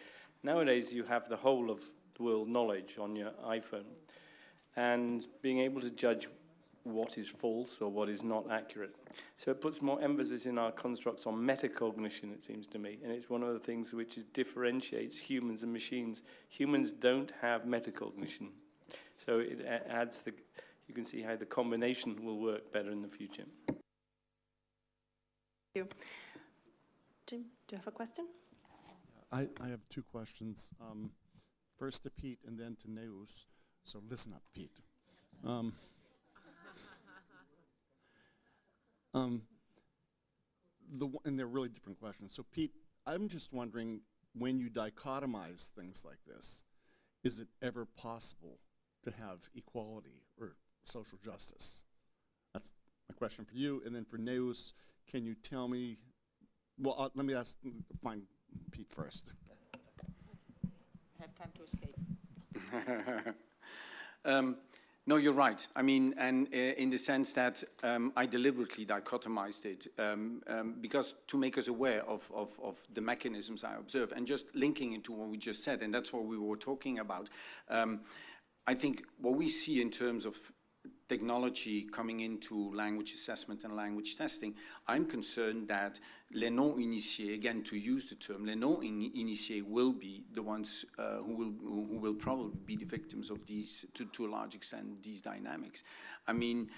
Nowadays, you have the whole of the world knowledge on your iPhone. And being able to judge what is false or what is not accurate. So it puts more emphasis in our constructs on metacognition, it seems to me, and it's one of the things which differentiates humans and machines. Humans don't have metacognition, so it adds you can see how the combination will work better in the future. Thank you. Jim, do you have a question? I have two questions. First to Pete and then to Neus. So listen up, Pete. And they're really different questions. So Pete, I'm just wondering, when you dichotomize things like this, is it ever possible to have equality or social justice? That's my question for you. And then for Neus, can you tell me, well, let me find Pete first. Have time to escape. No, you're right. I mean, and in the sense that I deliberately dichotomized it because to make us aware of the mechanisms I observe, and just linking into what we just said, and that's what we were talking about. I think what we see in terms of technology coming into language assessment and language testing, I'm concerned that les non-initiés, again to use the term, les non-initiés will be the ones who will probably be the victims of these, to a large extent, these dynamics. I mean,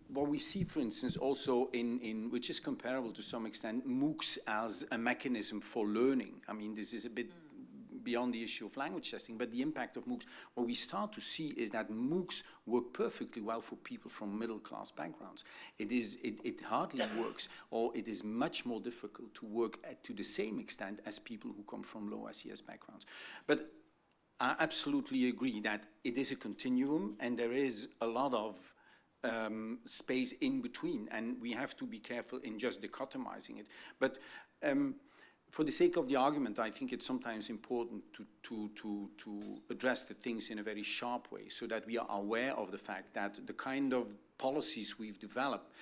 what we see, for instance, also in which is comparable to some extent, MOOCs as a mechanism for learning. I mean, this is a bit beyond the issue of language testing, but the impact of MOOCs, what we start to see is that MOOCs work perfectly well for people from middle-class backgrounds. It hardly works, or it is much more difficult to work to the same extent as people who come from low SES backgrounds. But I absolutely agree that it is a continuum, and there is a lot of space in between, and we have to be careful in just dichotomizing it. But for the sake of the argument, I think it's sometimes important to address the things in a very sharp way, so that we are aware of the fact that the kind of policies we've developed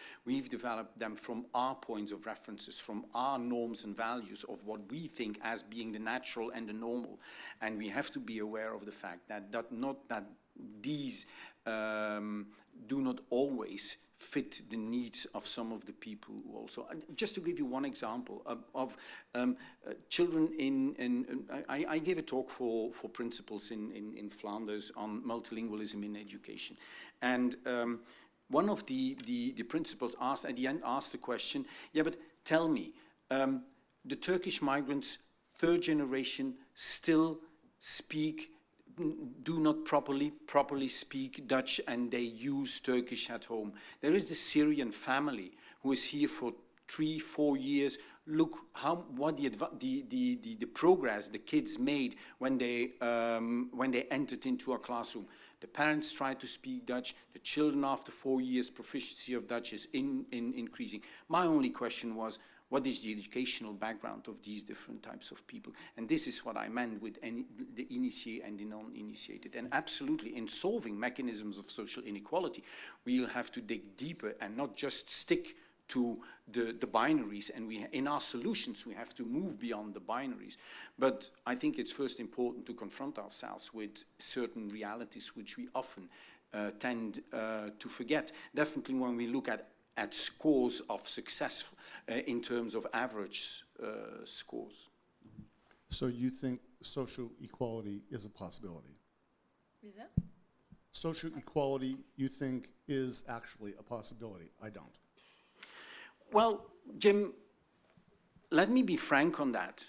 them from our points of references, from our norms and values of what we think as being the natural and the normal. And we have to be aware of the fact that these do not always fit the needs of some of the people who also. And just to give you one example of children I gave a talk for principals in Flanders on multilingualism in education. And one of the principals asked, at the end, asked the question, yeah, but tell me, the Turkish migrants, third generation, still do not properly speak Dutch, and they use Turkish at home. There is the Syrian family who is here for 3-4 years. Look what the progress the kids made when they entered into a classroom. The parents try to speak Dutch. The children, after 4 years, proficiency of Dutch is increasing. My only question was, what is the educational background of these different types of people? And this is what I meant with the initiated and the non-initiated. And absolutely, in solving mechanisms of social inequality, we'll have to dig deeper and not just stick to the binaries. And in our solutions, we have to move beyond the binaries. But I think it's first important to confront ourselves with certain realities which we often tend to forget. Definitely when we look at scores of success in terms of average scores. So you think social equality is a possibility? Is that? Social equality, you think, is actually a possibility? I don't. Well, Jim, let me be frank on that.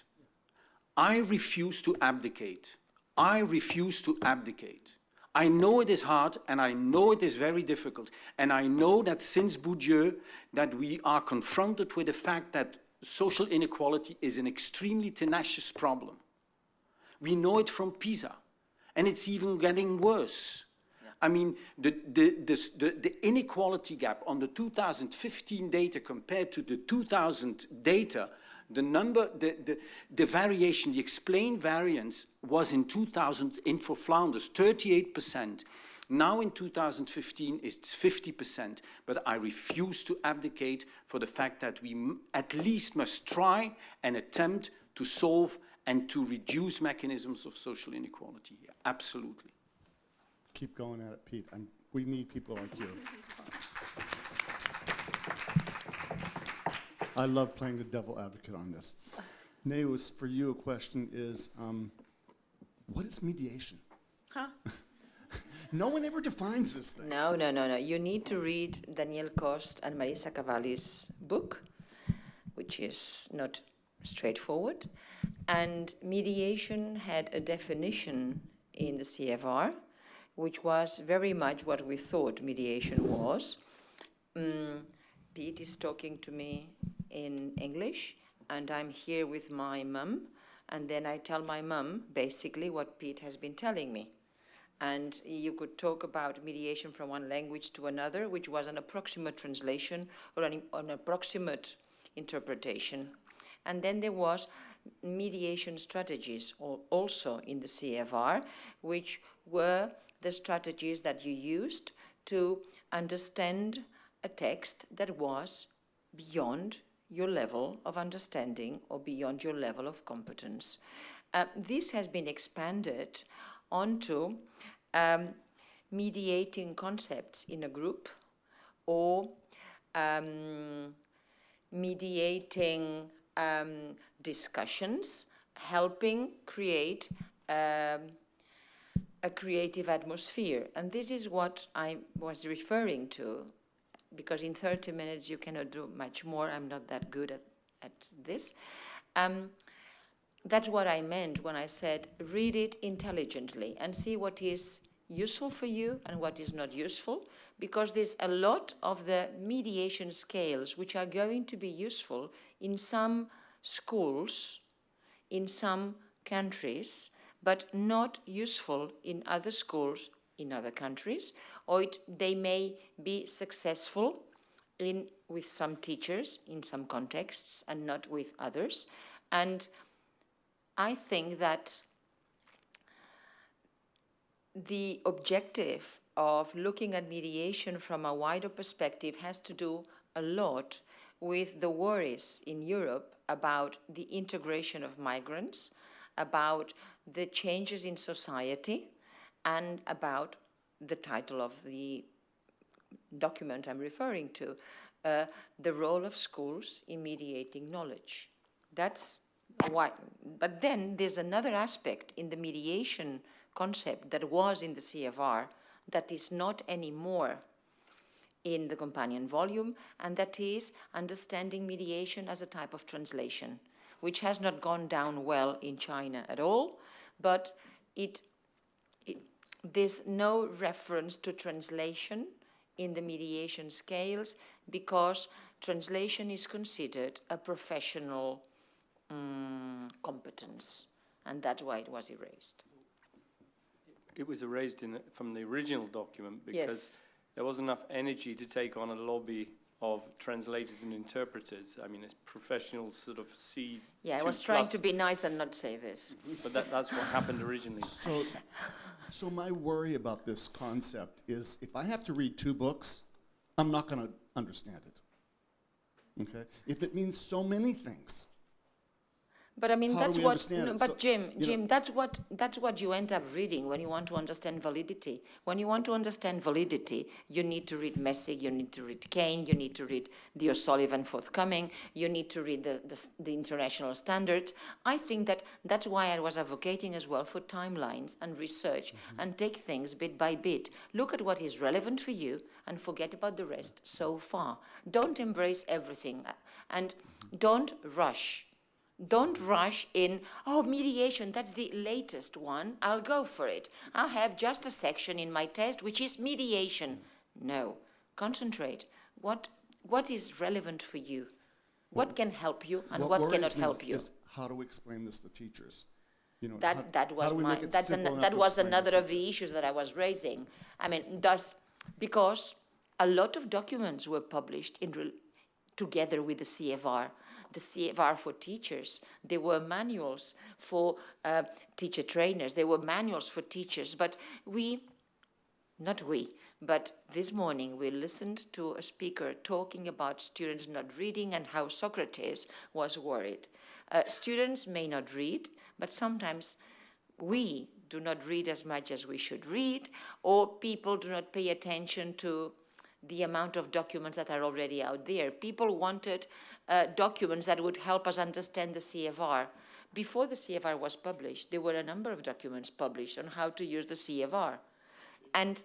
I refuse to abdicate. I refuse to abdicate. I know it is hard, and I know it is very difficult, and I know that since Bourdieu, that we are confronted with the fact that social inequality is an extremely tenacious problem. We know it from PISA, and it's even getting worse. I mean, the inequality gap on the 2015 data compared to the 2000 data, the variation, the explained variance was in 2000 for Flanders 38%. Now in 2015 it's 50%, but I refuse to abdicate for the fact that we at least must try and attempt to solve and to reduce mechanisms of social inequality here. Absolutely. Keep going at it, Pete. We need people like you. I love playing the devil advocate on this. Neus, for you a question is, what is mediation? Huh? No one ever defines this thing. No. You need to read Daniel Coste and Marisa Cavalli's book, which is not straightforward. And mediation had a definition in the CFR, which was very much what we thought mediation was. Pete is talking to me in English, and I'm here with my mum, and then I tell my mum basically what Pete has been telling me. And you could talk about mediation from one language to another, which was an approximate translation or an approximate interpretation. And then there was mediation strategies also in the CFR, which were the strategies that you used to understand a text that was beyond your level of understanding or beyond your level of competence. This has been expanded onto mediating concepts in a group, or mediating discussions, helping create a creative atmosphere. And this is what I was referring to, because in 30 minutes you cannot do much more. I'm not that good at this. That's what I meant when I said read it intelligently and see what is useful for you and what is not useful, because there's a lot of the mediation scales which are going to be useful in some schools, in some countries, but not useful in other schools in other countries, or they may be successful with some teachers in some contexts and not with others. And I think that the objective of looking at mediation from a wider perspective has to do a lot with the worries in Europe about the integration of migrants, about the changes in society, and about the title of the document I'm referring to, the role of schools in mediating knowledge. That's why. But then there's another aspect in the mediation concept that was in the CFR that is not anymore in the companion volume, and that is understanding mediation as a type of translation, which has not gone down well in China at all, but there's no reference to translation in the mediation scales because translation is considered a professional competence, and that's why it was erased. It was erased from the original document because Yes. there wasn't enough energy to take on a lobby of translators and interpreters. I mean, it's professional sort of C2+. Yeah, I was trying to be nice and not say this. But that's what happened originally. So my worry about this concept is if I have to read 2 books, I'm not going to understand it. Okay? If it means so many things. But I mean, How do that's we what. understand No, it? but So, Jim, that's what you end up reading when you want to understand validity. When you want to understand validity, you need to read Messig, you need to read Kane, you need to read the O'Sullivan forthcoming, you need to read the international standards. I think that's why I was advocating as well for timelines and research and take things bit by bit. Look at what is relevant for you and forget about the rest so far. Don't embrace everything and don't rush. Don't rush in, oh, mediation, that's the latest one, I'll go for it. I'll have just a section in my test which is mediation. No, concentrate. What is relevant for you? What can help you and what cannot help you? Is how to explain this to teachers. You know, That was another of the issues that I was raising. I mean, because a lot of documents were published together with the CFR. The CFR for teachers. There were manuals for teacher trainers. There were manuals for teachers. But but this morning we listened to a speaker talking about students not reading and how Socrates was worried. Students may not read, but sometimes we do not read as much as we should read, or people do not pay attention to the amount of documents that are already out there. People wanted documents that would help us understand the CFR. Before the CFR was published, there were a number of documents published on how to use the CFR. And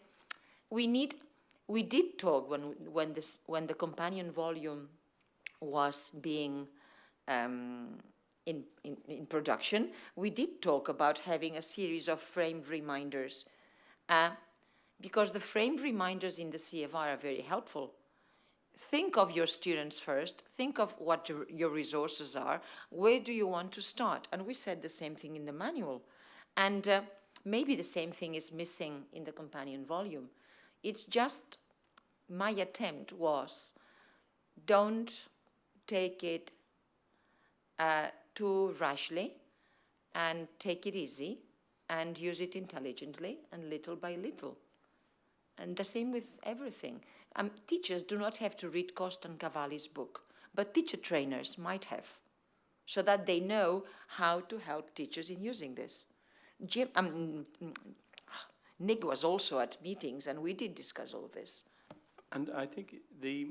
we did talk when the companion volume was being in production, we did talk about having a series of framed reminders, because the framed reminders in the CFR are very helpful. Think of your students first, think of what your resources are, where do you want to start? And we said the same thing in the manual. And maybe the same thing is missing in the companion volume. It's just, my attempt was, don't take it too rashly, and take it easy, and use it intelligently, and little by little. And the same with everything. Teachers do not have to read Costa and Cavalli's book, but teacher trainers might have, so that they know how to help teachers in using this. Nick was also at meetings, and we did discuss all this. And I think the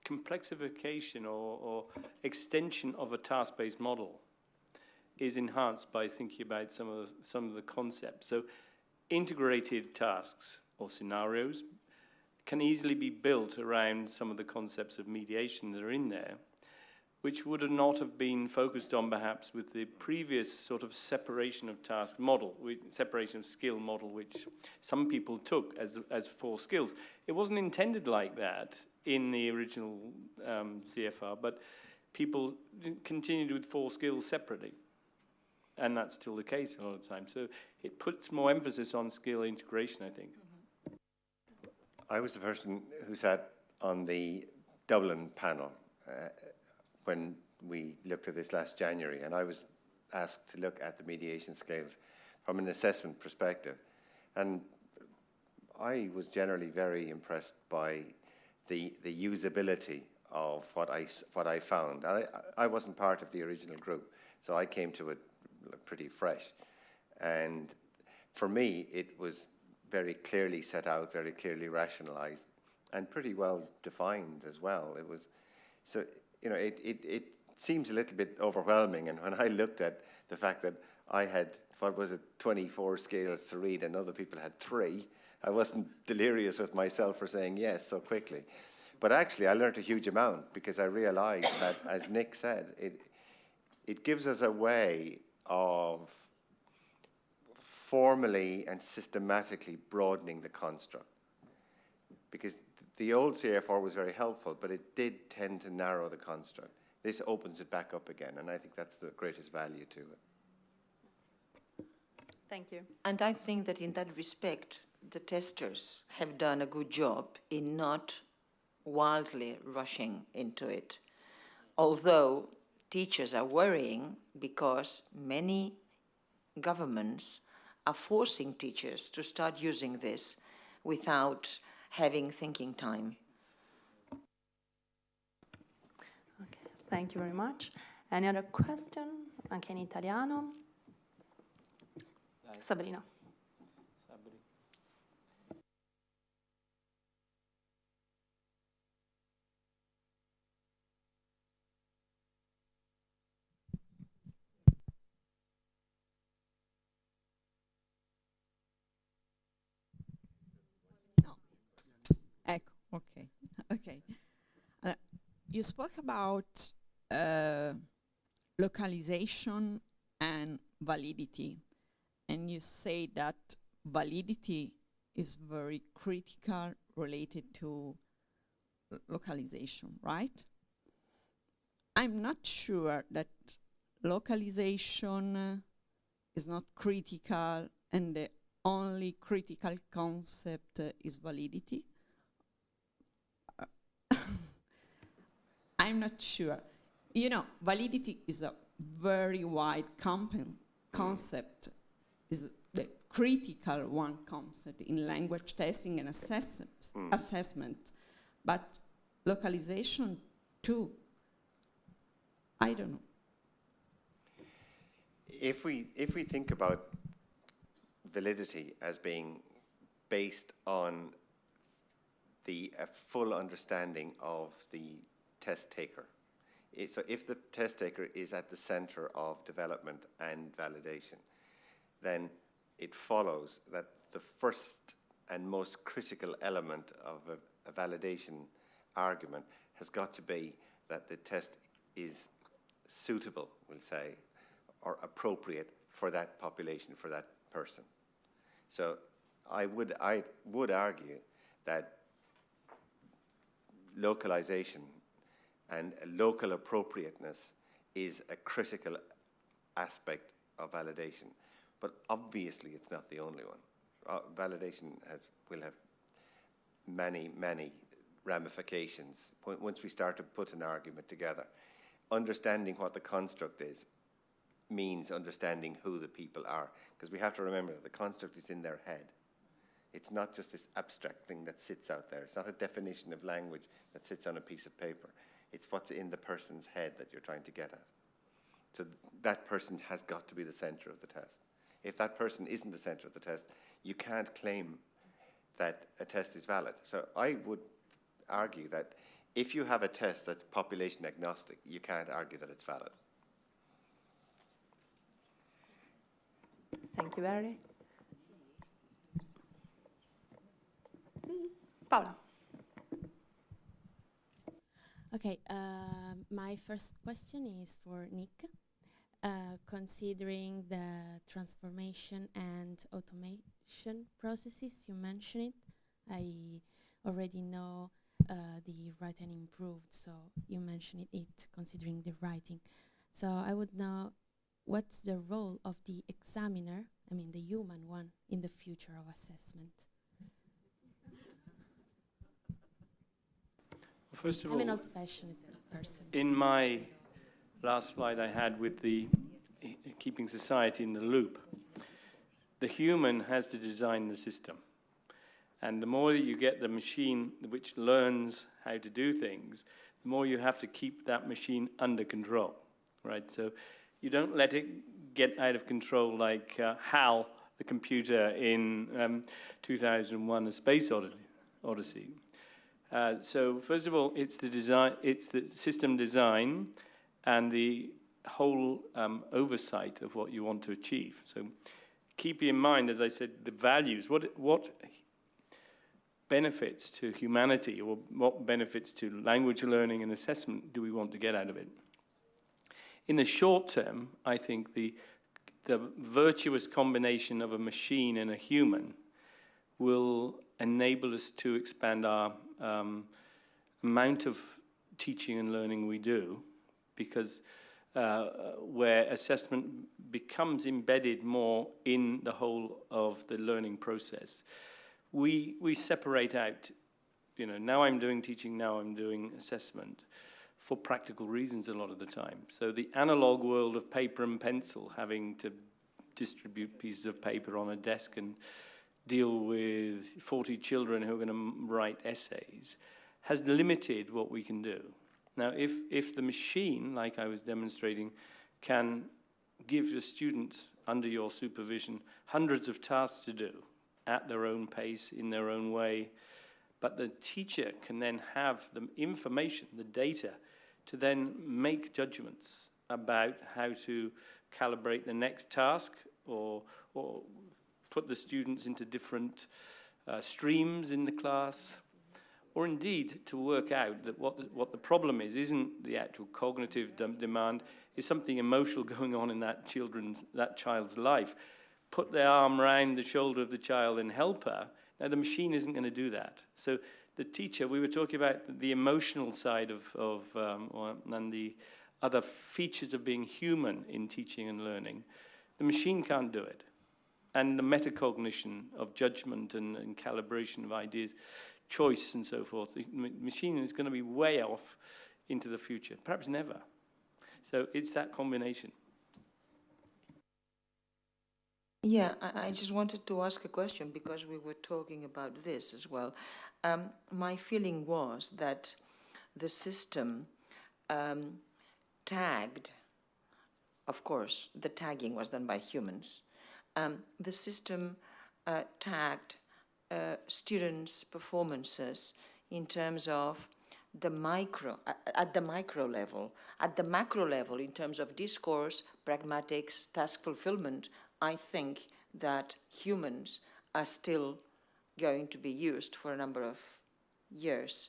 complexification or extension of a task-based model is enhanced by thinking about some of the concepts. So integrated tasks or scenarios can easily be built around some of the concepts of mediation that are in there, which would not have been focused on perhaps with the previous sort of separation of task model, separation of skill model, which some people took as 4 skills. It wasn't intended like that in the original CFR, but people continued with 4 skills separately. And that's still the case a lot of the time. So it puts more emphasis on skill integration, I think. I was the person who sat on the Dublin panel when we looked at this last January, and I was asked to look at the mediation scales from an assessment perspective. And I was generally very impressed by the usability of what I found. I wasn't part of the original group, so I came to it pretty fresh. And for me, it was very clearly set out, very clearly rationalized, and pretty well defined as well. It was, so, you know, it seems a little bit overwhelming. And when I looked at the fact that I had, 24 scales to read and other people had 3, I wasn't delirious with myself for saying yes so quickly. But actually, I learned a huge amount, because I realized that, as Nick said, it gives us a way of formally and systematically broadening the construct. Because the old CFR was very helpful, but it did tend to narrow the construct. This opens it back up again, and I think that's the greatest value to it. Thank you. And I think that in that respect, the testers have done a good job in not wildly rushing into it. Although teachers are worrying because many governments are forcing teachers to start using this without having thinking time. Okay, thank you very much. Any other question? Anche in italiano? Sabrina. Ecco, okay. You spoke about localization and validity. And you say that validity is very critical related to localization, right? I'm not sure that localization is not critical and the only critical concept is validity. I'm not sure. You know, validity is a very wide concept, is the critical one concept in language testing and assessment. But localization too, I don't know. If we think about validity as being based on the full understanding of the test taker, so if the test taker is at the center of development and validation, then it follows that the first and most critical element of a validation argument has got to be that the test is suitable, we'll say, or appropriate for that population, for that person. So I would argue that localization and local appropriateness is a critical aspect of validation. But obviously it's not the only one. Validation will have many, many ramifications once we start to put an argument together. Understanding what the construct is means understanding who the people are, because we have to remember that the construct is in their head. It's not just this abstract thing that sits out there. It's not a definition of language that sits on a piece of paper. It's what's in the person's head that you're trying to get at. So that person has got to be the center of the test. If that person isn't the center of the test, you can't claim that a test is valid. So I would argue that if you have a test that's population agnostic, you can't argue that it's valid. Thank you, Barry. Paola. Okay, my first question is for Nick. Considering the transformation and automation processes you mentioned, I already know the writing improved, so you mentioned it considering the writing. So I would know what's the role of the examiner, I mean the human one, in the future of assessment? First of all, I'm an old-fashioned person. in my last slide I had with the keeping society in the loop, the human has to design the system. And the more that you get the machine which learns how to do things, the more you have to keep that machine under control, right? So you don't let it get out of control like HAL, the computer in 2001: A Space Odyssey. So first of all, it's the design, it's the system design and the whole oversight of what you want to achieve. So keep in mind, as I said, the values. What benefits to humanity, or what benefits to language learning and assessment do we want to get out of it? In the short term, I think the virtuous combination of a machine and a human will enable us to expand our amount of teaching and learning we do, because where assessment becomes embedded more in the whole of the learning process. We separate out, you know, now I'm doing teaching, now I'm doing assessment, for practical reasons a lot of the time. So the analog world of paper and pencil, having to distribute pieces of paper on a desk and deal with 40 children who are going to write essays, has limited what we can do. Now, if the machine, like I was demonstrating, can give the students, under your supervision, hundreds of tasks to do at their own pace, in their own way, but the teacher can then have the information, the data, to then make judgments about how to calibrate the next task, or put the students into different streams in the class, or indeed to work out that what the problem is isn't the actual cognitive demand, is something emotional going on in that child's life. Put their arm around the shoulder of the child and help her. Now the machine isn't going to do that. So the teacher, we were talking about the emotional side and the other features of being human in teaching and learning. The machine can't do it. And the metacognition of judgment and calibration of ideas, choice and so forth, the machine is going to be way off into the future, perhaps never. So it's that combination. Yeah, I just wanted to ask a question because we were talking about this as well. My feeling was that the system tagged, of course, the tagging was done by humans. The system tagged students' performances in terms of the micro, at the micro level. At the macro level, in terms of discourse, pragmatics, task fulfillment, I think that humans are still going to be used for a number of years.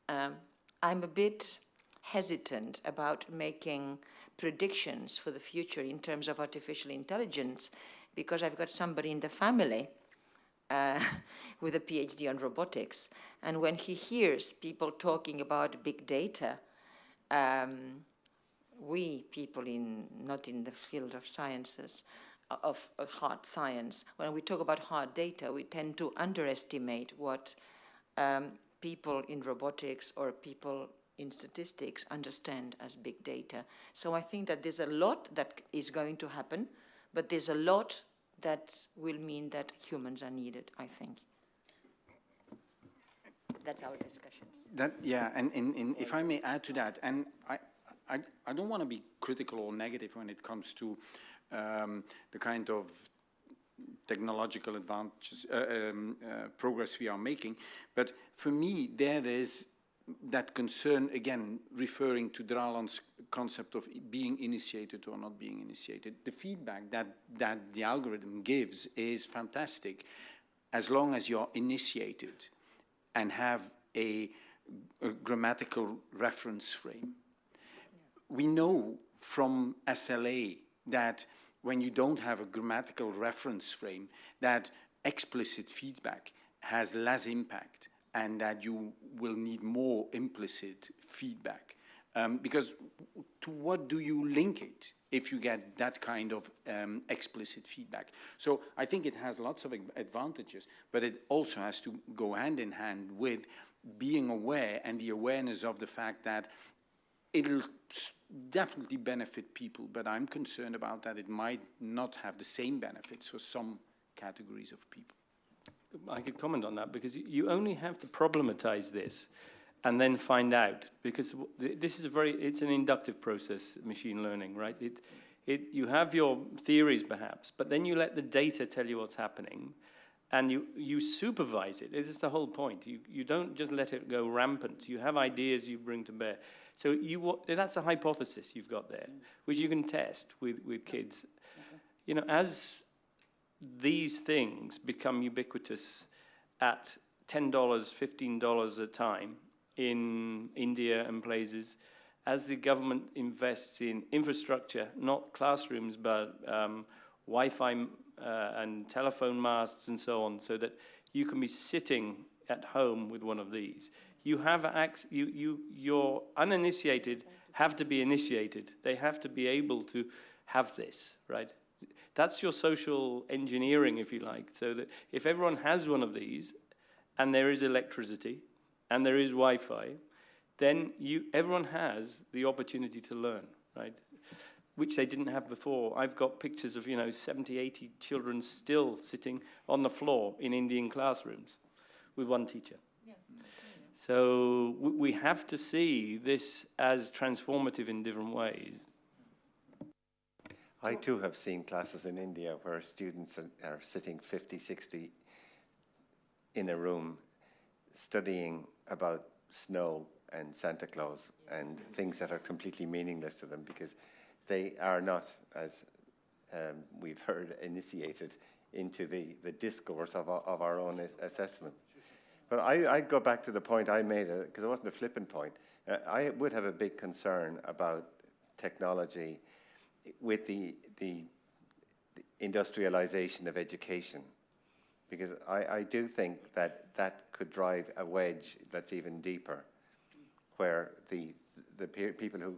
I'm a bit hesitant about making predictions for the future in terms of artificial intelligence because I've got somebody in the family with a PhD on robotics, and when he hears people talking about big data, we people not in the field of sciences, of hard science, when we talk about hard data, we tend to underestimate what people in robotics or people in statistics understand as big data. So I think that there's a lot that is going to happen, but there's a lot that will mean that humans are needed, I think. That's our discussions. Yeah, and if I may add to that, and I don't want to be critical or negative when it comes to the kind of technological advantages, progress we are making, but for me there is that concern, again, referring to Draland's concept of being initiated or not being initiated. The feedback that the algorithm gives is fantastic as long as you're initiated and have a grammatical reference frame. We know from SLA that when you don't have a grammatical reference frame, that explicit feedback has less impact and that you will need more implicit feedback. Because to what do you link it if you get that kind of explicit feedback? So I think it has lots of advantages, but it also has to go hand in hand with being aware and the awareness of the fact that it'll definitely benefit people, but I'm concerned about that it might not have the same benefits for some categories of people. I could comment on that because you only have to problematize this and then find out, because this is it's an inductive process, machine learning, right? You have your theories perhaps, but then you let the data tell you what's happening and you supervise it. It is the whole point. You don't just let it go rampant. You have ideas you bring to bear. So that's a hypothesis you've got there, which you can test with kids. You know, as these things become ubiquitous at $10, $15 a time in India and places, as the government invests in infrastructure, not classrooms, but Wi-Fi and telephone masts and so on, so that you can be sitting at home with one of these. You have your uninitiated have to be initiated. They have to be able to have this, right? That's your social engineering, if you like, so that if everyone has one of these, and there is electricity, and there is Wi-Fi, then everyone has the opportunity to learn, right? Which they didn't have before. I've got pictures of, 70, 80 children still sitting on the floor in Indian classrooms with one teacher. Yeah. So we have to see this as transformative in different ways. I too have seen classes in India where students are sitting 50, 60 in a room studying about snow and Santa Claus and things that are completely meaningless to them because they are not, as we've heard, initiated into the discourse of our own assessment. But I'd go back to the point I made, because it wasn't a flippant point. I would have a big concern about technology with the industrialization of education, because I do think that that could drive a wedge that's even deeper, where the people who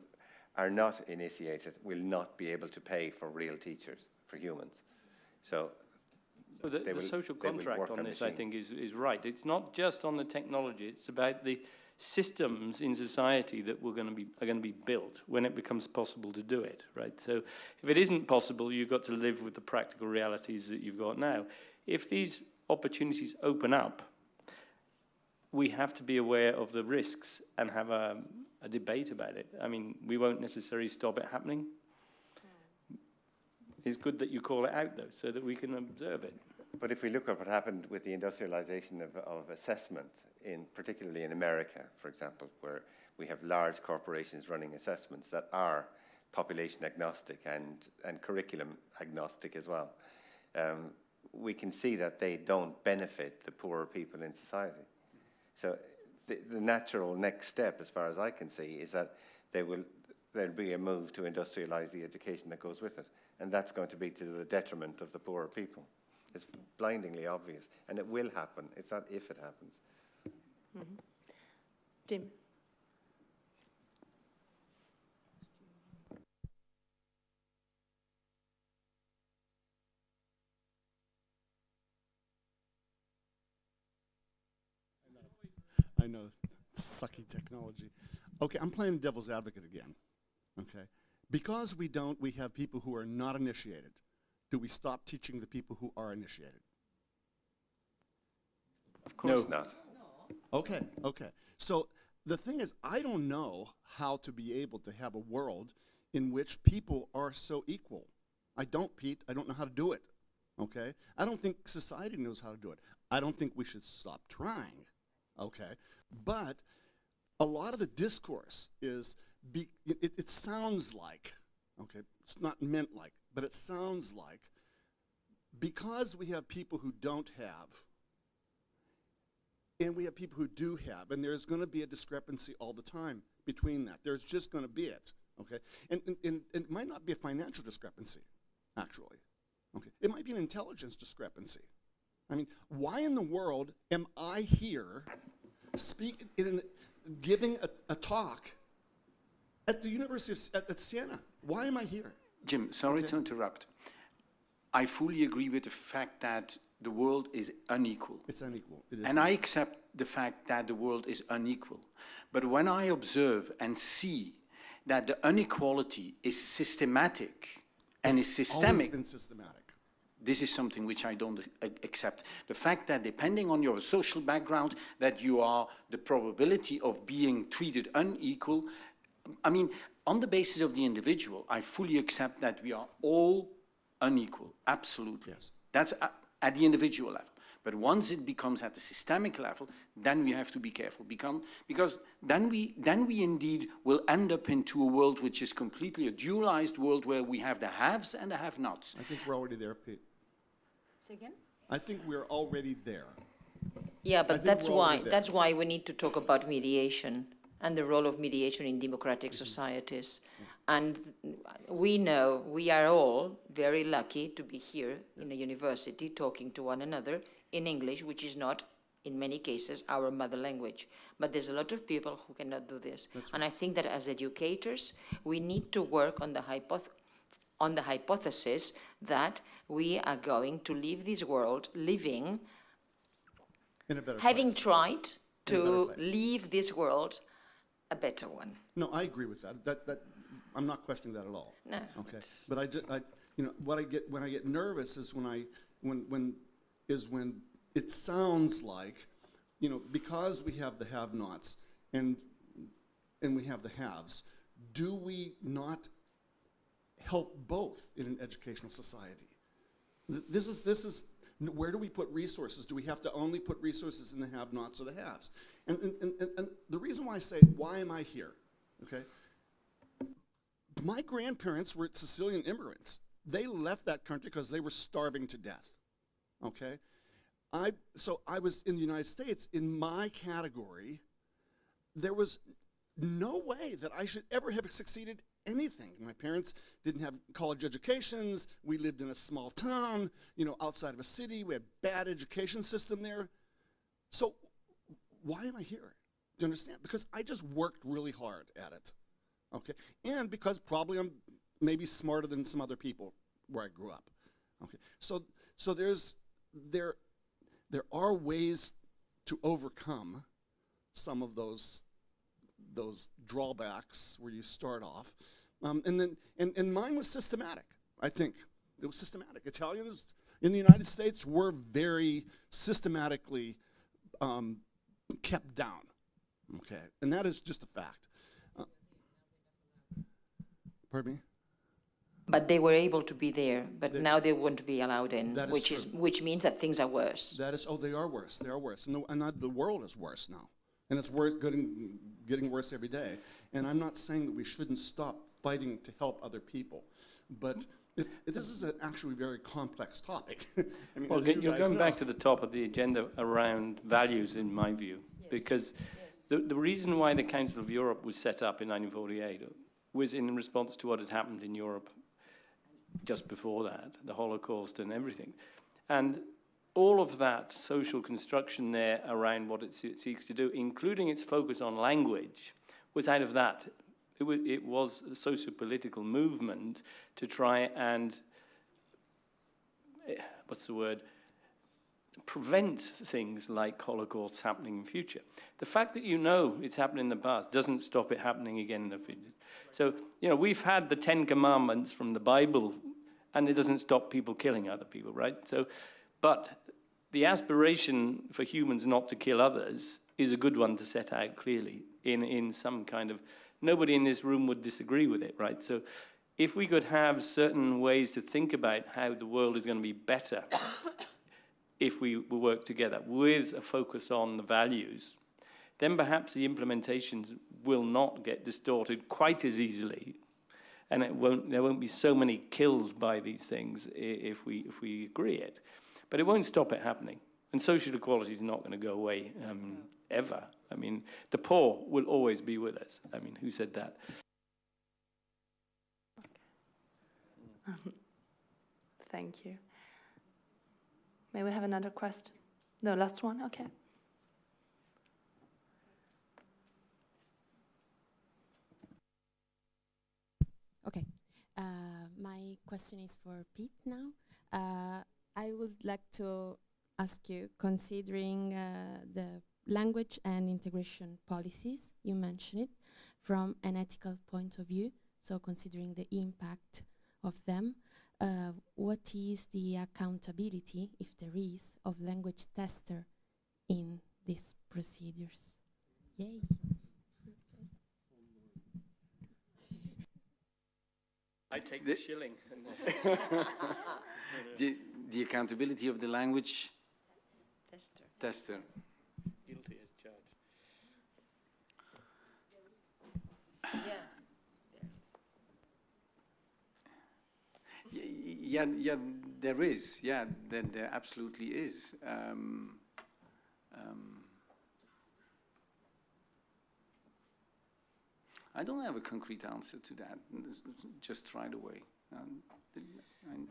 are not initiated will not be able to pay for real teachers, for humans. So the social contract on this, I think, is right. It's not just on the technology, it's about the systems in society that are going to be built when it becomes possible to do it, right? So if it isn't possible, you've got to live with the practical realities that you've got now. If these opportunities open up, we have to be aware of the risks and have a debate about it. I mean, we won't necessarily stop it happening. It's good that you call it out, though, so that we can observe it. But if we look at what happened with the industrialization of assessment, particularly in America, for example, where we have large corporations running assessments that are population agnostic and curriculum agnostic as well, we can see that they don't benefit the poorer people in society. So the natural next step, as far as I can see, is that there'll be a move to industrialize the education that goes with it. And that's going to be to the detriment of the poorer people. It's blindingly obvious. And it will happen. It's not if it happens. Mm-hmm. Tim. I know, sucky technology. Okay, I'm playing devil's advocate again, okay? Because we have people who are not initiated, do we stop teaching the people who are initiated? Of course not. Okay, okay. So the thing is, I don't know how to be able to have a world in which people are so equal. I don't, Pete. I don't know how to do it, okay? I don't think society knows how to do it. I don't think we should stop trying, okay? But a lot of the discourse is, it sounds like, okay, it's not meant like, but it sounds like, because we have people who don't have, and we have people who do have, and there's going to be a discrepancy all the time between that. There's just going to be it, okay? And it might not be a financial discrepancy, actually, okay? It might be an intelligence discrepancy. I mean, why in the world am I here giving a talk at the University of at Siena? Why am I here? Jim, sorry to interrupt. I fully agree with the fact that the world is unequal. It's unequal. It is and I accept the fact that the world is unequal. But when I observe and see that the inequality is systematic and is systemic, always been systematic. This is something which I don't accept. The fact that depending on your social background, that you are the probability of being treated unequal, I mean, on the basis of the individual, I fully accept that we are all unequal, absolutely. Yes. That's at the individual level. But once it becomes at the systemic level, then we have to be careful, because then we indeed will end up into a world which is completely a dualized world where we have the haves and the have-nots. I think we're already there, Pete. Say again? I think we're already there. Yeah, but that's why we need to talk about mediation and the role of mediation in democratic societies. And we know we are all very lucky to be here in a university talking to one another in English, which is not, in many cases, our mother language. But there's a lot of people who cannot do this. And I think that as educators, we need to work on the hypothesis that we are going to leave this world living, In a better having place. tried In a better to place. leave this world a better one. No, I agree with that. That I'm not questioning that at all. No. Okay. But you know, when I get nervous is when it sounds like, you know, because we have the have-nots and we have the haves, do we not help both in an educational society? This is where do we put resources? Do we have to only put resources in the have-nots or the haves? And the reason why I say, why am I here? Okay. My grandparents were Sicilian immigrants. They left that country because they were starving to death. Okay. So I was in the United States. In my category, there was no way that I should ever have succeeded anything. My parents didn't have college educations. We lived in a small town, outside of a city. We had bad education system there. So why am I here? Do you understand? Because I just worked really hard at it, okay? And because probably I'm maybe smarter than some other people where I grew up, okay? So there are ways to overcome some of those drawbacks where you start off, and mine was systematic. I think it was systematic. Italians in the United States were very systematically kept down, okay, and that is just a fact. Pardon me? But they were able to be there, but now they won't be allowed in, That is which means that things are worse. That is, they are worse. They are worse. No, and the world is worse now, and it's getting worse every day. And I'm not saying that we shouldn't stop fighting to help other people, but this is an actually very complex topic. I mean, well, you're going back to the top of the agenda around values, in my view, because the reason why the Council of Europe was set up in 1948 was in response to what had happened in Europe just before that, the Holocaust and everything. And all of that social construction there around what it seeks to do, including its focus on language, was out of that. It was a socio-political movement to try and, prevent things like Holocausts happening in future. The fact that it's happened in the past doesn't stop it happening again in the future. So, we've had the 10 Commandments from the Bible, and it doesn't stop people killing other people, right? So, but the aspiration for humans not to kill others is a good one to set out clearly in some kind of, nobody in this room would disagree with it, right? So if we could have certain ways to think about how the world is going to be better if we work together with a focus on the values, then perhaps the implementations will not get distorted quite as easily, and there won't be so many killed by these things if we agree it. But it won't stop it happening. And social equality is not going to go away ever. I mean, the poor will always be with us. I mean, who said that? Thank you. May we have another question? No, last one, okay. Okay, my question is for Pete now. I would like to ask you, considering the language and integration policies, you mentioned it, from an ethical point of view, so considering the impact of them, what is the accountability, if there is, of language tester in these procedures? Yay. I take the shilling. The accountability of the language tester. Guilty as charged. Yeah, there is. Yeah, there absolutely is. I don't have a concrete answer to that, just right away.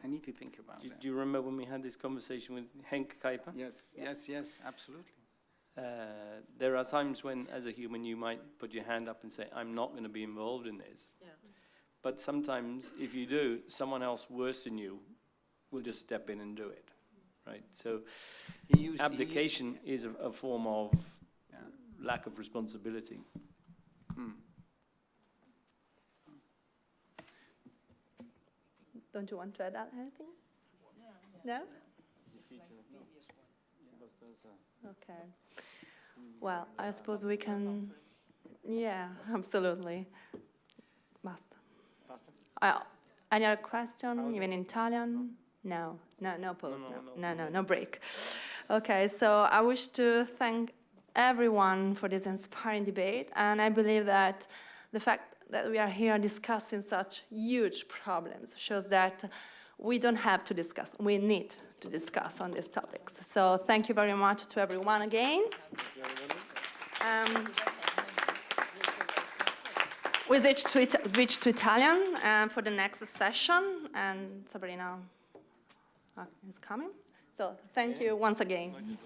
I need to think about that. Do you remember when we had this conversation with Henk Kuiper? Yes, absolutely. There are times when, as a human, you might put your hand up and say, I'm not going to be involved in this. Yeah. But sometimes, if you do, someone else worse than you will just step in and do it, right? So abdication is a form of lack of responsibility. Don't you want to add anything? No? Okay. Well, I suppose we can... Yeah, absolutely. Basta. Any other question, even in Italian? No pause, no break. Okay, so I wish to thank everyone for this inspiring debate, and I believe that the fact that we are here discussing such huge problems shows that we don't have to discuss. We need to discuss on these topics. So thank you very much to everyone again. We switch to Italian for the next session, and Sabrina is coming. So thank you once again.